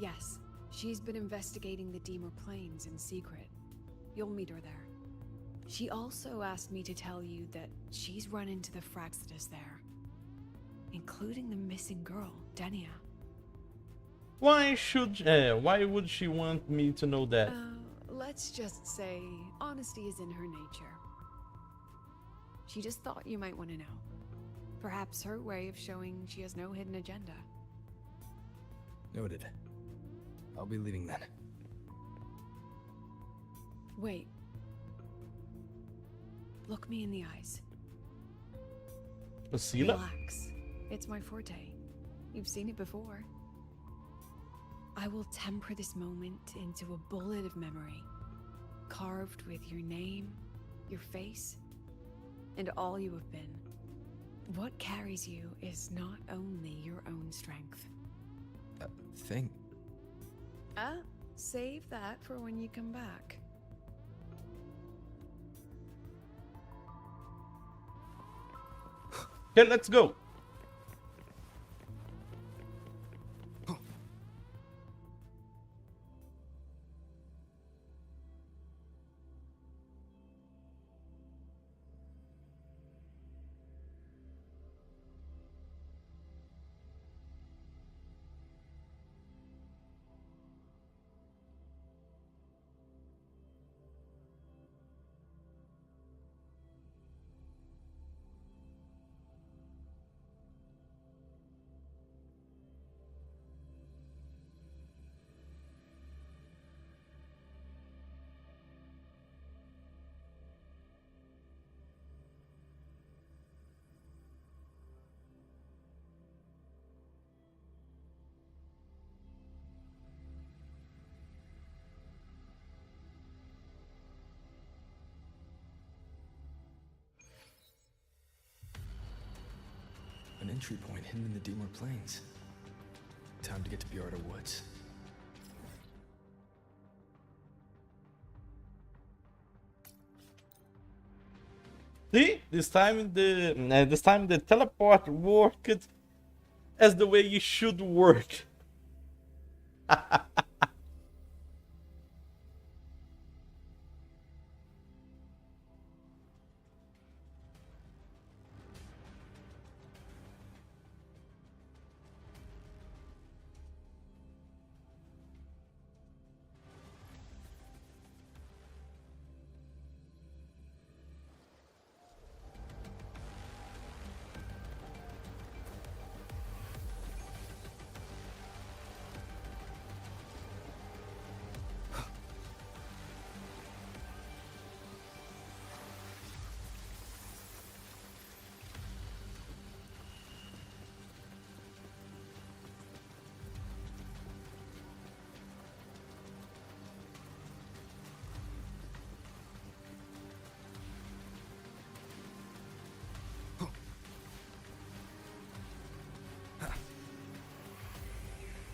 Yes, she's been investigating the Deemer Plains in secret. You'll meet her there. She also asked me to tell you that she's run into the Fraxidus there, including the missing girl, Denia. Why would she want me to know that? Let's just say honesty is in her nature. She just thought you might want to know. Perhaps her way of showing she has no hidden agenda. Noted. I'll be leaving then. Wait. Look me in the eyes. Lucila? Relax. It's my forte. You've seen it before. I will temper this moment into a bullet of memory, carved with your name, your face, and all you have been. What carries you is not only your own strength. Thing. Save that for when you come back. Okay, let's go. An entry point hidden in the Deemer Plains. Time to get to Biarda Woods. See, this time the teleport worked as the way it should work.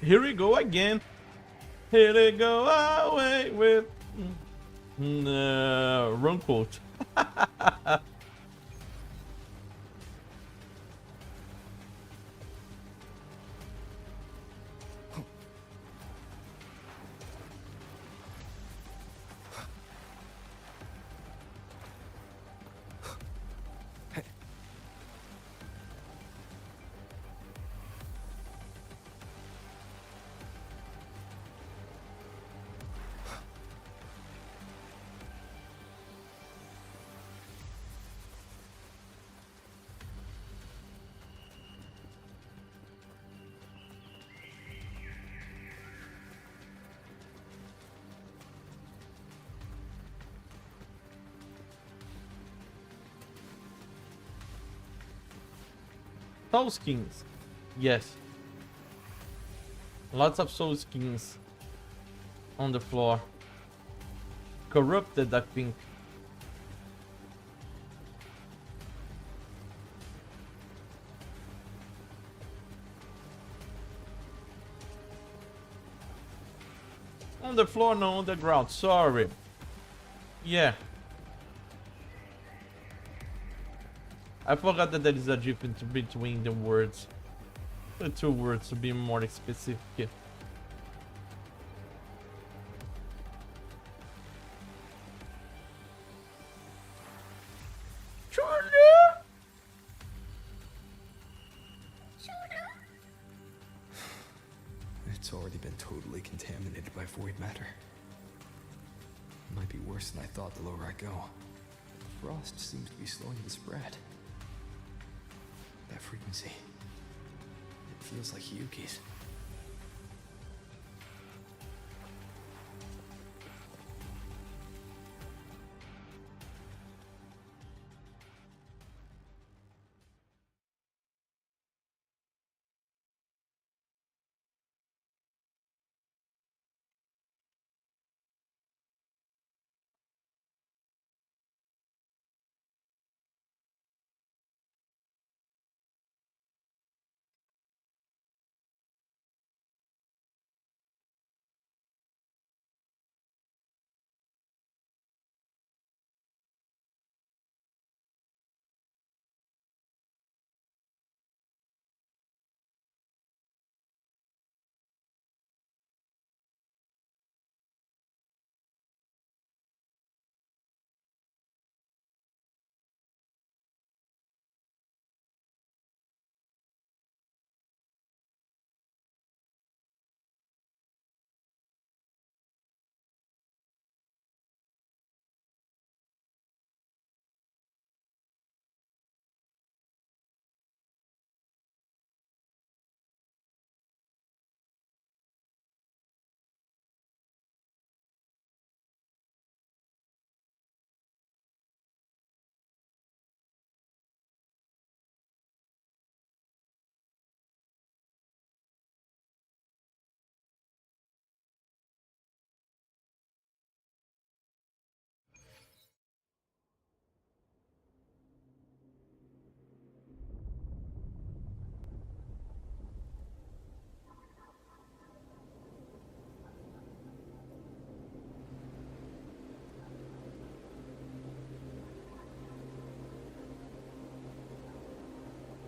Here we go again. Here we go away with wrong quote. Soul skins. Yes. Lots of soul skins on the floor. Corrupted, I think. On the floor, no, on the ground. Sorry. Yeah. I forgot that there is a difference between the words. The two words to be more specific. by void matter. It might be worse than I thought the lower I go. Frost seems to be slowing the spread. That frequency, it feels like Hiyuki's.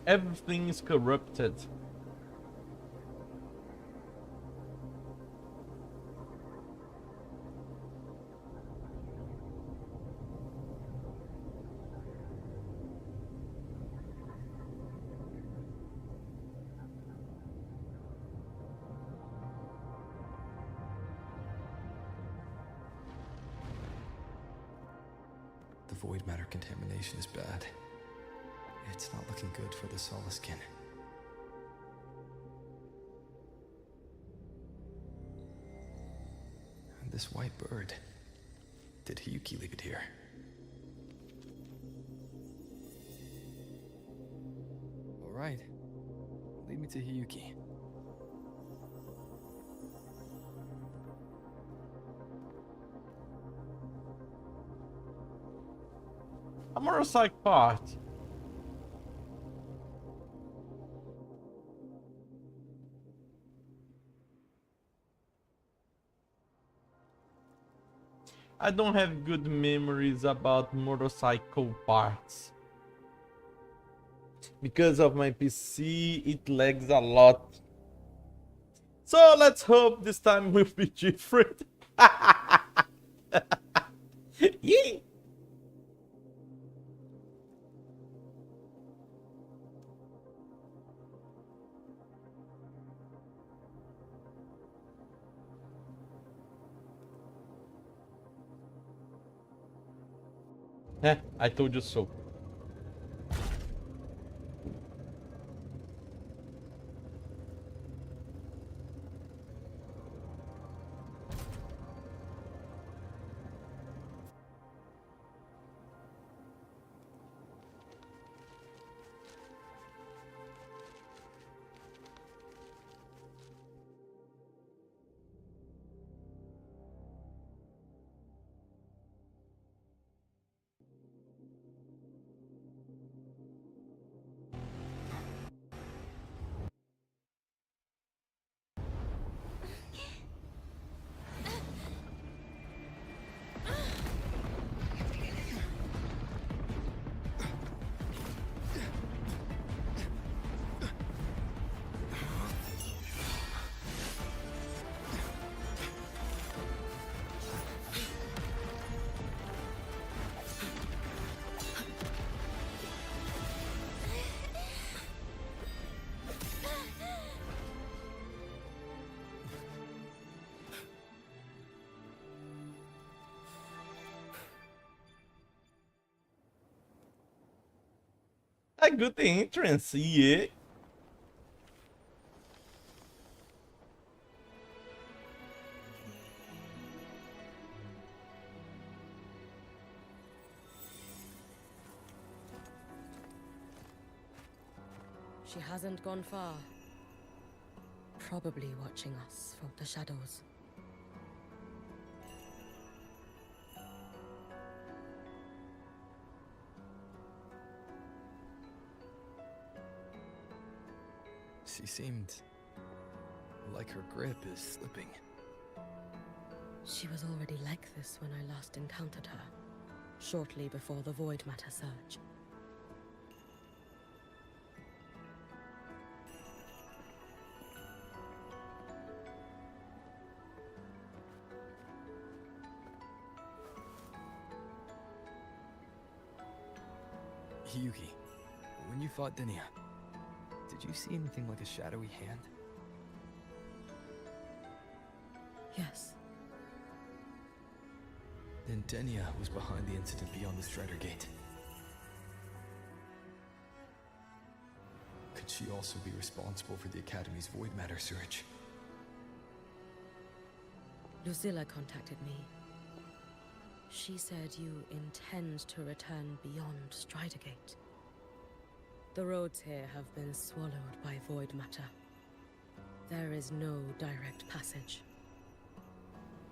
Everything is corrupted. The void matter contamination is bad. It's not looking good for the Solaskin. And this white bird. Did Hiyuki leave it here? All right. Lead me to Hiyuki. A motorcycle part. I don't have good memories about motorcycle parts. Because of my PC, it lags a lot. So let's hope this time will be different. Yee! I told you so. Ah, good entrance, yeah. She hasn't gone far. Probably watching us from the shadows. She seemed like her grip is slipping. She was already like this when I last encountered her, shortly before the Void Matter surge. Yuki, when you fought Denia, did you see anything like a shadowy hand? Yes. Then Denia was behind the incident beyond the Strider Gate. Could she also be responsible for the Academy's Void Matter surge? Lucilla contacted me. She said you intend to return beyond Strider Gate. The roads here have been swallowed by Void Matter. There is no direct passage.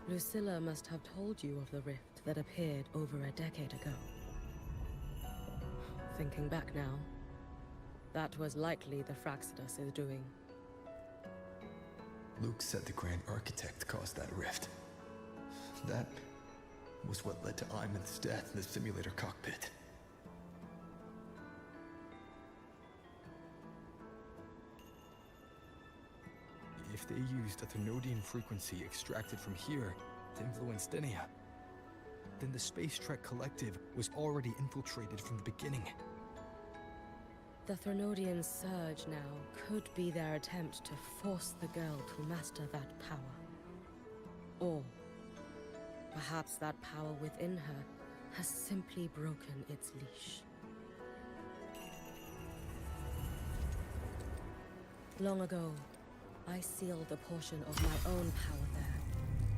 Lucilla must have told you of the rift that appeared over a decade ago. Thinking back now, that was likely the Fraxidus is doing. Luke said the Grand Architect caused that rift. That was what led to Iman's death in the simulator cockpit. If they used a Thermodian frequency extracted from here to influence Denia, then the Space Trek Collective was already infiltrated from the beginning. The Thermodian surge now could be their attempt to force the girl to master that power. Or perhaps that power within her has simply broken its leash. Long ago, I sealed a portion of my own power there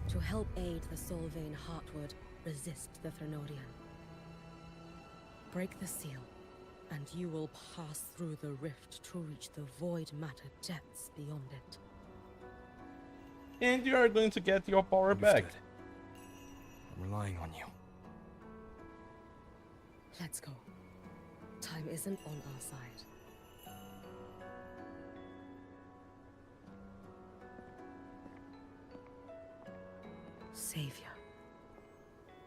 to help aid the Solvane Heartwood resist the Thermodian. Break the seal, and you will pass through the rift to reach the Void Matter depths beyond it. And you are going to get your power back. I'm relying on you. Let's go. Time isn't on our side. Savior,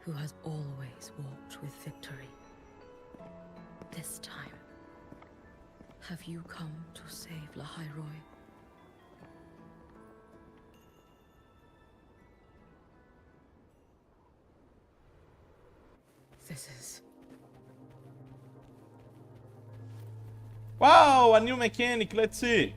who has always walked with victory. This time, have you come to save Lahairoi? This is... Wow, a new mechanic, let's see.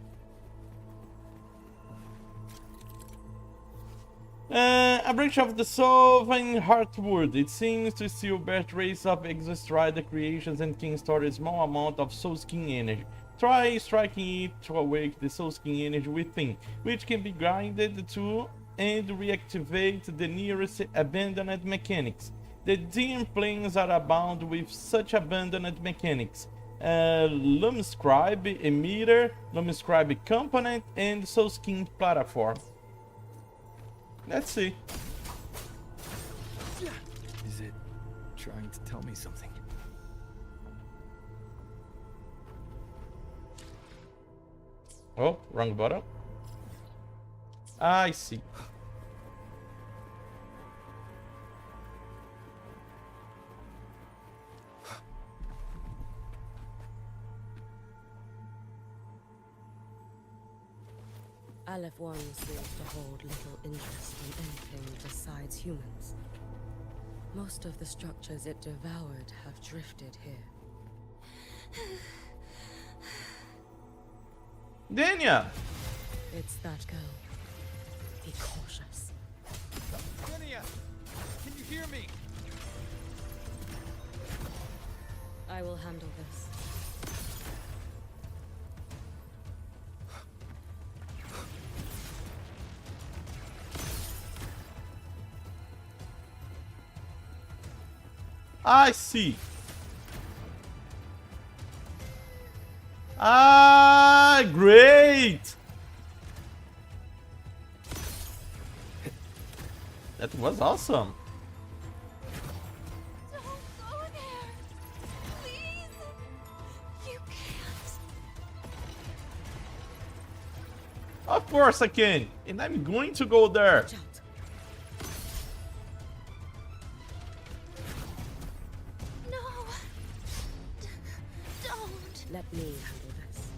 A branch of the Solvane Heartwood. It seems to still bear trace of Exostrider creations and can store a small amount of Soul Skin energy. Try striking it to awake the Soul Skin energy within, which can be grinded to and reactivate the nearest abandoned mechanics. The DM planes are abound with such abandoned mechanics. Lumscribe emitter, Lumscribe component, and Soul Skin platform. Let's see. Is it trying to tell me something? Oh, wrong button. I see. Aleph 1 seems to hold little interest in anything besides humans. Most of the structures it devoured have drifted here. Denia! It's that girl. Be cautious. Denia, can you hear me? I will handle this. I see. Ah, great. That was awesome. Don't go there. Please. You can't. Of course I can. And I'm going to go there. No. Don't. Let me handle this.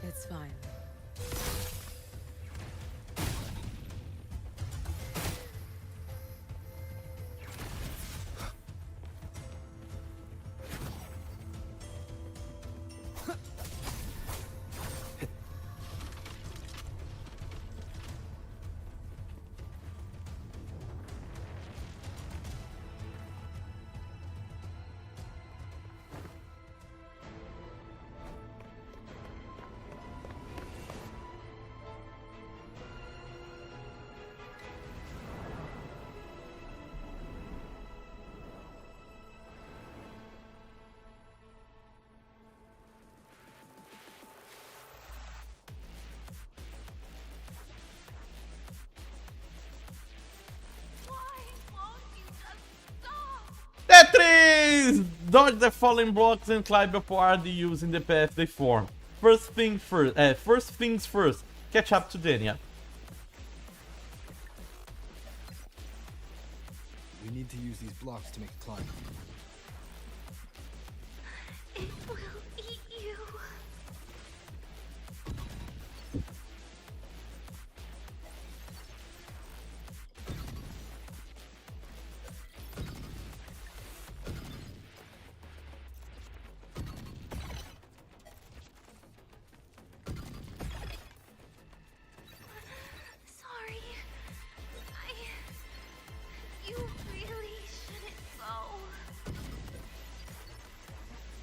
It's fine. Tetris! Dodge the falling blocks and climb upward using the path they form. First things first. Catch up to Dania. We need to use these blocks to make a climb. It will eat you. Sorry. You really shouldn't go.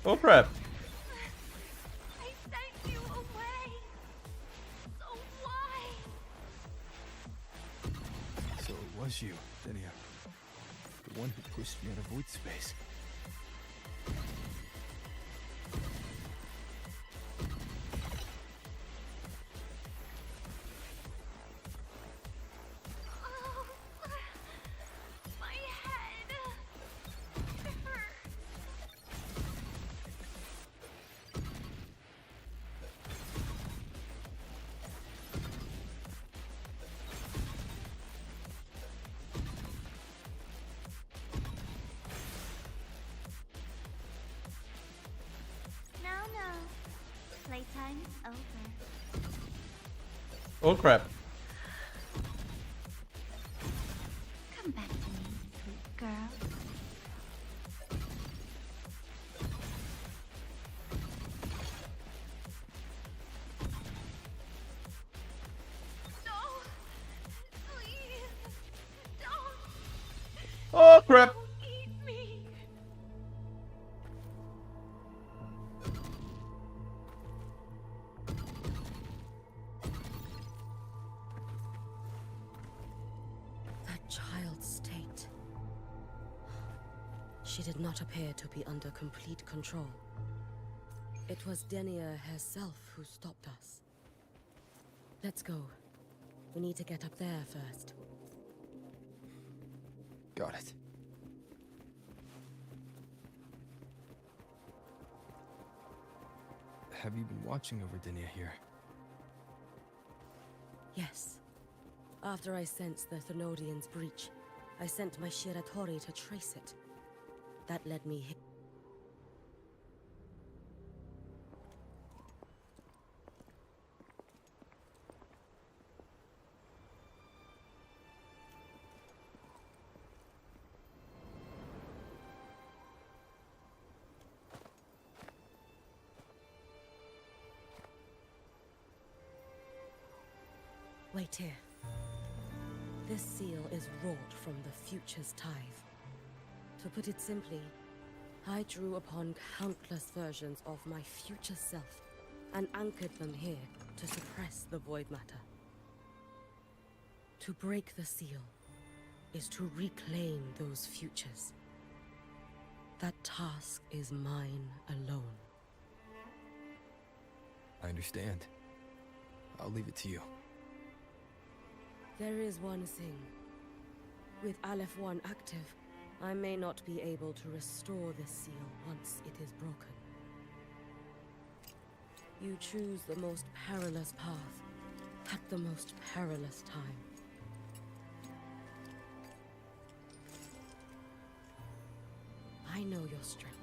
Oh crap. I sent you away. So why? So it was you, Denia. The one who pushed me out of void space. Oh, my head. It hurts. No. Playtime's over. Oh crap. Come back to me, sweet girl. No! Please! Don't! Oh crap. Don't eat me! That child's state. She did not appear to be under complete control. It was Denia herself who stopped us. Let's go. We need to get up there first. Got it. Have you been watching over Denia here? Yes. After I sensed the Thenodian's breach, I sent my Shiratori to trace it. That led me here. Wait here. This seal is wrought from the future's tithe. To put it simply, I drew upon countless versions of my future self and anchored them here to suppress the void matter. To break the seal is to reclaim those futures. That task is mine alone. I understand. I'll leave it to you. There is one thing. With Aleph 1 active, I may not be able to restore this seal once it is broken. You choose the most perilous path at the most perilous time. I know your strength.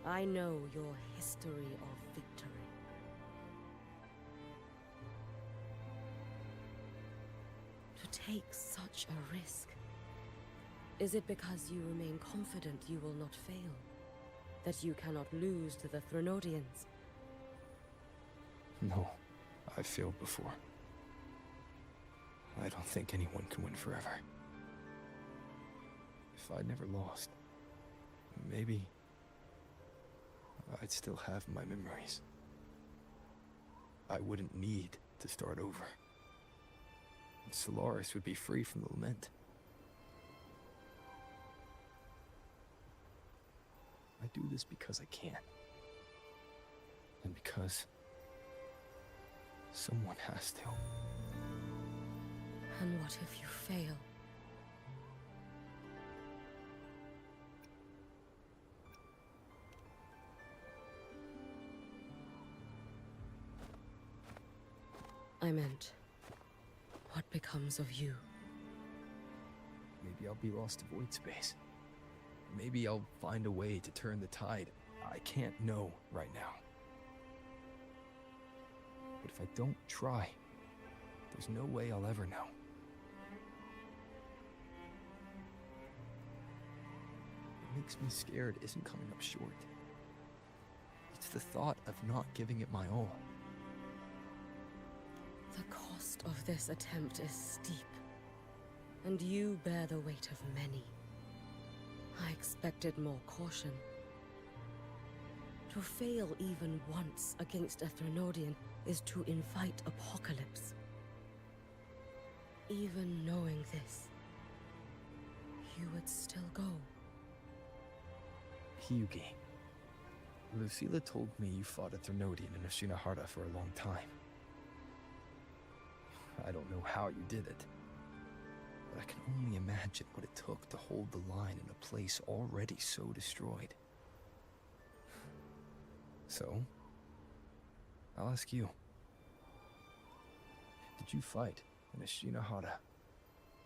I know your history of victory. To take such a risk, is it because you remain confident you will not fail? That you cannot lose to the Threnodians? No, I've failed before. I don't think anyone can win forever. If I'd never lost, maybe I'd still have my memories. I wouldn't need to start over. Solaris would be free from the lament. I do this because I can. And because someone has to. And what if you fail? I meant, what becomes of you? Maybe I'll be lost to void space. Maybe I'll find a way to turn the tide. I can't know right now. But if I don't try, there's no way I'll ever know. What makes me scared isn't coming up short. It's the thought of not giving it my all. The cost of this attempt is steep, and you bear the weight of many. I expected more caution. To fail even once against a Threnodian is to invite apocalypse. Even knowing this, you would still go. Hyugi, Lucilla told me you fought a Threnodian in Ashinahara for a long time. I don't know how you did it, but I can only imagine what it took to hold the line in a place already so destroyed. So, I'll ask you. Did you fight in Ashinahara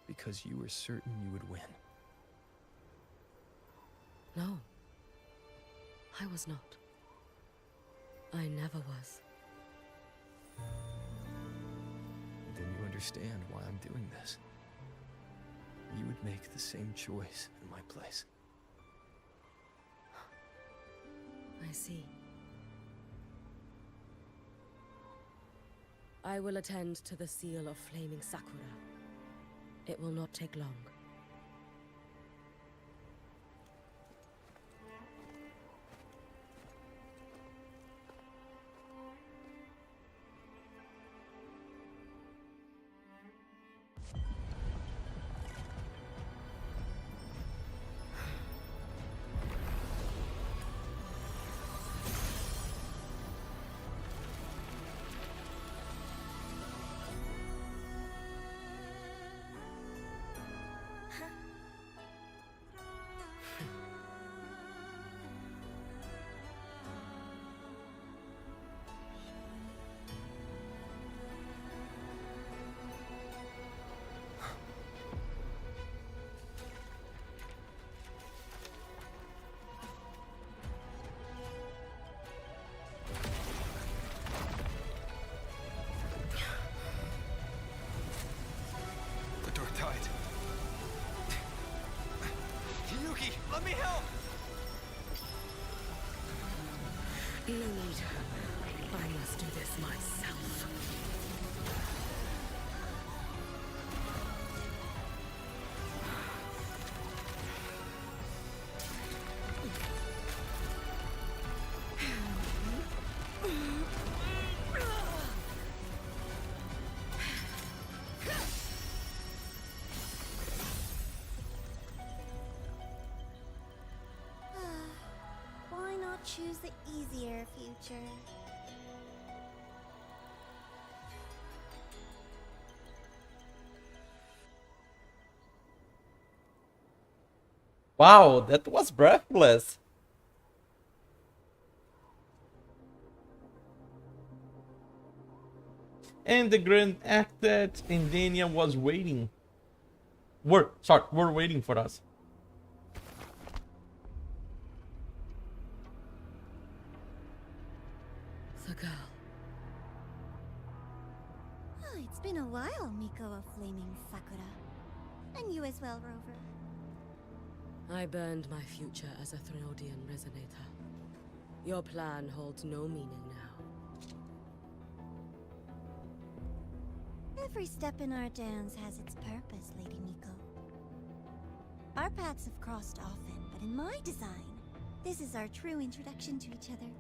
because you were certain you would win? No, I was not. I never was. Then you understand why I'm doing this. You would make the same choice in my place. I see. I will attend to the seal of Flaming Sakura. It will not take long. The dark tide. Yuki, let me help! No need. I must do this myself. choose the easier future. Wow, that was breathless. And the grand acted in Dania was waiting. Were waiting for us. The girl. Oh, it's been a while, Miko of Flaming Sakura. And you as well, Rover. I burned my future as a Threnodian resonator. Your plan holds no meaning now. Every step in our dance has its purpose, Lady Miko. Our paths have crossed often, but in my design, this is our true introduction to each other.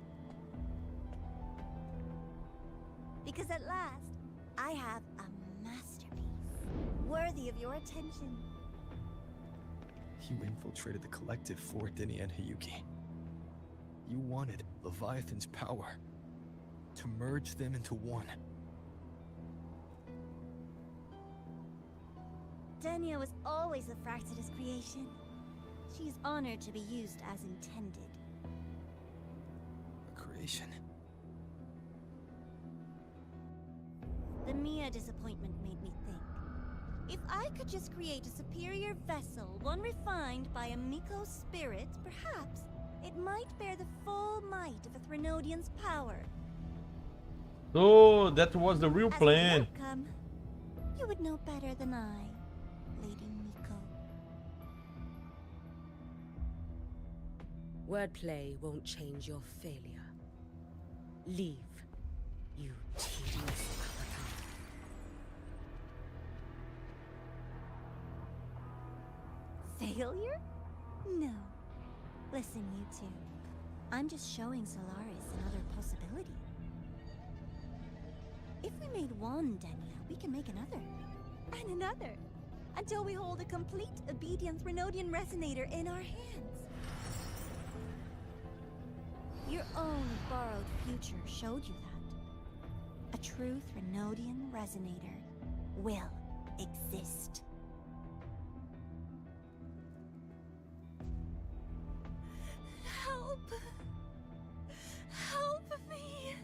Because at last, I have a masterpiece, worthy of your attention. You infiltrated the collective for Dini and Hiyuki. You wanted Leviathan's power to merge them into one. Denia was always a Fractidus creation. She is honored to be used as intended. A creation. The Mia disappointment made me think. If I could just create a superior vessel, one refined by a Miko spirit, perhaps it might bear the full might of a Threnodian's power. So that was the real As for plan. the outcome, you would know better than I, Lady Miko. Wordplay won't change your failure. Leave, you tedious avatar. Failure? No. Listen, you two. I'm just showing Solaris another possibility. If we made one Denia, we can make another. And another. Until we hold a complete obedient Threnodian resonator in our hands. Your own borrowed future showed you that. A true Threnodian resonator will exist. Help! Help me!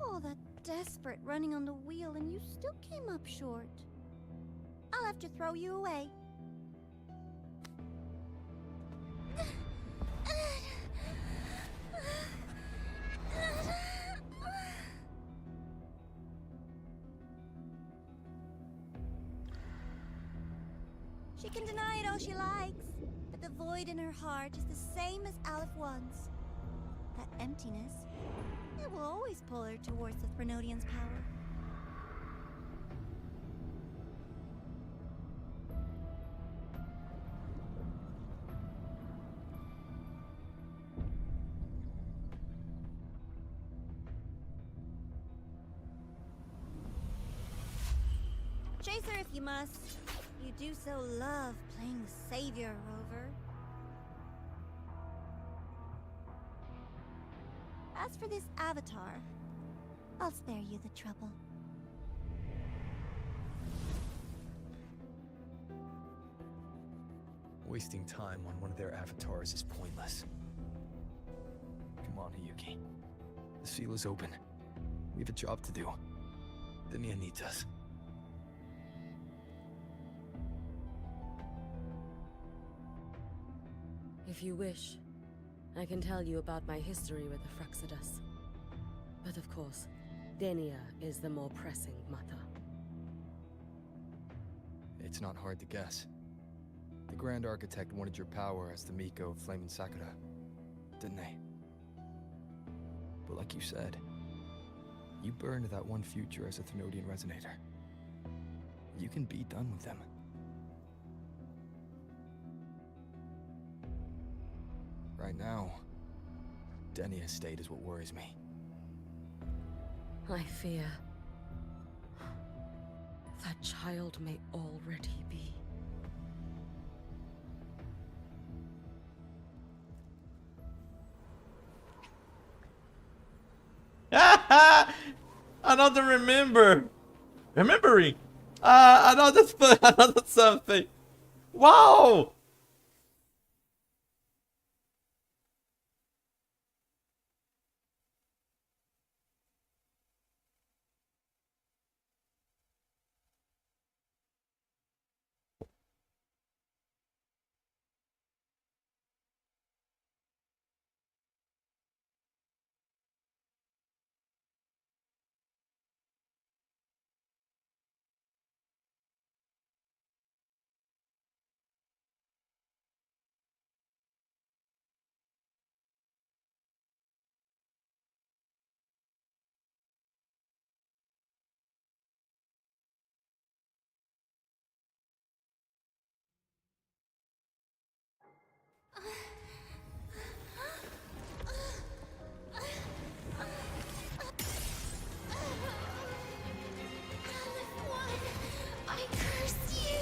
All that desperate running on the wheel and you still came up short. I'll have to throw you away. She can deny it all she likes, but the void in her heart is the same as Aleph One's. That emptiness, it will always pull her towards the Threnodian's power. Chase her if you must. You do so love playing the savior, Rover. As for this avatar, I'll spare you the trouble. Wasting time on one of their avatars is pointless. Come on, Hiyuki. The seal is open. We have a job to do. Denia needs us. If you wish, I can tell you about my history with the Fractidus. But of course, Denia is the more pressing matter. It's not hard to guess. The Grand Architect wanted your power as the Miko of Flaming Sakura, didn't they? But like you said, you burned that one future as a Threnodian resonator. You can be done with them. Right now, Denia's state is what worries me. I fear that child may already be. Another remembering. Another another something. Wow. I curse you!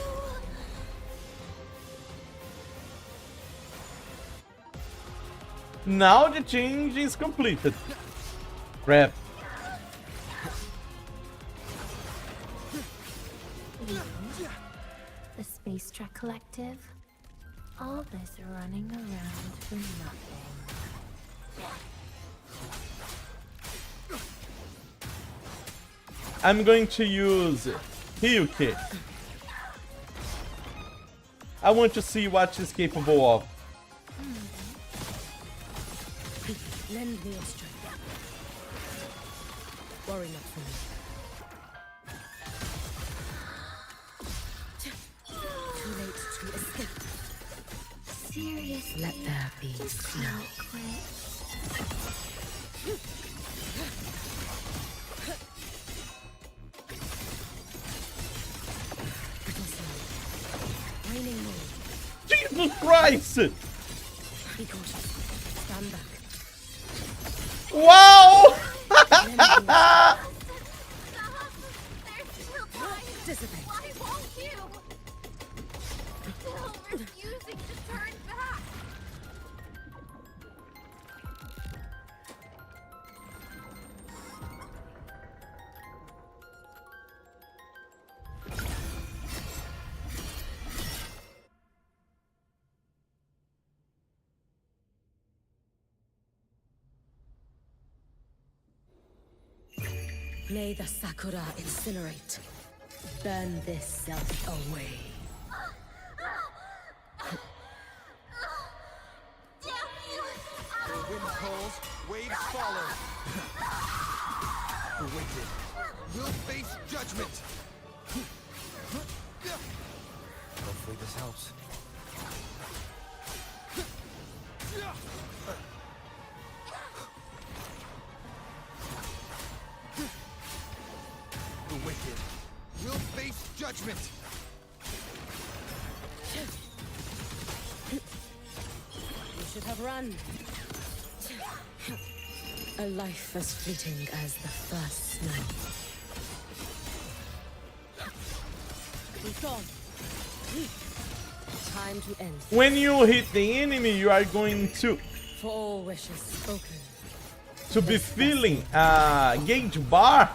Now the change is completed. Grab. The Space Trek Collective. All this running around for nothing. I'm going to use Hyuki. I want to see what she's capable of. Lend me your strength. Worry not for me. Too late to escape. Seriously, Let there be just snow. quit. Raining moon. Jesus Christ! Be cautious. Stand back. Wow! Dissipate. Why won't you? Still refusing to turn back. May the Sakura incinerate. Burn this self away. The wind calls, waves follow. The wicked will face judgment. Hopefully this helps. The wicked will face judgment. You should have run. A life as fleeting as the first snow. He's gone. Time to end. When you hit the enemy, you are going to For all wishes spoken. be feeling gauge bar.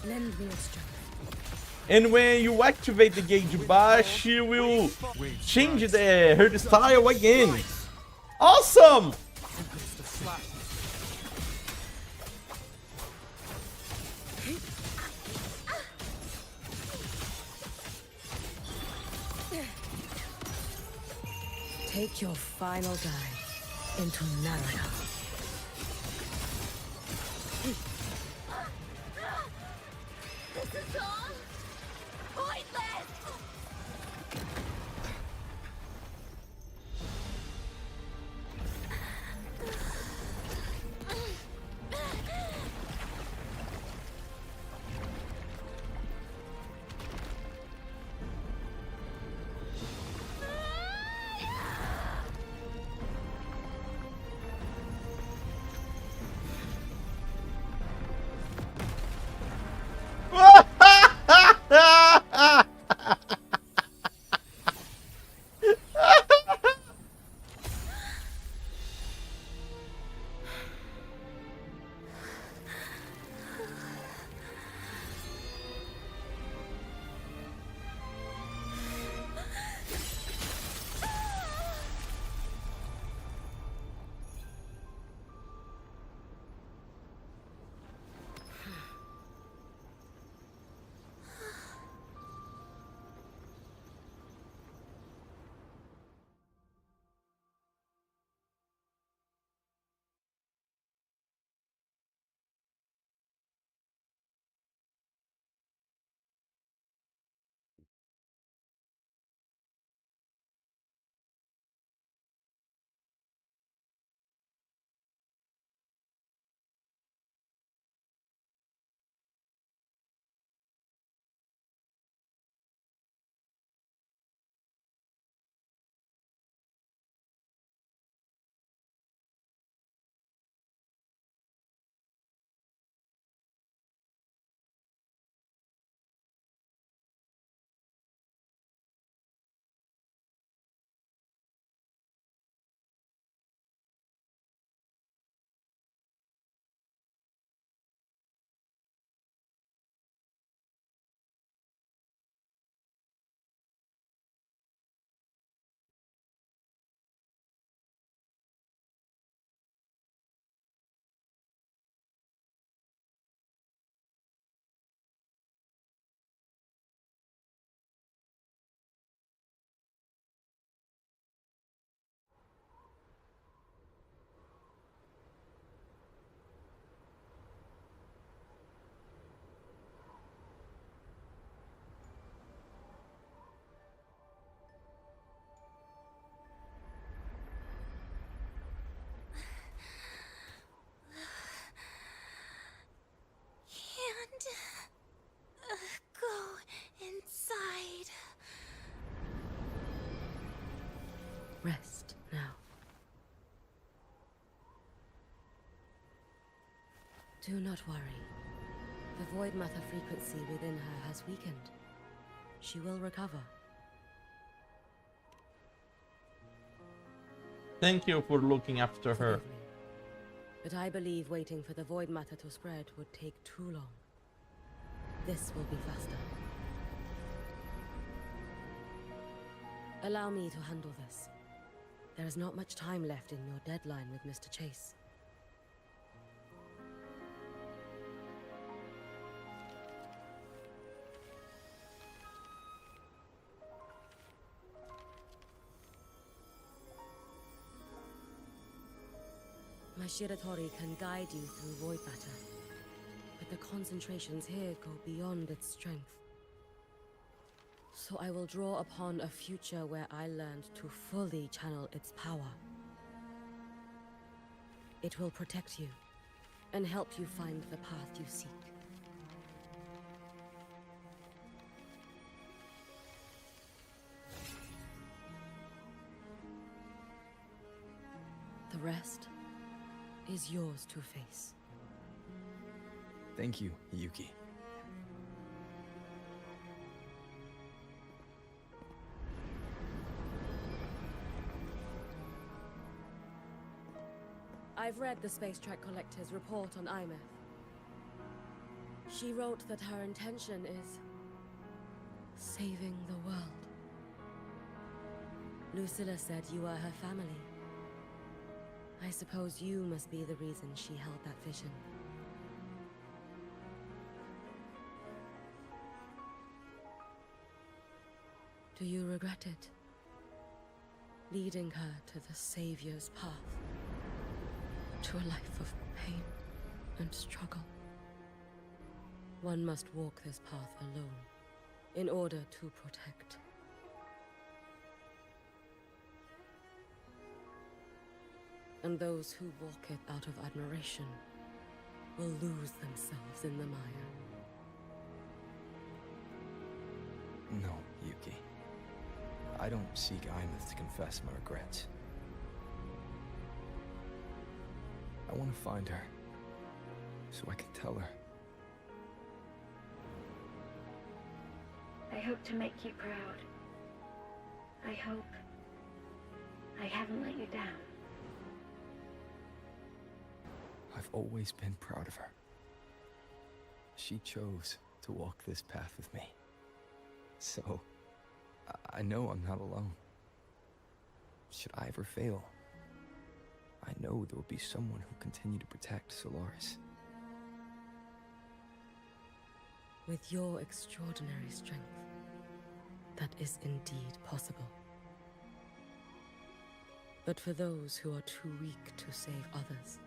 Lend me your strength. And when you activate the gauge bar, she will change her style again. Awesome! Take your final dive into Narada. This is all pointless! Do not worry. The void matter frequency within her has weakened. She will recover. Thank you for looking after her. Forgive me, but I believe waiting for the void matter to spread would take too long. This will be faster. Allow me to handle this. There is not much time left in your deadline with Mr. Chase. My Shiratori can guide you through void matter, but the concentrations here go beyond its strength. So I will draw upon a future where I learned to fully channel its power. It will protect you and help you find the path you seek. The rest is yours to face. Thank you, Yuki. I've read the Space Track Collector's report on Imeth. She wrote that her intention is saving the world. Lucilla said you are her family. I suppose you must be the reason she held that vision. Do you regret it? Leading her to the Savior's path? To a life of pain and struggle? One must walk this path alone in order to protect. And those who walk it out of admiration will lose themselves in the mire. No, Yuki. I don't seek Imeth to confess my regrets. I want to find her, so I can tell her. I hope to make you proud. I hope I haven't let you down. I've always been proud of her. She chose to walk this path with me. So, I know I'm not alone. Should I ever fail, I know there will be someone who'll continue to protect Solaris. With your extraordinary strength, that is indeed possible. But for those who are too weak to save others,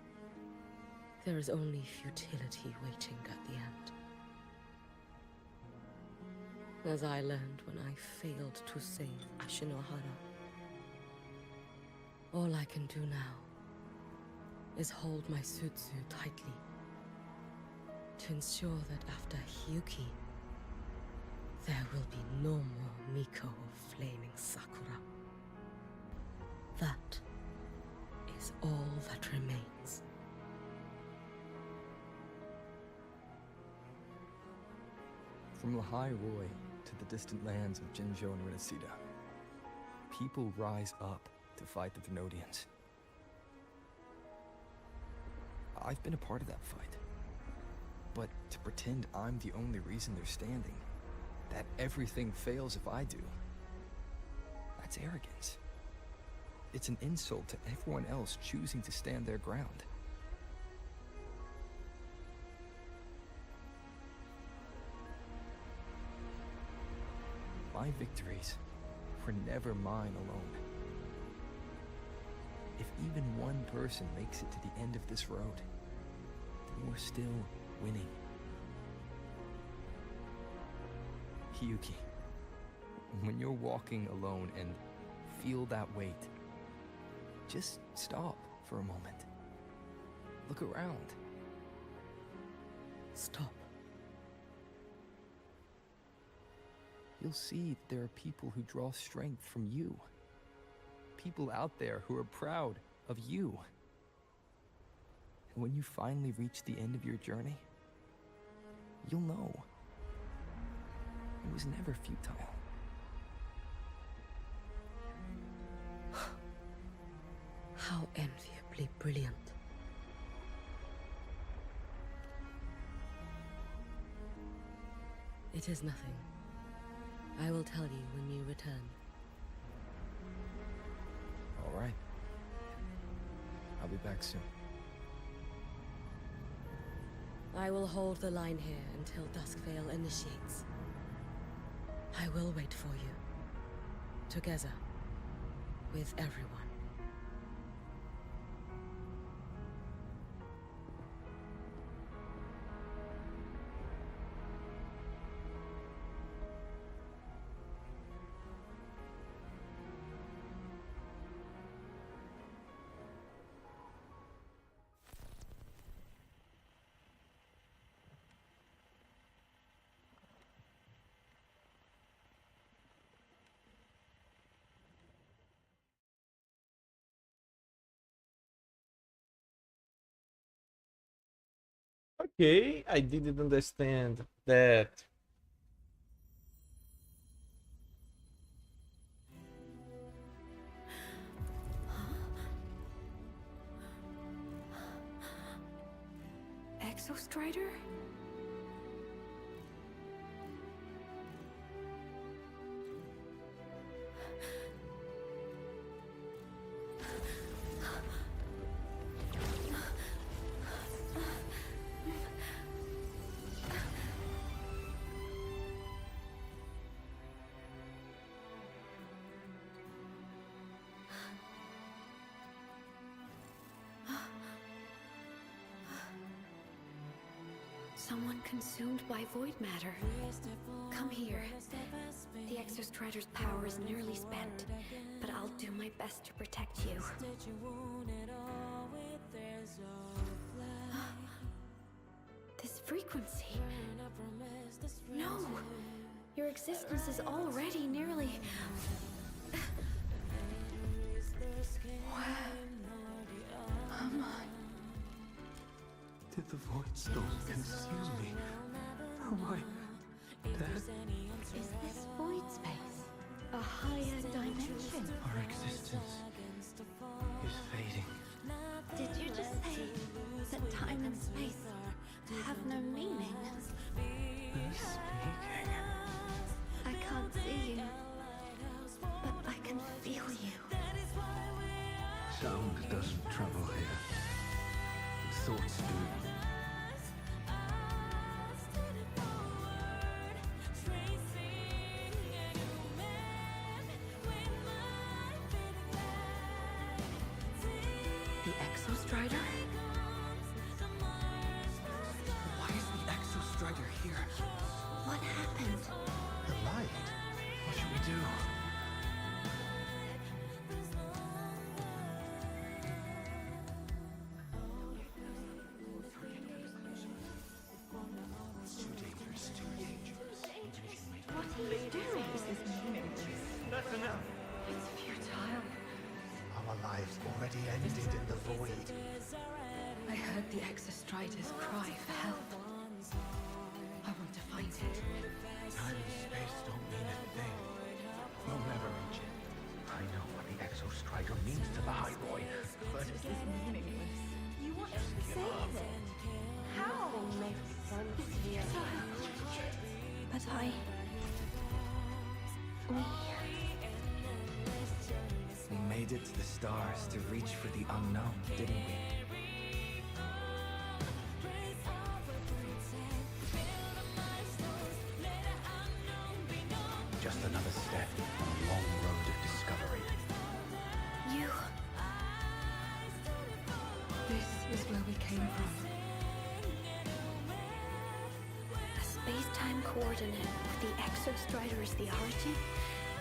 there is only futility waiting at the end. As I learned when I failed to save Ashinohara. All I can do now is hold my Sutsu tightly to ensure that after Hyuki, there will be no more Miko of Flaming Sakura. That is all that remains. From Lahai Roi to the distant lands of Jinzhou and Rinasida, people rise up to fight the Thenodians. I've been a part of that fight. But to pretend I'm the only reason they're standing, that everything fails if I do, that's arrogance. It's an insult to everyone else choosing to stand their ground. My victories were never mine alone. If even one person makes it to the end of this road, then we're still winning. Hyuki, when you're walking alone and feel that weight, just stop for a moment. Look around. Stop. You'll see that there are people who draw strength from you. People out there who are proud of you. And when you finally reach the end of your journey, you'll know. It was never futile. How enviably brilliant. It is nothing. I will tell you when you return. All right. I'll be back soon. I will hold the line here until Duskvale initiates. I will wait for you. Together. With everyone. Okay, I didn't understand that. Exostrider? Someone consumed by void matter. Come here. The Exostrider's power is nearly spent, but I'll do my best to protect you. This frequency. No! Your existence is already nearly... Where am I? Did the void storm consume me? Am I dead? Is this void space a higher dimension? Our existence is fading. Did you just say that time and space have no meaning? Who's speaking? I can't see you, but I can feel you. Sound doesn't travel here. Thoughts do. The Exostrider? Why is the Exostrider here? What happened? The light. What should we do? What are you doing? That's enough. It's futile. Our lives already ended in the void. I heard the Exostrider's cry for help. I want to find it. Time and space don't mean a thing. We'll never reach it. I know what the Exostrider means to the High Roy, but This is meaningless. You want to save it. How? It's futile. But We made it to the stars to reach for the unknown, didn't we? just another step on a long road of discovery. You... This is where we came from. a space-time coordinate of the Exostrider is the origin?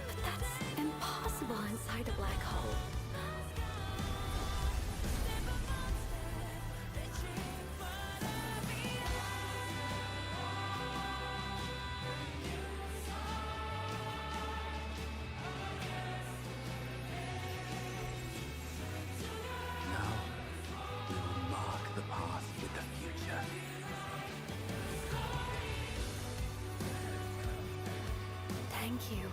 But that's impossible inside a black hole. Now, we will mark the path. Thank you.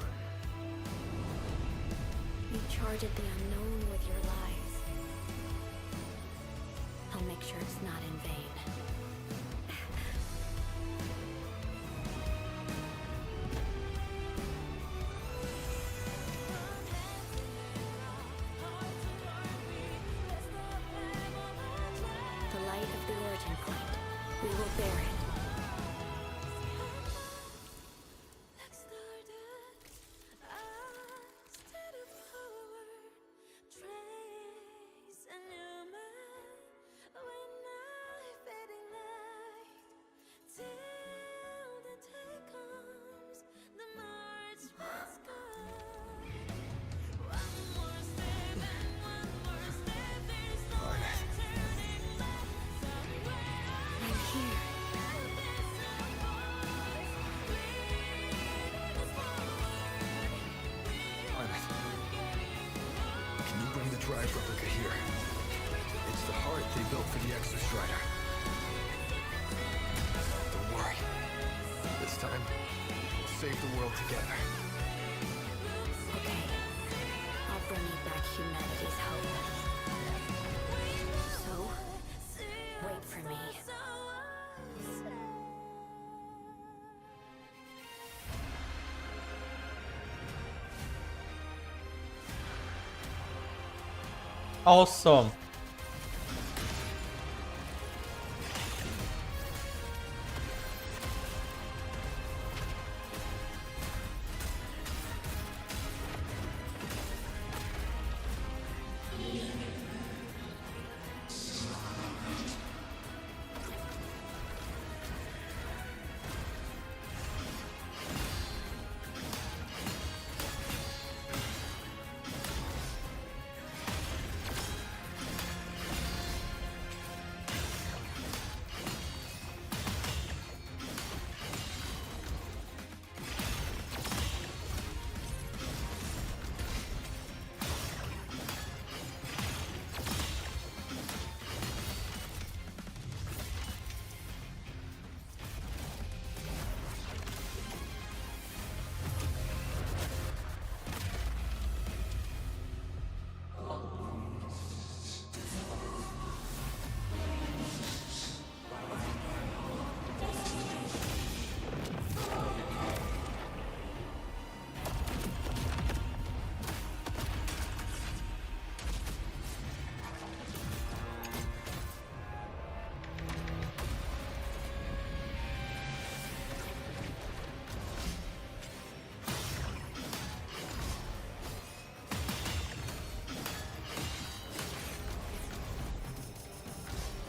You charted the unknown with your lies. I'll make sure it's not in vain. The light of the origin point. We will bear it. Drive replica here. It's the heart they built for the Exostrider. Don't worry. This time, we'll save the world together. Okay. I'll bring you back humanity's hope. So, wait for me. Awesome.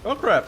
Oh crap.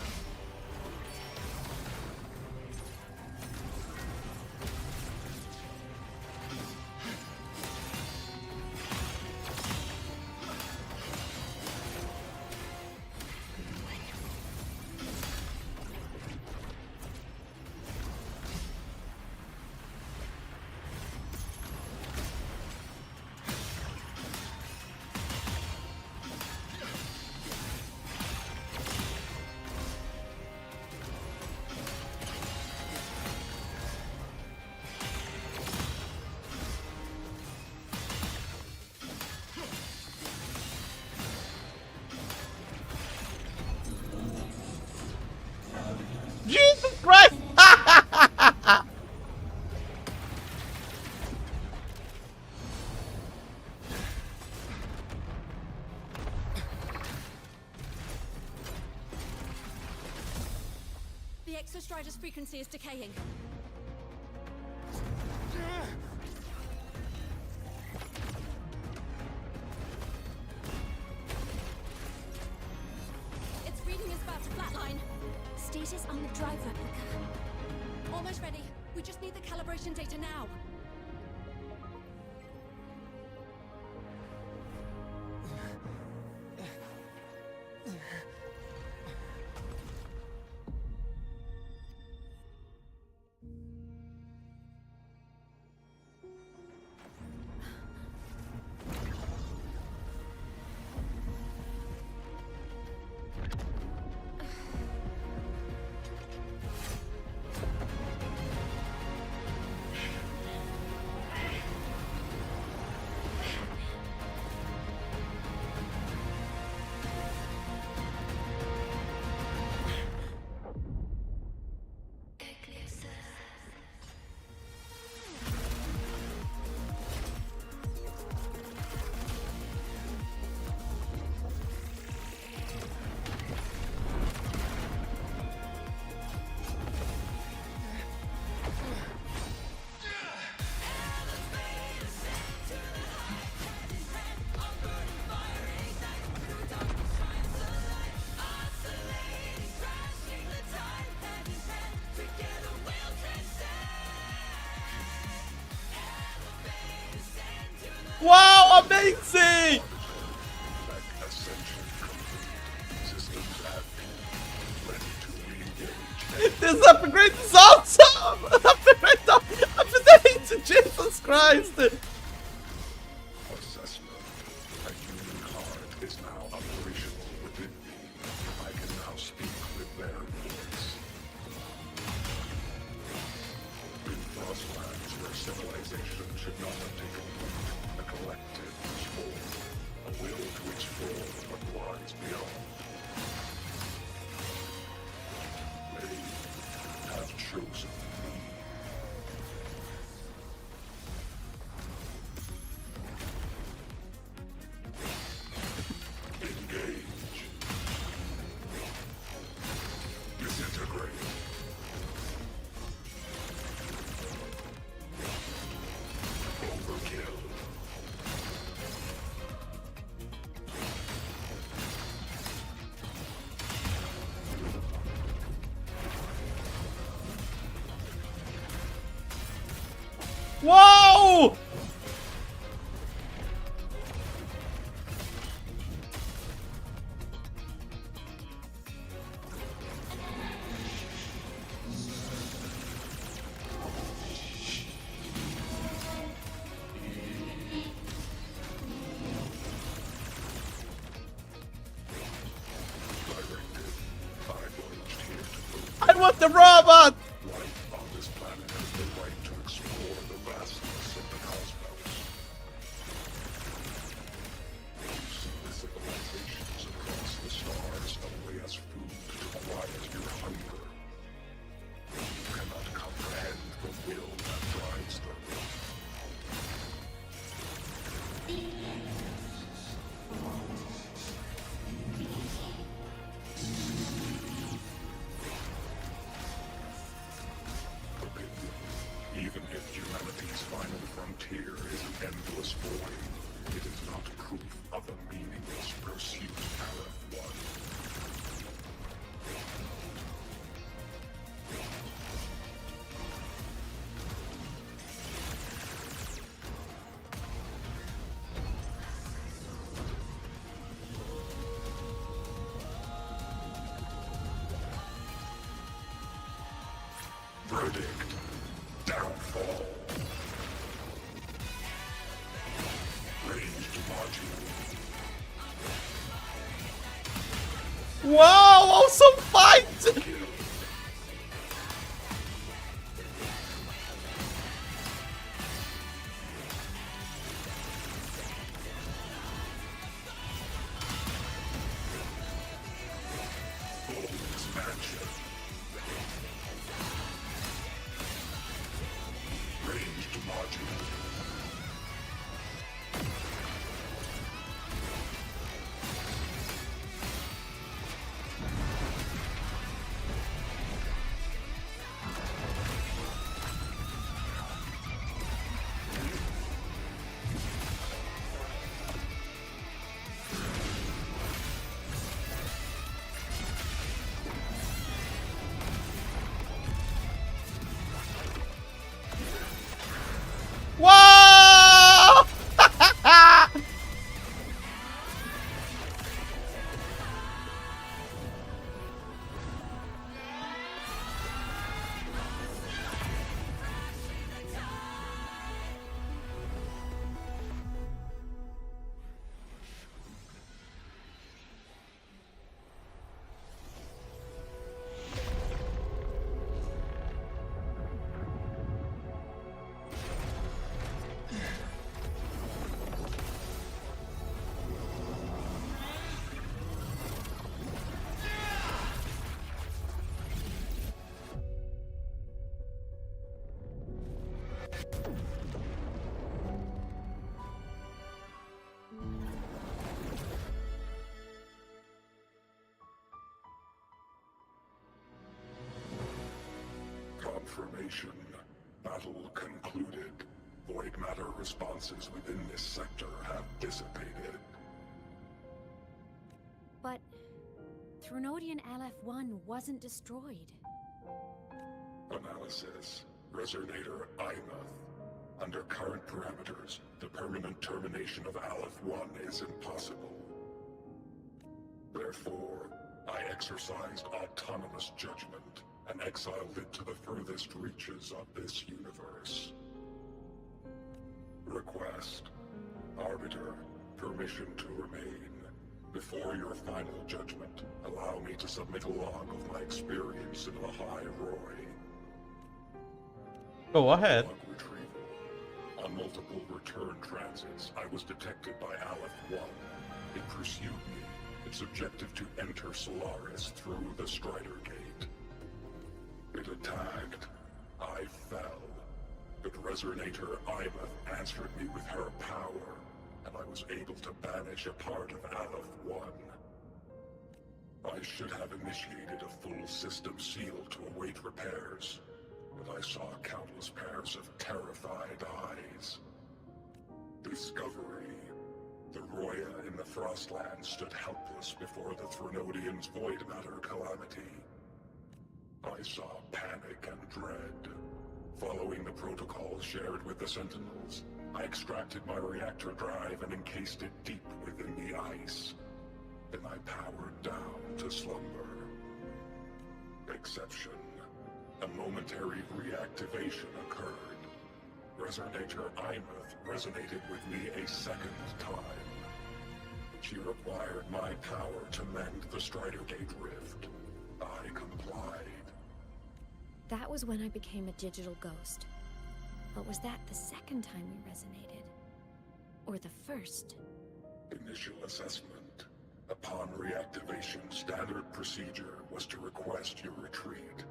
Jesus Christ! The Exostrider's frequency is decaying. Its reading is about to flatline. Status on the drive replica. Almost ready. We just need the calibration data now. Wow, amazing! This upgrade is awesome! Upgrade update! Jesus Christ! Assessment. A human card is now operational within me. I can now speak with their voice. In Frostlands, where civilization should not have taken root, a collective was formed. A will to explore what lies beyond. They have chosen me. Engage. Disintegrate. Overkill. Whoa! I want the robot! Life on this planet has the right to explore the vastness of the cosmos. See the civilizations across the stars only as food to quiet your hunger. You cannot comprehend the will that drives them. Even if humanity's final frontier is an endless void, it is not proof of a meaningless pursuit, LF1. Verdict. Downfall. Ranged module. Wow, awesome fight! Expansion. Ranged module. Wow! Confirmation. Battle concluded. Void matter responses within this sector have dissipated. But Threnodian LF1 wasn't destroyed. Analysis. Resonator Imath. Under current parameters, the permanent termination of Aleph-1 is impossible. Therefore, I exercised autonomous judgment and exiled it to the furthest reaches of this universe. Request. Arbiter, permission to remain. Before your final judgment, allow me to submit a log of my experience in Lahai Roy. Go ahead. Log retrieval. On multiple return transits, I was detected by Aleph-1. It pursued me, its objective to enter Solaris through the Strider Gate. It attacked. I fell. But Resonator Ibeth answered me with her power, and I was able to banish a part of Aleph-1. I should have initiated a full system seal to await repairs, but I saw countless pairs of terrified eyes. Discovery. The Roya in the Frostland stood helpless before the Threnodians' void matter calamity. I saw panic and dread. Following the protocols shared with the Sentinels, I extracted my reactor drive and encased it deep within the ice. Then I powered down to slumber. Exception. A momentary reactivation occurred. Resonator Ibeth resonated with me a second time. She required my power to mend the Strider Gate rift. I complied. That was when I became a digital ghost. But was that the second time we resonated? Or the first? Initial assessment. Upon reactivation, standard procedure was to request your retreat.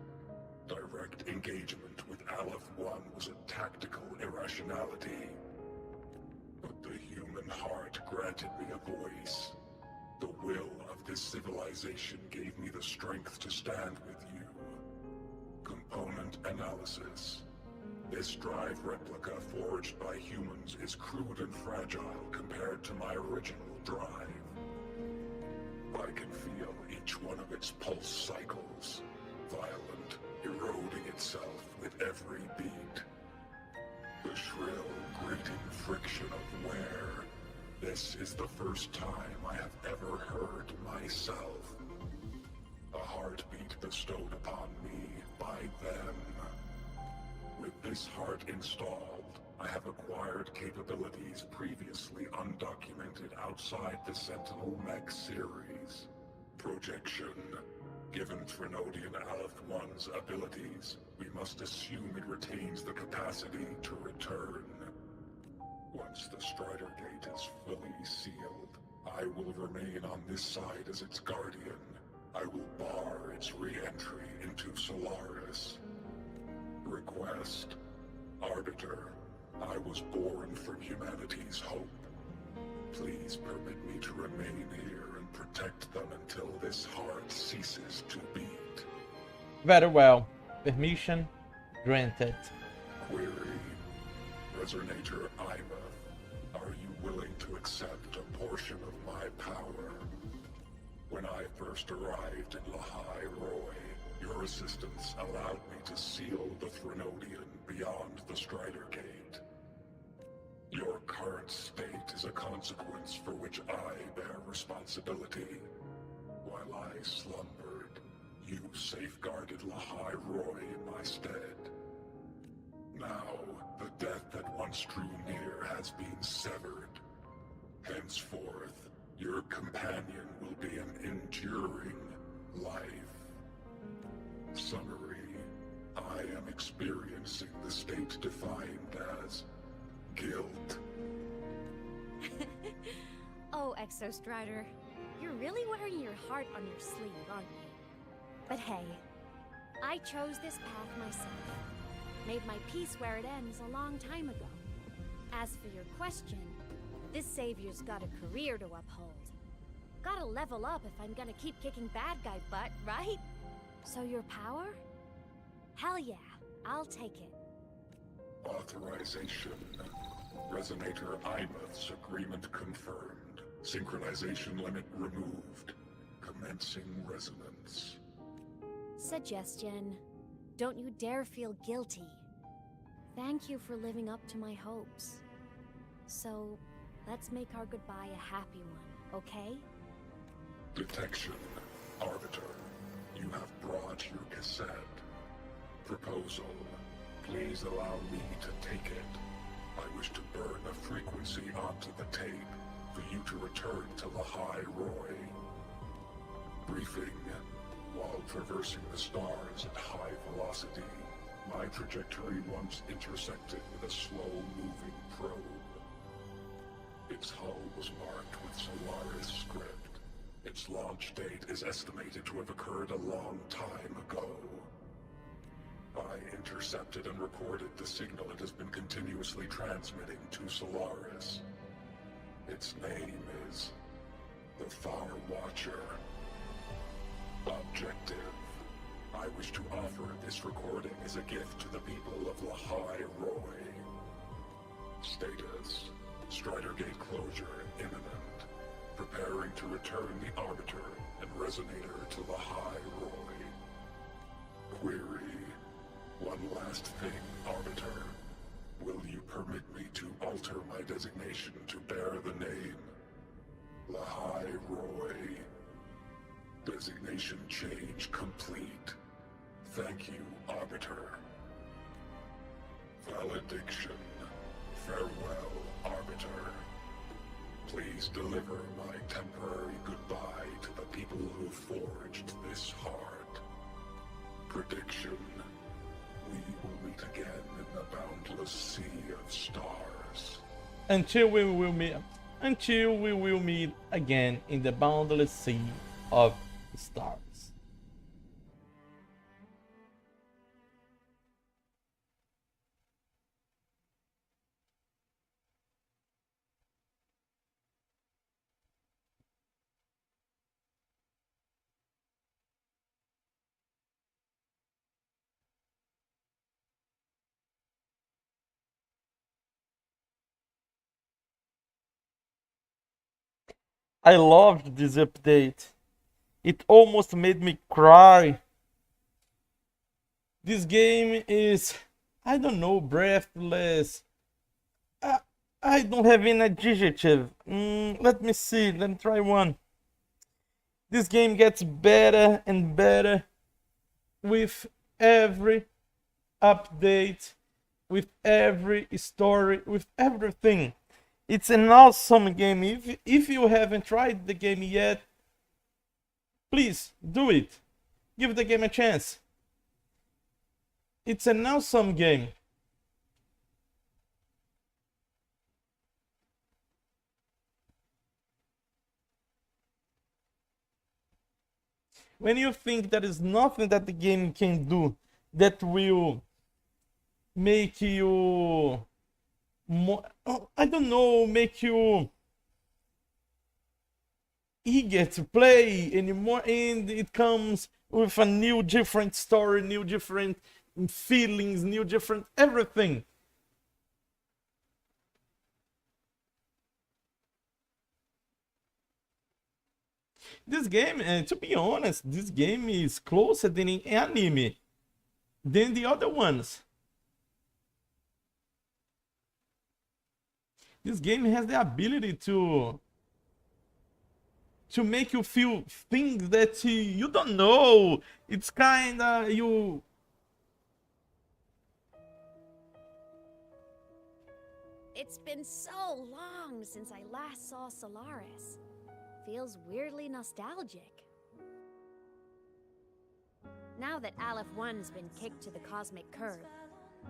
Direct engagement with Aleph-1 was a tactical irrationality. But the human heart granted me a voice. The will of this civilization gave me the strength to stand with you. Component analysis. This drive replica forged by humans is crude and fragile compared to my original drive. I can feel each one of its pulse cycles, violent, eroding itself with every beat. The shrill, grating friction of wear. This is the first time I have ever heard myself. A heartbeat bestowed upon me by them. With this heart installed, I have acquired capabilities previously undocumented outside the Sentinel Mech series. Projection. Given Threnodian Aleph-1's abilities, we must assume it retains the capacity to return. Once the Strider Gate is fully sealed, I will remain on this side as its guardian. I will bar its re-entry into Solaris. Request. Arbiter, I was born from humanity's hope. Please permit me to remain here and protect them until this heart ceases to beat. Very well. Permission granted. Query. Resonator Ibeth, are you willing to accept a portion of my power? When I first arrived in Lahai Roy, your assistance allowed me to seal the Threnodian beyond the Strider Gate. Your current state is a consequence for which I bear responsibility. While I slumbered, you safeguarded Lahai Roy in my stead. Now, the death that once drew near has been severed. Henceforth, your companion will be an enduring life. Summary. I am experiencing the state defined as guilt. Oh, Exostrider, you're really wearing your heart on your sleeve, aren't you? But hey, I chose this path myself. Made my peace where it ends a long time ago. As for your question, this savior's got a career to uphold. Gotta level up if I'm gonna keep kicking bad guy butt, right? So your power? Hell yeah, I'll take it. Authorization. Resonator Ibeth's agreement confirmed. Synchronization limit removed. Commencing resonance. Suggestion. Don't you dare feel guilty. thank you for living up to my hopes. So, let's make our goodbye a happy one, okay? Detection. Arbiter, you have brought your cassette. Proposal. Please allow me to take it. I wish to burn a frequency onto the tape for you to return to the High Roy. Briefing. While traversing the stars at high velocity, my trajectory once intersected with a slow-moving probe. Its hull was marked with Solaris script. Its launch date is estimated to have occurred a long time ago. I intercepted and recorded the signal it has been continuously transmitting to Solaris. Its name is the Far Watcher. Objective. I wish to offer this recording as a gift to the people of the High Roy. Status. Strider Gate closure imminent. Preparing to return the Arbiter and Resonator to the High Roy. Query. One last thing, Arbiter. Will you permit me to alter my designation to bear the name the High Roy? Designation change complete. Thank you, Arbiter. Valediction. Farewell, Arbiter. Please deliver my temporary goodbye to the people who forged this heart. Prediction. We will meet again in the boundless sea of stars. Until we will meet again in the boundless sea of stars. I loved this update. It almost made me cry. This game is, I don't know, breathless. I don't have any adjective. Let me see. Let me try one. This game gets better and better with every update, with every story, with everything. It's an awesome game. If you haven't tried the game yet, please do it. Give the game a chance. It's an awesome game. When you think there is nothing that the game can do that will make you more, I don't know, make you eager to play anymore, and it comes with a new different story, new different feelings, new different everything. This game, to be honest, this game is closer than in anime than the other ones. This game has the ability to make you feel things that you don't know. It's kinda you. It's been so long since I last saw Solaris. Feels weirdly nostalgic. Now that Aleph 1's been kicked to the cosmic curb,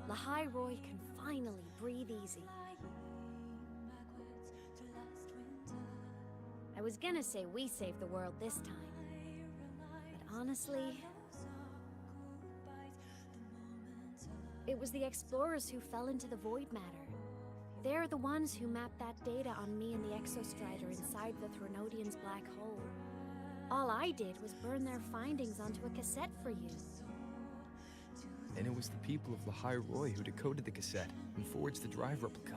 the High Roy can finally breathe easy. I was gonna say we saved the world this time, but honestly, it was the explorers who fell into the void matter. They're the ones who mapped that data on me and the Exostrider inside the Threnodian's black hole. All I did was burn their findings onto a cassette for you. And it was the people of the High Roy who decoded the cassette and forged the drive replica.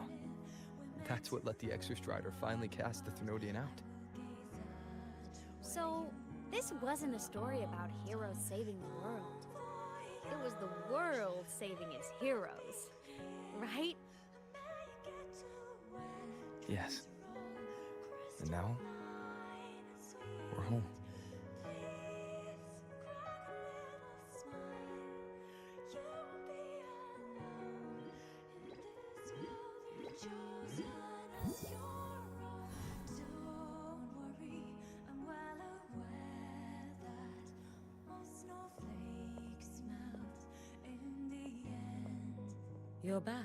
That's what let the Exostrider finally cast the Threnodian out. So, this wasn't a story about heroes saving the world. It was the world saving its heroes. right? Yes. And now, we're home. You're back.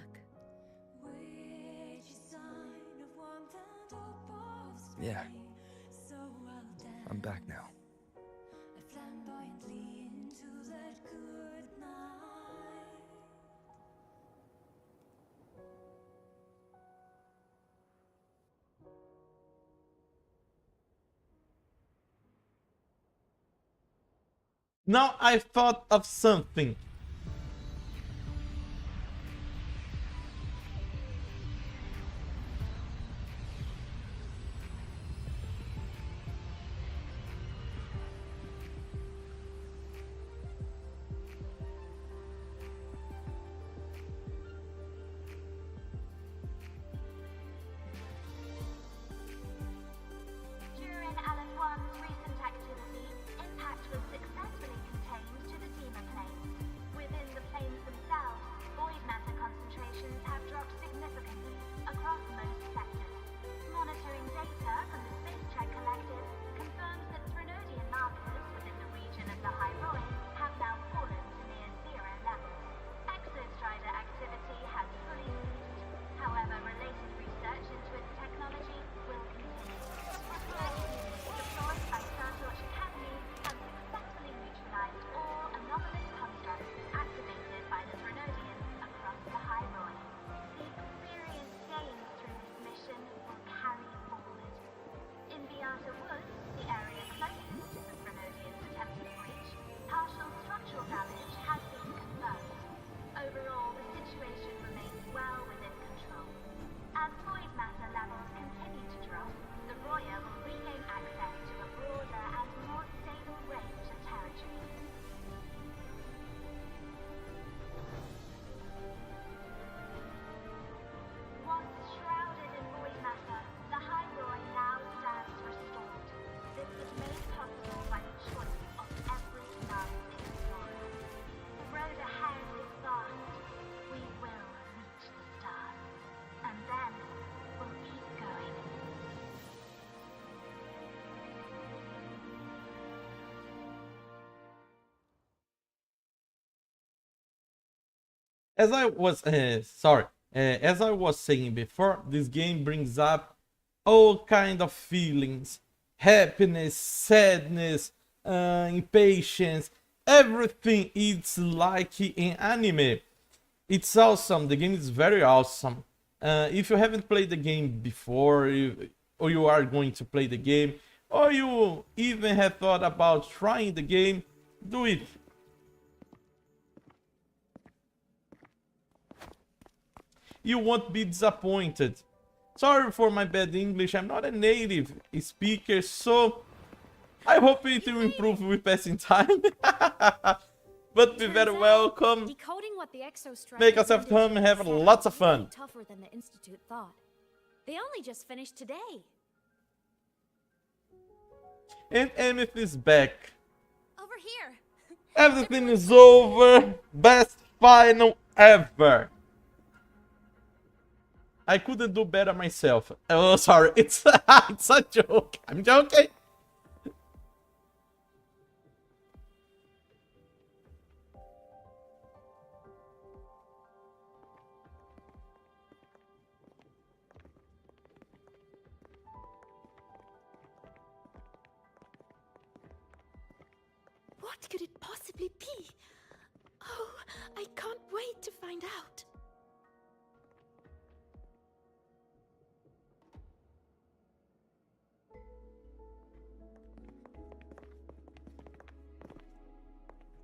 Yeah. I'm back now. Now I thought of something. During LF1's recent activity, impact was successfully contained to the Dema planes. Within the planes themselves, void matter concentrations have dropped significantly across most sectors. Monitoring data from the Space Trek Collective confirms that Threnodian markers within the region of the High Roy have now fallen to near zero levels. Exostrider activity has fully ceased. However, related research into its technology will continue. Deployed by Startorch Academy have successfully neutralized all anomalous constructs activated by the Threnodians across the High Roy. The experience gained through this mission will carry forward. In Beata Woods, the area closest to the Threnodians' attempted breach, partial structural damage has been confirmed. Overall, the situation remains well within control. As void matter levels continue to drop, the Roya will regain access to a broader and more stable range of territory. Once shrouded in void matter, the High Roy now stands restored. This was made possible by the choice of every last explorer. The road ahead is vast. We will reach the stars. And then we'll keep going. As I was as I was saying before, this game brings up all kind of feelings: happiness, sadness, impatience, everything. It's like in anime. It's awesome. The game is very awesome. If you haven't played the game before, or you are going to play the game, or you even have thought about trying the game, do it. You won't be disappointed. Sorry for my bad English, I'm not a native speaker, so I hope it will improve with passing time. But be very welcome. Decoding what the Exostrider Make yourself at home and have lots of fun. way tougher than the Institute thought. They only just finished today. And Emeth is back. Over here. Everything is over. Best final ever. I couldn't do better myself. Oh, sorry. It's it's a joke. I'm joking. What could it possibly be? Oh, I can't wait to find out.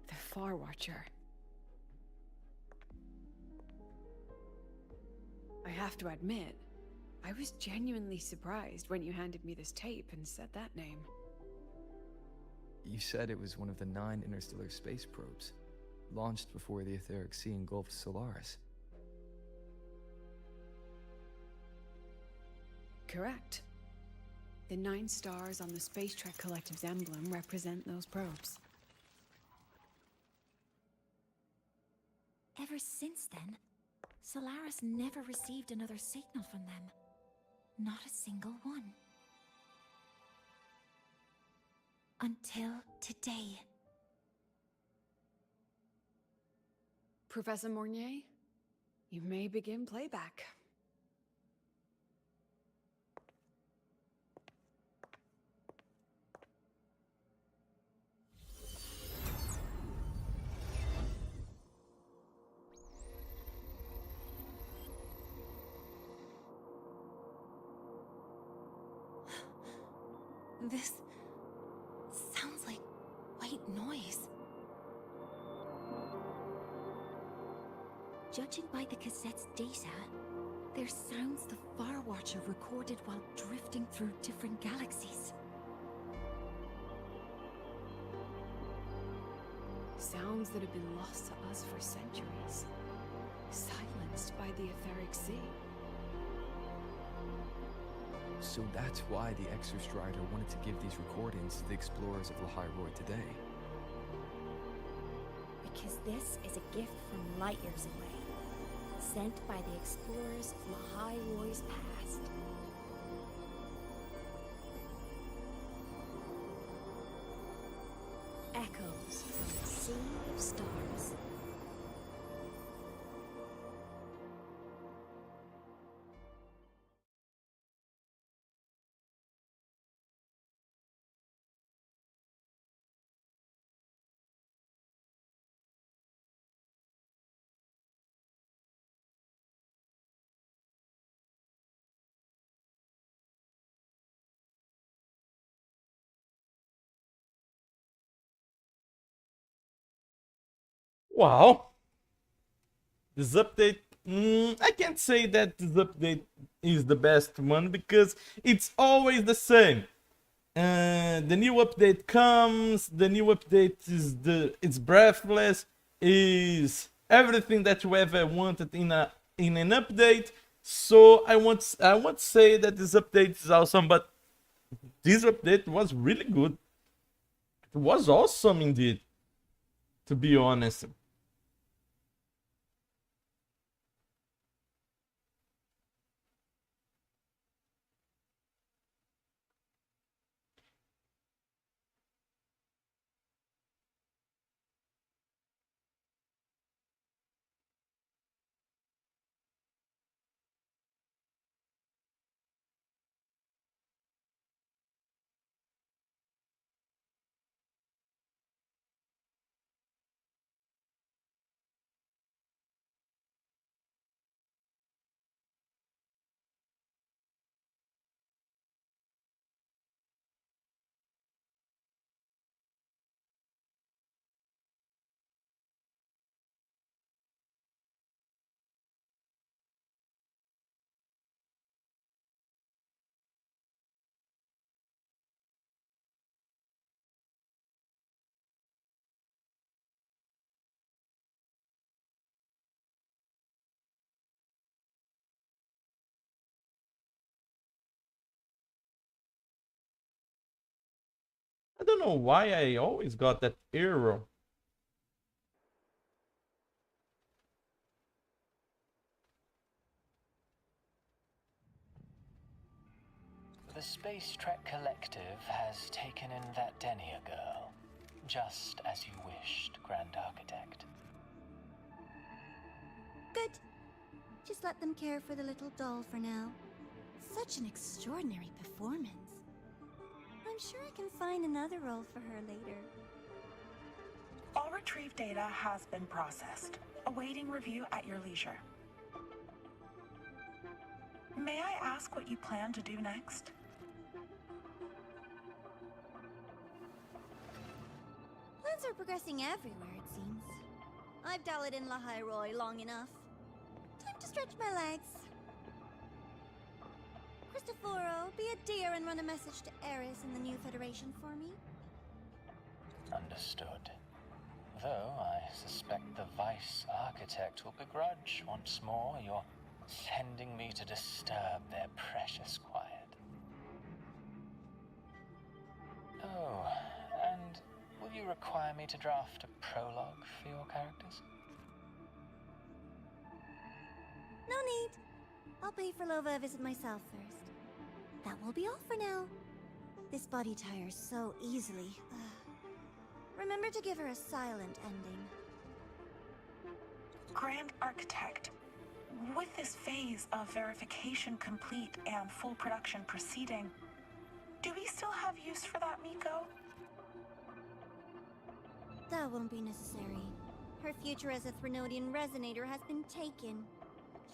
The Far Watcher. I have to admit, I was genuinely surprised when you handed me this tape and said that name. You said it was one of the 9 interstellar space probes, launched before the etheric sea engulfed Solaris. correct. The 9 stars on the Space Trek Collective's emblem represent those probes. Ever since then, Solaris never received another signal from them. Not a single one. Until today. Professor Mornier, you may begin playback. This sounds like white noise. Judging by the cassette's data, they're sounds the Far Watcher recorded while drifting through different galaxies. Sounds that have been lost to us for centuries. Silenced by the etheric sea. So that's why the Exostrider wanted to give these recordings to the explorers of Lahairoi today. Because this is a gift from light years away, sent by the explorers of Lahairoi's past. Echoes from the sea of stars. Wow. This update, I can't say that this update is the best one because it's always the same. The new update comes, the new update is it's breathless, is everything that you ever wanted in an update. So I won't say that this update is awesome, but this update was really good. It was awesome indeed, to be honest. I don't know why I always got that error. The Space Trek Collective has taken in that Denia girl, just as you wished, Grand Architect. Good. Just let them care for the little doll for now. Such an extraordinary performance. I'm sure I can find another role for her later. All retrieved data has been processed, awaiting review at your leisure. May I ask what you plan to do next? Plans are progressing everywhere, it seems. I've dallied in Lahairoi long enough. Time to stretch my legs. Cristoforo, be a dear and run a message to Eris in the new Federation for me. Understood. Though I suspect the Vice Architect will begrudge once more your sending me to disturb their precious quiet. like me to draft a prologue for your characters? No need. I'll pay for Lova a visit myself first. That will be all for now. This body tires so easily. Remember to give her a silent ending. Grand Architect, with this phase of verification complete and full production proceeding, do we still have use for that Miko? That won't be necessary. Her future as a Threnodian resonator has been taken.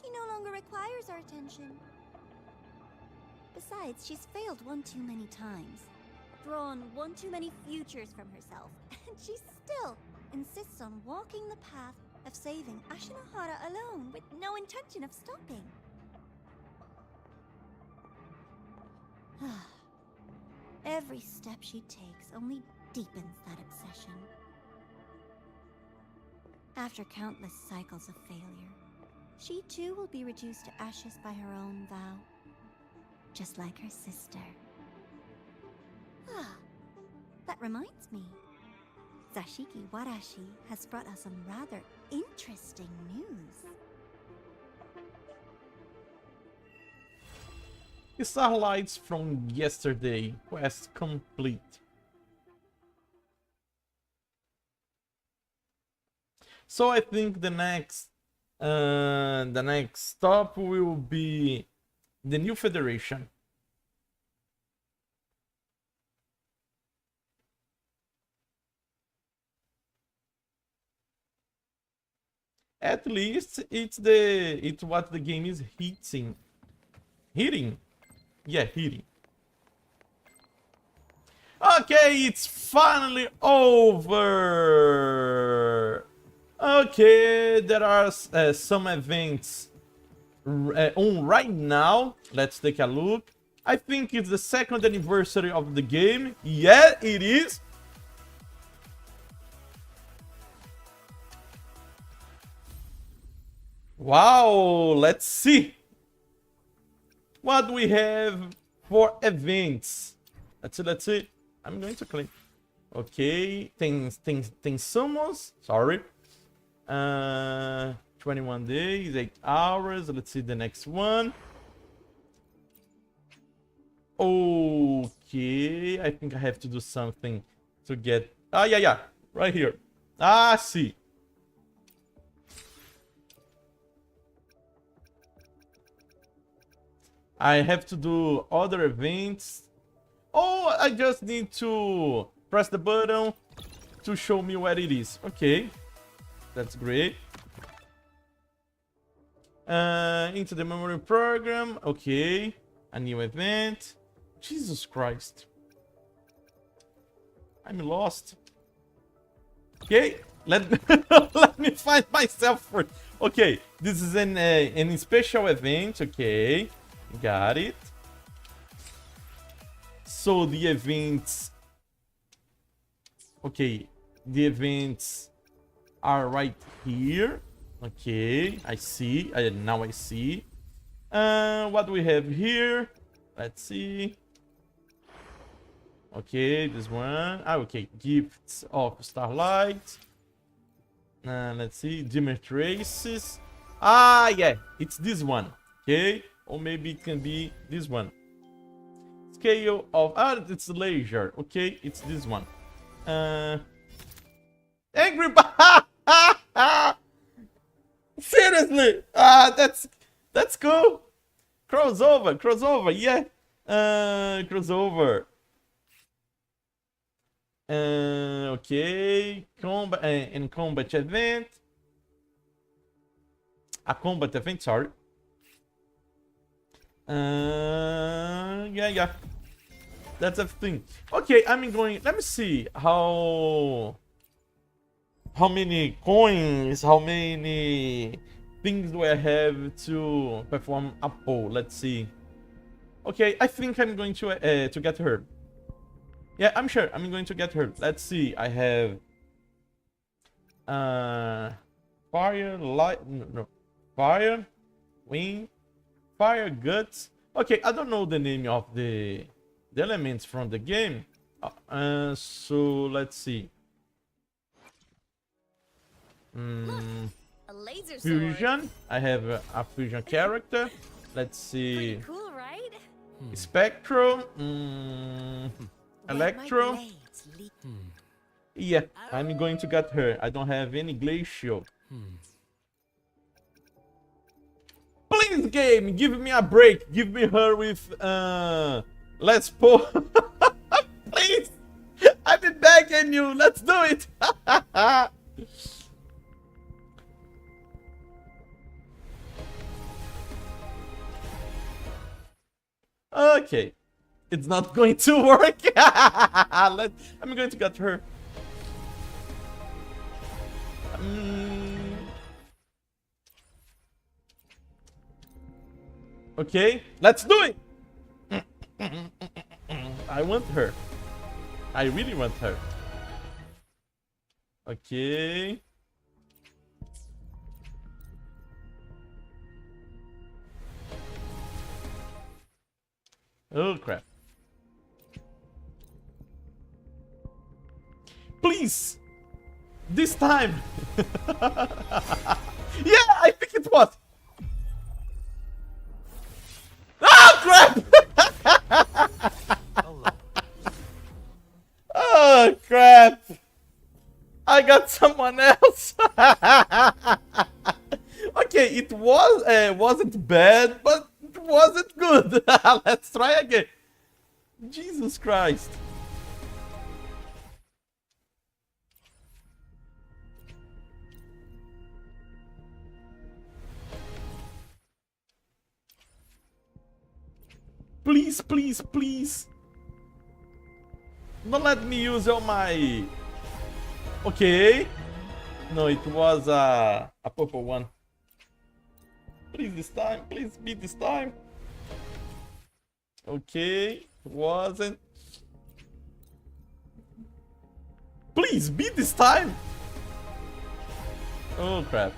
She no longer requires our attention. Besides, she's failed one too many times, drawn one too many futures from herself, and she still insists on walking the path of saving Ashinohara alone with no intention of stopping. Every step she takes only deepens that obsession. After countless cycles of failure, she too will be reduced to ashes by her own vow, just like her sister. That reminds me. Zashiki Warashi has brought us some rather interesting news. Starlights from yesterday. Quest complete. So I think the next stop will be the new Federation. At least it's what the game is hitting. Yeah, hitting. Okay, it's finally over. Okay, there are some events on right now. Let's take a look. I think it's the 2nd anniversary of the game. Yeah, it is. Wow, let's see what we have for events. Let's see. I'm going to click. Okay, things summons. Sorry. 21 days, 8 hours. Let's see the next one. Okay, I think I have to do something to get. Yeah, right here. See. I have to do other events. Oh, I just need to press the button to show me where it is. Okay, that's great. Into the memory program. Okay, a new event. Jesus Christ, I'm lost. Okay, let me find myself first. Okay, this is an special event. Okay. Got it. So the events. Okay, the events are right here. Okay, I see. Now I see. What do we have here? Let's see. Okay, this one. Okay, gifts of Starlight. Let's see. Dimmer traces. Yeah, it's this one. Okay. Or maybe it can be this one. Scale of... it's laser. Okay, it's this one. Angry... Seriously! That's cool. Crossover, yeah. Crossover. Okay. Combat and combat event. A combat event, sorry. Yeah. That's everything. Okay, I'm going. Let me see how many coins, how many things do I have to perform a poll. Let's see. Okay, I think I'm going to get her. Yeah, I'm sure I'm going to get her. Let's see. I have fire, light, no, fire, wind. Fire, guts. Okay, I don't know the name of the elements from the game. So let's see. A laser sword. Fusion. I have a fusion character. Let's see. Pretty cool, right? Spectrum. Electro. Yeah, I'm going to get her. I don't have any glacial. Please, game, give me a break. Give me her with let's pull. Please, I've been begging you. Let's do it. Okay, it's not going to work. I'm going to get her. Okay, let's do it. I want her. I really want her. Okay. Oh crap. Please! This time! Yeah, I think it was! Ah, crap! Oh, crap! I got someone else! Okay, it wasn't bad, but it wasn't good. Let's try again. Jesus Christ. Please, please, please. Don't let me use all my... Okay. No, it was a purple one. Please this time. Please be this time. Okay. It wasn't. Please be this time. Oh, crap.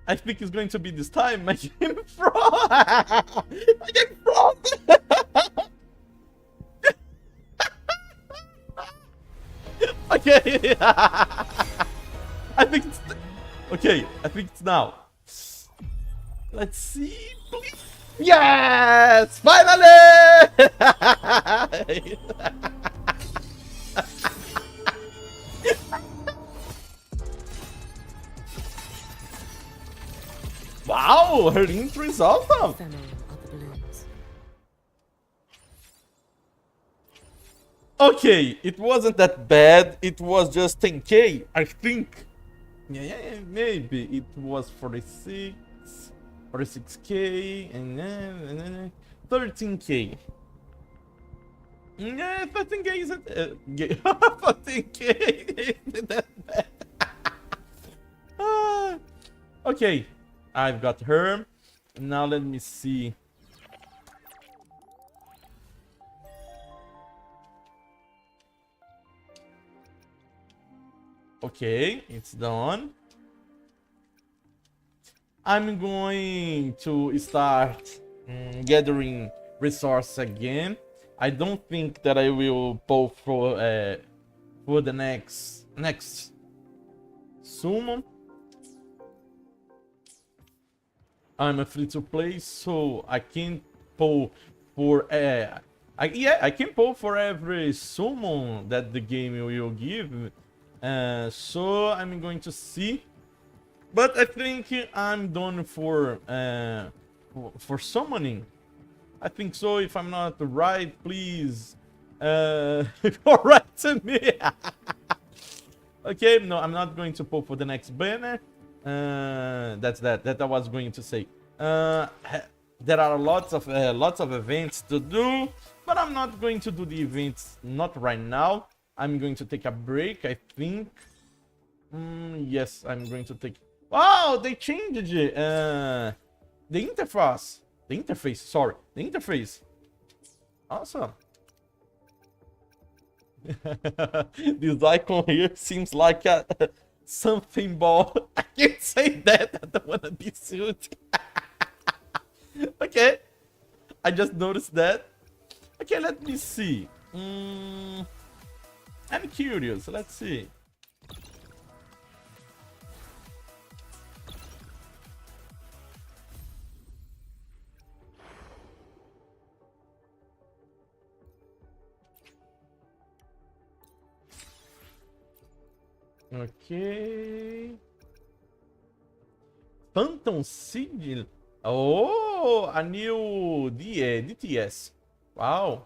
I think it's going to be this time. I came from. I came from. Okay. I think it's. Okay, I think it's now. Let's see, please. Yes! Finally! Wow, her intro is awesome. Okay, it wasn't that bad. It was just 10k, I think. Yeah, maybe it was 46k, and then 13k. Yeah, 13k isn't 14k isn't that bad. Okay, I've got her. Now let me see. Okay, it's done. I'm going to start gathering resources again. I don't think that I will pull for the next summon. I'm a free to play, so I can pull for I can pull for every summon that the game will give. So I'm going to see, but I think I'm done for summoning. I think so. If I'm not right, please correct me. Okay, no, I'm not going to pull for the next banner. That I was going to say. There are lots of events to do, but I'm not going to do the events not right now. I'm going to take a break, I think. Yes, I'm going to take... Wow, they changed it. The interface. The interface, sorry. The interface. Awesome. This icon here seems like a something ball. I can't say that. I don't want to be sued. Okay. I just noticed that. Okay, let me see. I'm curious. Let's see. Okay. Phantom Sigil. Oh, a new DTS. Wow.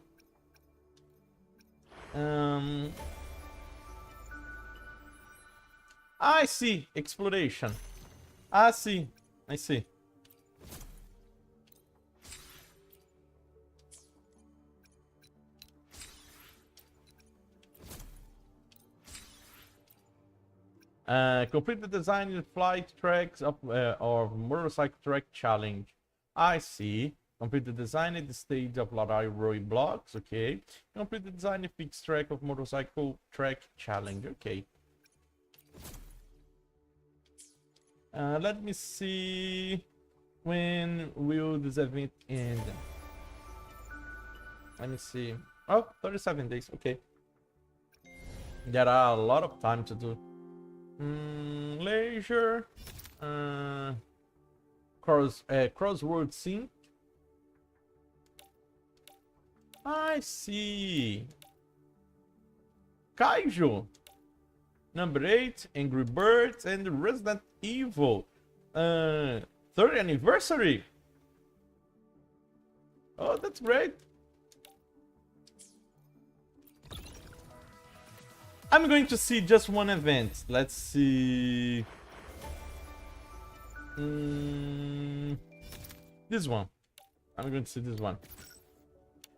I see. Exploration. I see. I see. Complete the design in flight tracks of or motorcycle track challenge. I see. Complete the design at the stage of Larai blocks. Okay. Complete the design of fixed track of motorcycle track challenge. Okay. Let me see. When will this event end? Let me see. Oh, 37 days. Okay. There are a lot of time to do. Leisure. Crossword sync. I see. Kaiju. Number 8, Angry Birds and Resident Evil. 3rd anniversary. Oh, that's great. I'm going to see just one event. Let's see. This one. I'm going to see this one.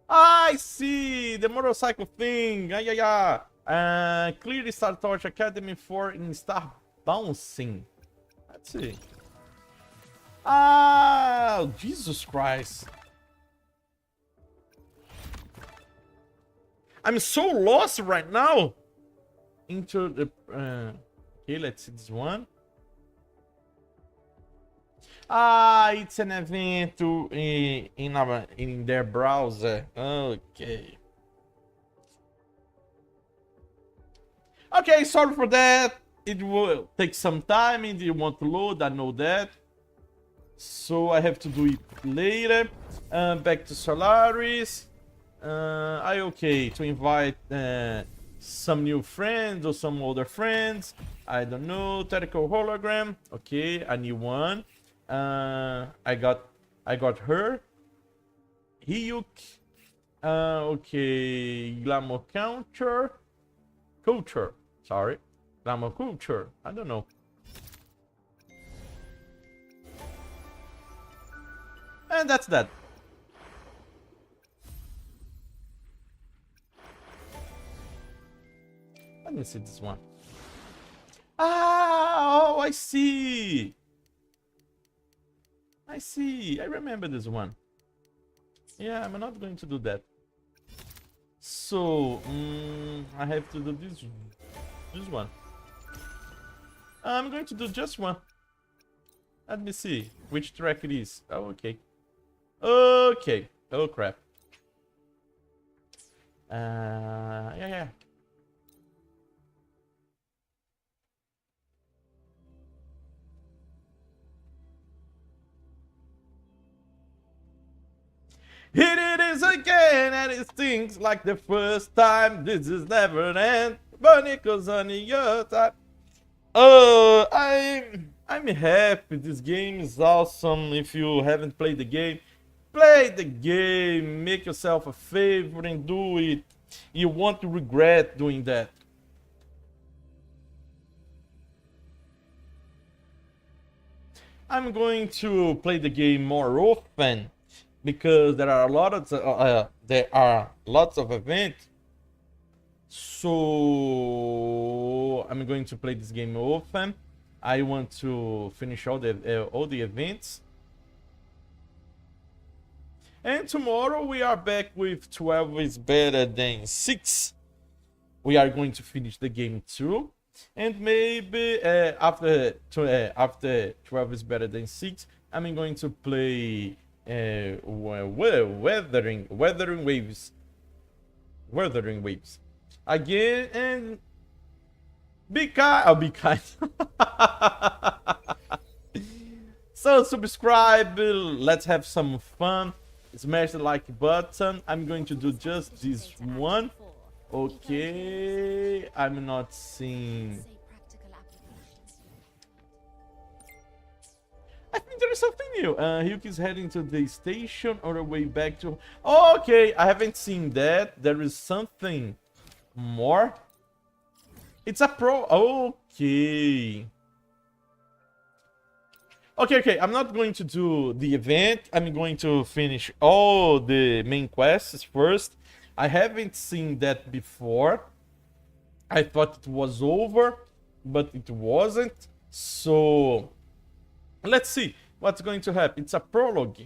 I see the motorcycle thing. Clear the Star Torch Academy for in Star Bouncing. Let's see. Oh, Jesus Christ. I'm so lost right now. Into the okay, let's see this one. It's an event in their browser. Okay. Okay, sorry for that. It will take some time and you want to load, I know that. So I have to do it later. Back to Solaris. Okay to invite some new friends or some older friends. I don't know. Tactical hologram. Okay, a new one. I got her. Hyuk. Okay, glamour culture. Sorry, glamour culture. I don't know. And that's that. Let me see this one. Oh, I see. I see. I remember this one. Yeah, I'm not going to do that. So, I have to do this one. I'm going to do just one. Let me see which track it is. Oh, okay. Okay. Oh, crap. Yeah. Here it is again, and it stings like the first time. This is never end. Barnacles on your time. I'm happy. This game is awesome. If you haven't played the game, play the game. Make yourself a favor and do it. You won't regret doing that. I'm going to play the game more often, because there are lots of events. So I'm going to play this game often. I want to finish all the events. And tomorrow we are back with 12 is better than 6. We are going to finish the game too. And maybe after 12 is better than 6, I'm going to play weathering waves. Wuthering waves. Again, and be kind. I'll be kind. So subscribe. Let's have some fun. Smash the like button. I'm going to do just this one. Okay. I'm not seeing. I think there is something new. Hyuki's heading to the station on her way back to... Okay, I haven't seen that. There is something more. It's a pro... Okay. Okay. I'm not going to do the event. I'm going to finish all the main quests first. I haven't seen that before. I thought it was over, but it wasn't. So... let's see what's going to happen. It's a prologue.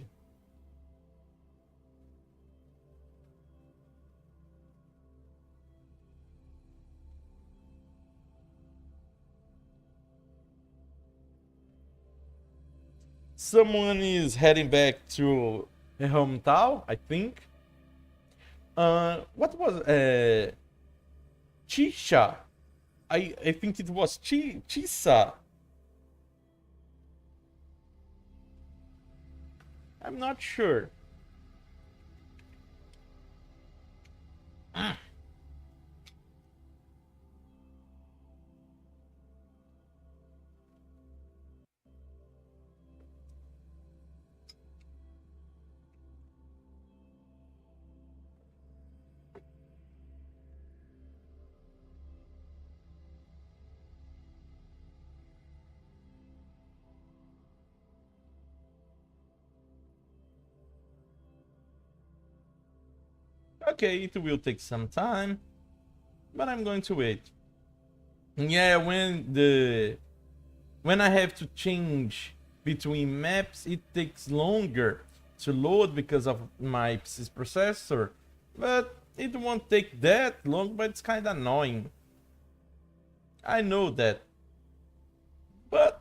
Someone is heading back to her hometown, I think. What was Chisha? I think it was Chisa. I'm not sure. Okay, it will take some time, but I'm going to wait. Yeah, when I have to change between maps, it takes longer to load because of my PC's processor, but it won't take that long, but it's kind of annoying. I know that, but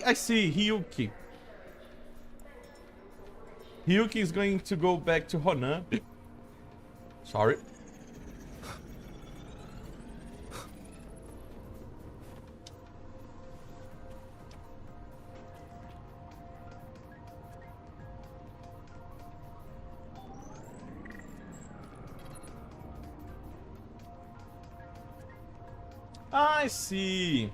I see Hyuki. Hyuki is going to go back to Honami. Sorry. I see.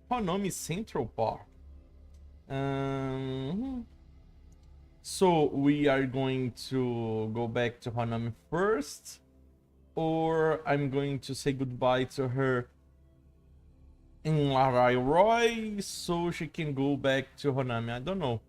Honami Central Park. So we are going to go back to Honami first, or I'm going to say goodbye to her in Larai so she can go back to Honami. I don't know.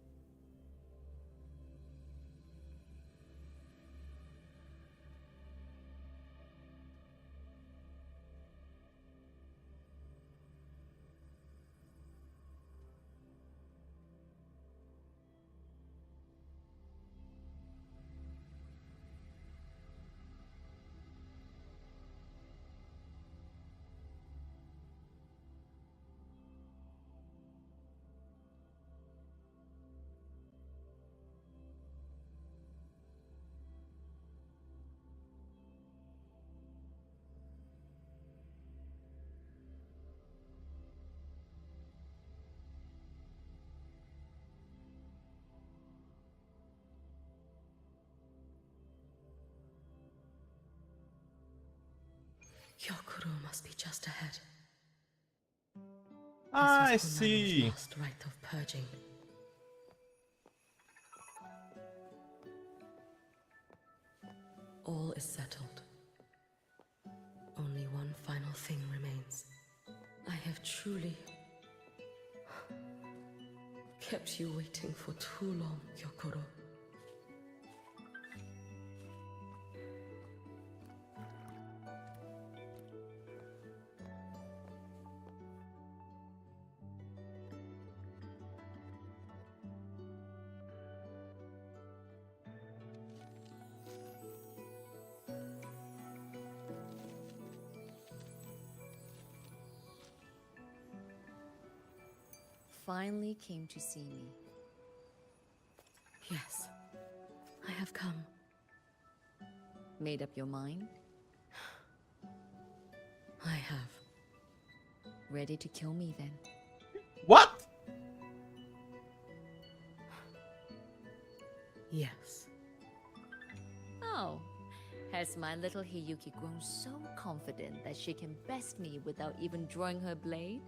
Gyokuro must be just ahead. I This was Honami's see. last rite of purging. All is settled. Only one final thing remains. I have truly kept you waiting for too long, Gyokuro. finally came to see me. Yes, I have come. Made up your mind? I have. Ready to kill me then? What? Yes. Oh, has my little Hiyuki grown so confident that she can best me without even drawing her blade?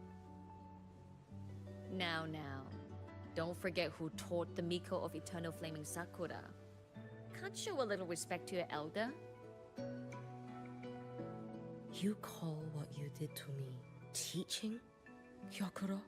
Now, don't forget who taught the Miko of Eternal Flaming Sakura. Can't show a little respect to your elder? You call what you did to me teaching, Gyokuro?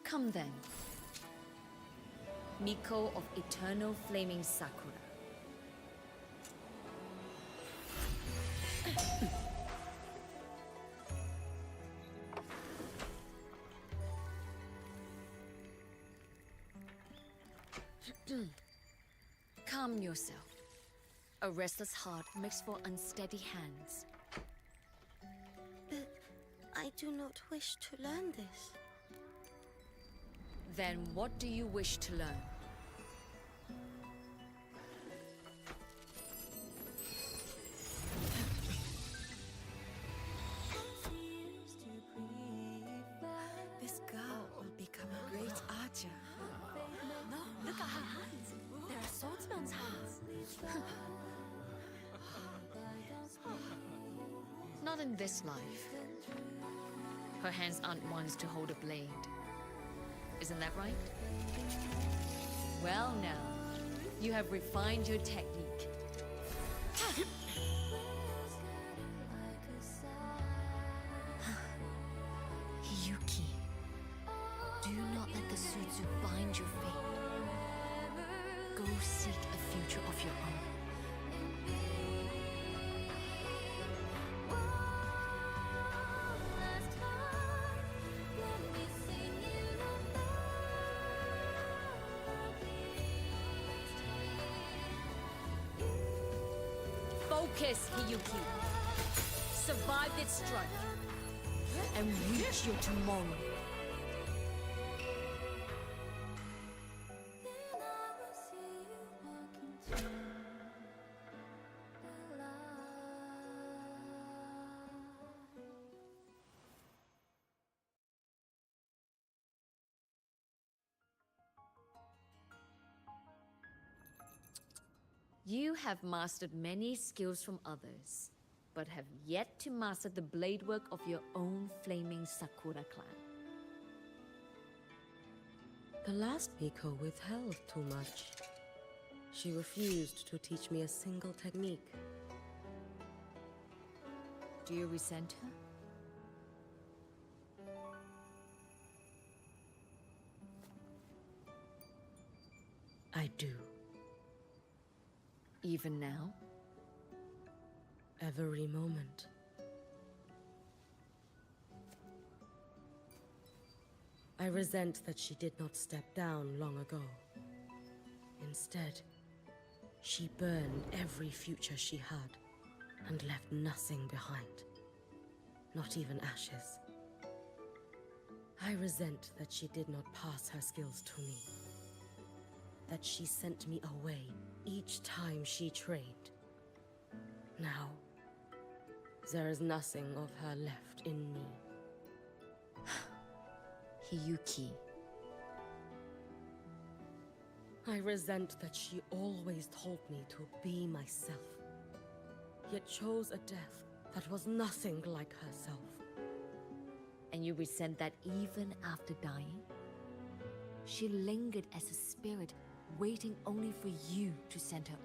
Come then. Miko of Eternal Flaming Sakura. Calm yourself. A restless heart makes for unsteady hands. But I do not wish to learn this. Then what do you wish to learn? This girl will become a great archer. No, look at her hands. They are swordsman's hands. Not in this life. Her hands aren't ones to hold a blade. Isn't that right? Well now, you have refined your technique. Hiyuki, do not let the Suzu bind your fate. Go seek a future of your own. Focus, Hiyuki. Survive this strike. And reach your tomorrow. You have mastered many skills from others, but have yet to master the blade work of your own flaming Sakura clan. The last Miko withheld too much. She refused to teach me a single technique. Do you resent her? I do. Even now? Every moment. I resent that she did not step down long ago. Instead, she burned every future she had and left nothing behind. Not even ashes. I resent that she did not pass her skills to me. That she sent me away each time she trained. Now, there is nothing of her left in me. Hiyuki. I resent that she always told me to be myself, yet chose a death that was nothing like herself. And you resent that even after dying? She lingered as a spirit, waiting only for you to send her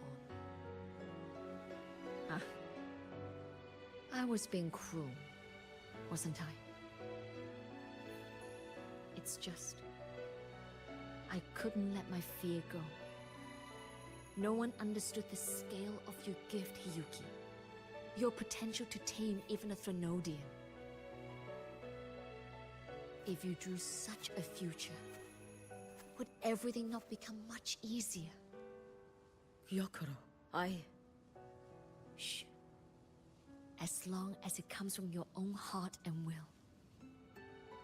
on. I was being cruel, wasn't I? It's just... I couldn't let my fear go. No one understood the scale of your gift, Hiyuki. Your potential to tame even a Threnodian. If you drew such a future, would everything not become much easier? Gyokuro, Shh. As long as it comes from your own heart and will,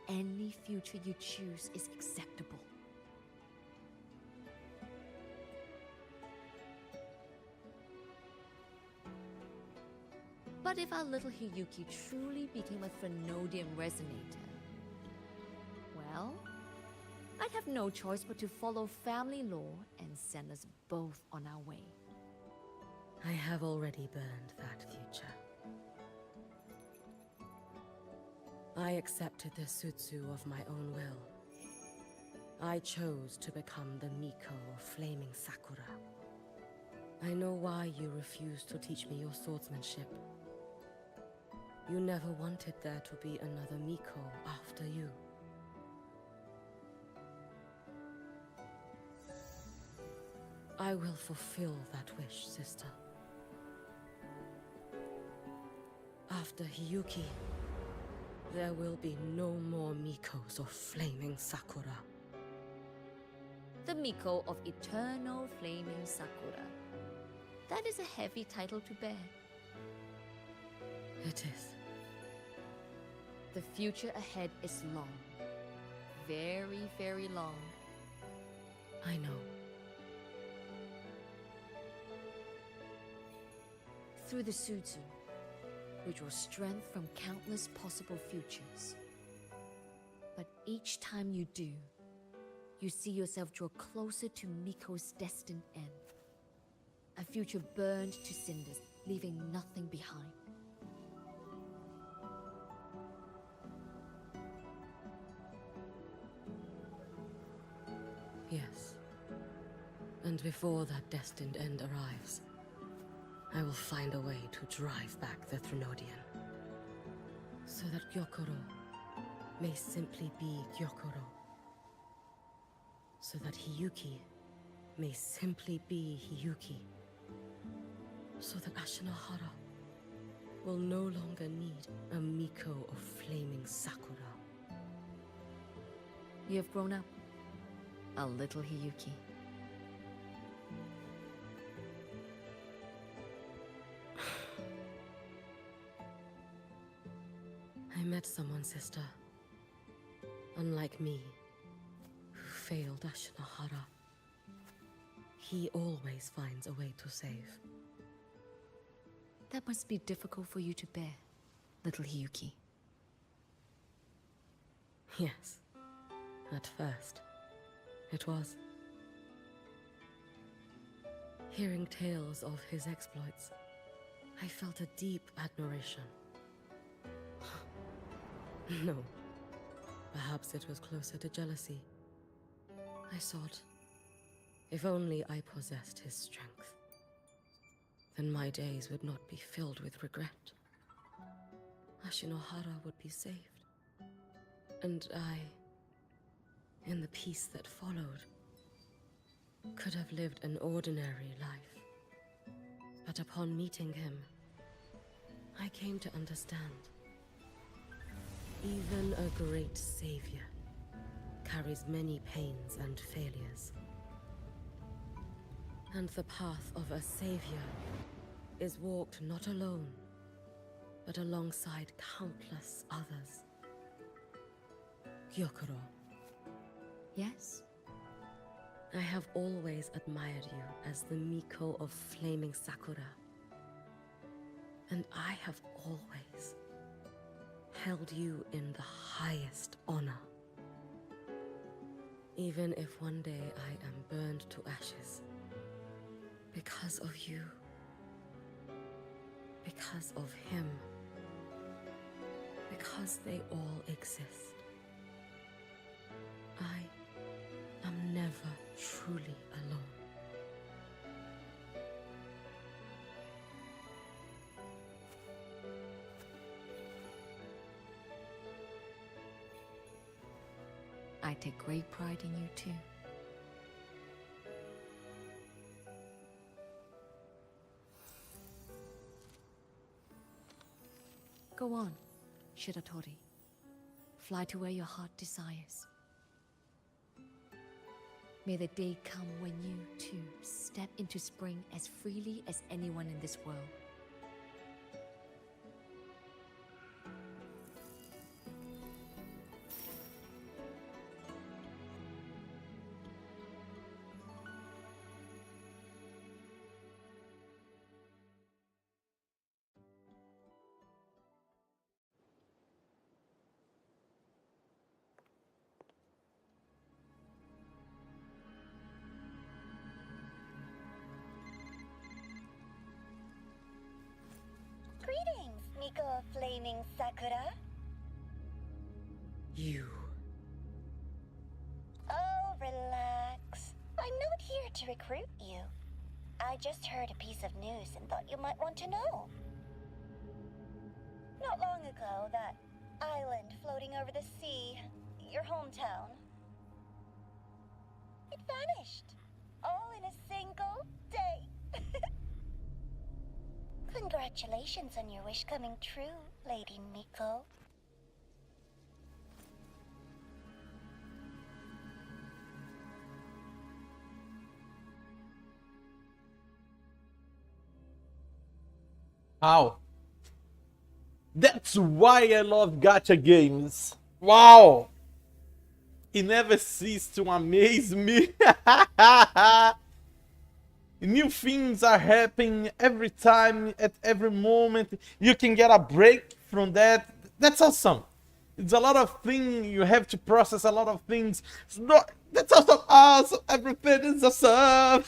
any future you choose is acceptable. But if our little Hiyuki truly became a Threnodian resonator, well, I'd have no choice but to follow family law and send us both on our way. I have already burned that future. I accepted the Sutsu of my own will. I chose to become the Miko of Flaming Sakura. I know why you refused to teach me your swordsmanship. You never wanted there to be another Miko after you. I will fulfill that wish, sister. After Hiyuki, there will be no more Mikos of Flaming Sakura. The Miko of Eternal Flaming Sakura. That is a heavy title to bear. It is. The future ahead is long. Very, very long. I know. Through the Sutsu, we draw strength from countless possible futures. But each time you do, you see yourself draw closer to Miko's destined end. A future burned to cinders, leaving nothing behind. Yes. And before that destined end arrives, I will find a way to drive back the Threnodian. So that Gyokuro may simply be Gyokuro. So that Hiyuki may simply be Hiyuki. So that Ashinohara will no longer need a Miko of Flaming Sakura. You have grown up, a little Hiyuki. I met someone, sister. Unlike me, who failed Ashinohara. He always finds a way to save. That must be difficult for you to bear, little Hiyuki. Yes. At first, it was. Hearing tales of his exploits, I felt a deep admiration. No. Perhaps it was closer to jealousy. I thought, if only I possessed his strength, then my days would not be filled with regret. Ashinohara would be saved. And I, in the peace that followed, could have lived an ordinary life. But upon meeting him, I came to understand. Even a great savior carries many pains and failures. And the path of a savior is walked not alone, but alongside countless others. Gyokuro. Yes? I have always admired you as the Miko of Flaming Sakura. And I have always held you in the highest honor. Even if one day I am burned to ashes, because of you, because of him, because they all exist, I am never truly alone. I take great pride in you too. Go on, Shiratori. Fly to where your heart desires. May the day come when you, too, step into spring as freely as anyone in this world. Greetings, Miko of Flaming Sakura. You. Oh, relax. I'm not here to recruit you. I just heard a piece of news and thought you might want to know. Not long ago, that island floating over the sea, your hometown, it vanished. All in a single day. Congratulations on your wish coming true, Lady Miko. How? That's why I love gacha games. Wow! It never ceases to amaze me. New things are happening every time, at every moment. You can get a break from that. That's awesome. It's a lot of things. You have to process a lot of things. That's awesome. Awesome. Everything is awesome.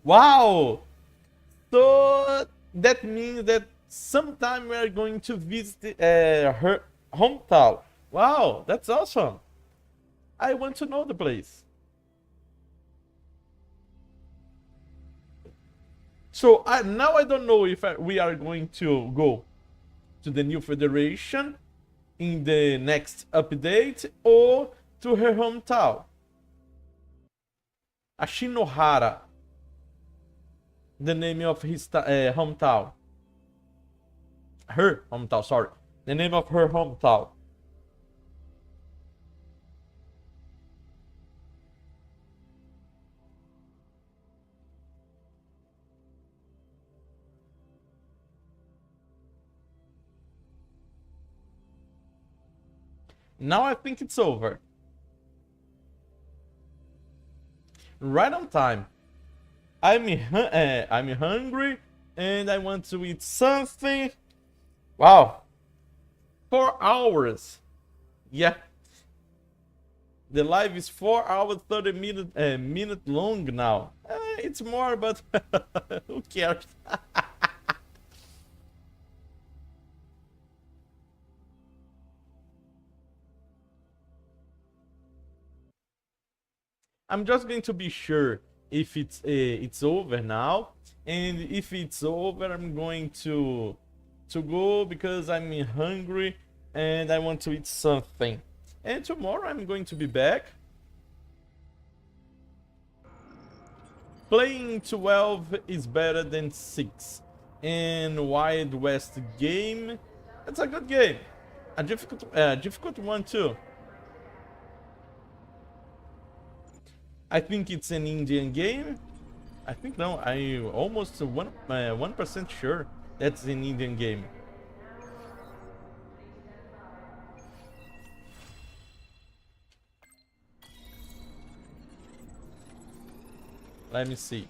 Wow. So that means that sometime we are going to visit her hometown. Wow, that's awesome. I want to know the place. So now I don't know if we are going to go to the new federation in the next update or to her hometown. Ashinohara, the name of his hometown. Her hometown, sorry. The name of her hometown. Now I think it's over. Right on time. I'm hungry and I want to eat something. Wow. 4 hours. Yeah. The live is 4 hours 30 minute long now. It's more, but who cares? I'm just going to be sure if it's over now, and if it's over, I'm going to go because I'm hungry and I want to eat something. And tomorrow I'm going to be back. Playing 12 is better than 6. And Wild West game, it's a good game. A difficult one too. I think it's an Indian game. I think no, I almost 1% sure that's an Indian game. Let me see.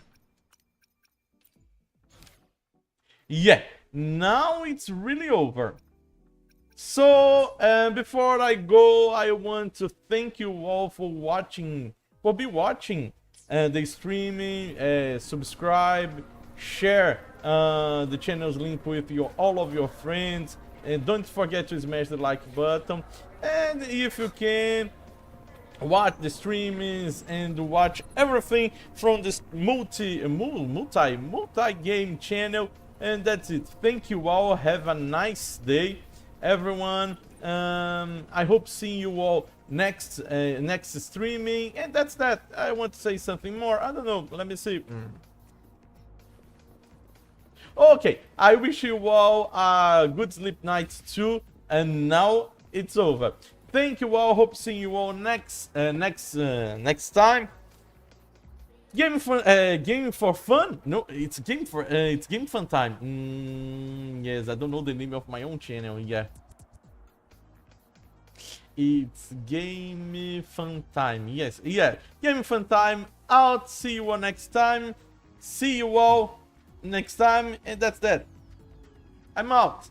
Yeah, now it's really over. So before I go, I want to thank you all for watching. Be watching the streaming, subscribe, share the channel's link with all of your friends, and don't forget to smash the like button. And if you can, watch the streamings and watch everything from this multi game channel. And that's it. Thank you all. Have a nice day, everyone. I hope seeing you all next streaming. And that's that. I want to say something more. I don't know. Let me see. Okay. I wish you all a good sleep night too. And now it's over. Thank you all. Hope seeing you all next time. Game for fun? No, it's game fun time. Yes, I don't know the name of my own channel. Yeah, it's game fun time. Yes, yeah, game fun time. I'll see you all next time. See you all next time, and that's that. I'm out.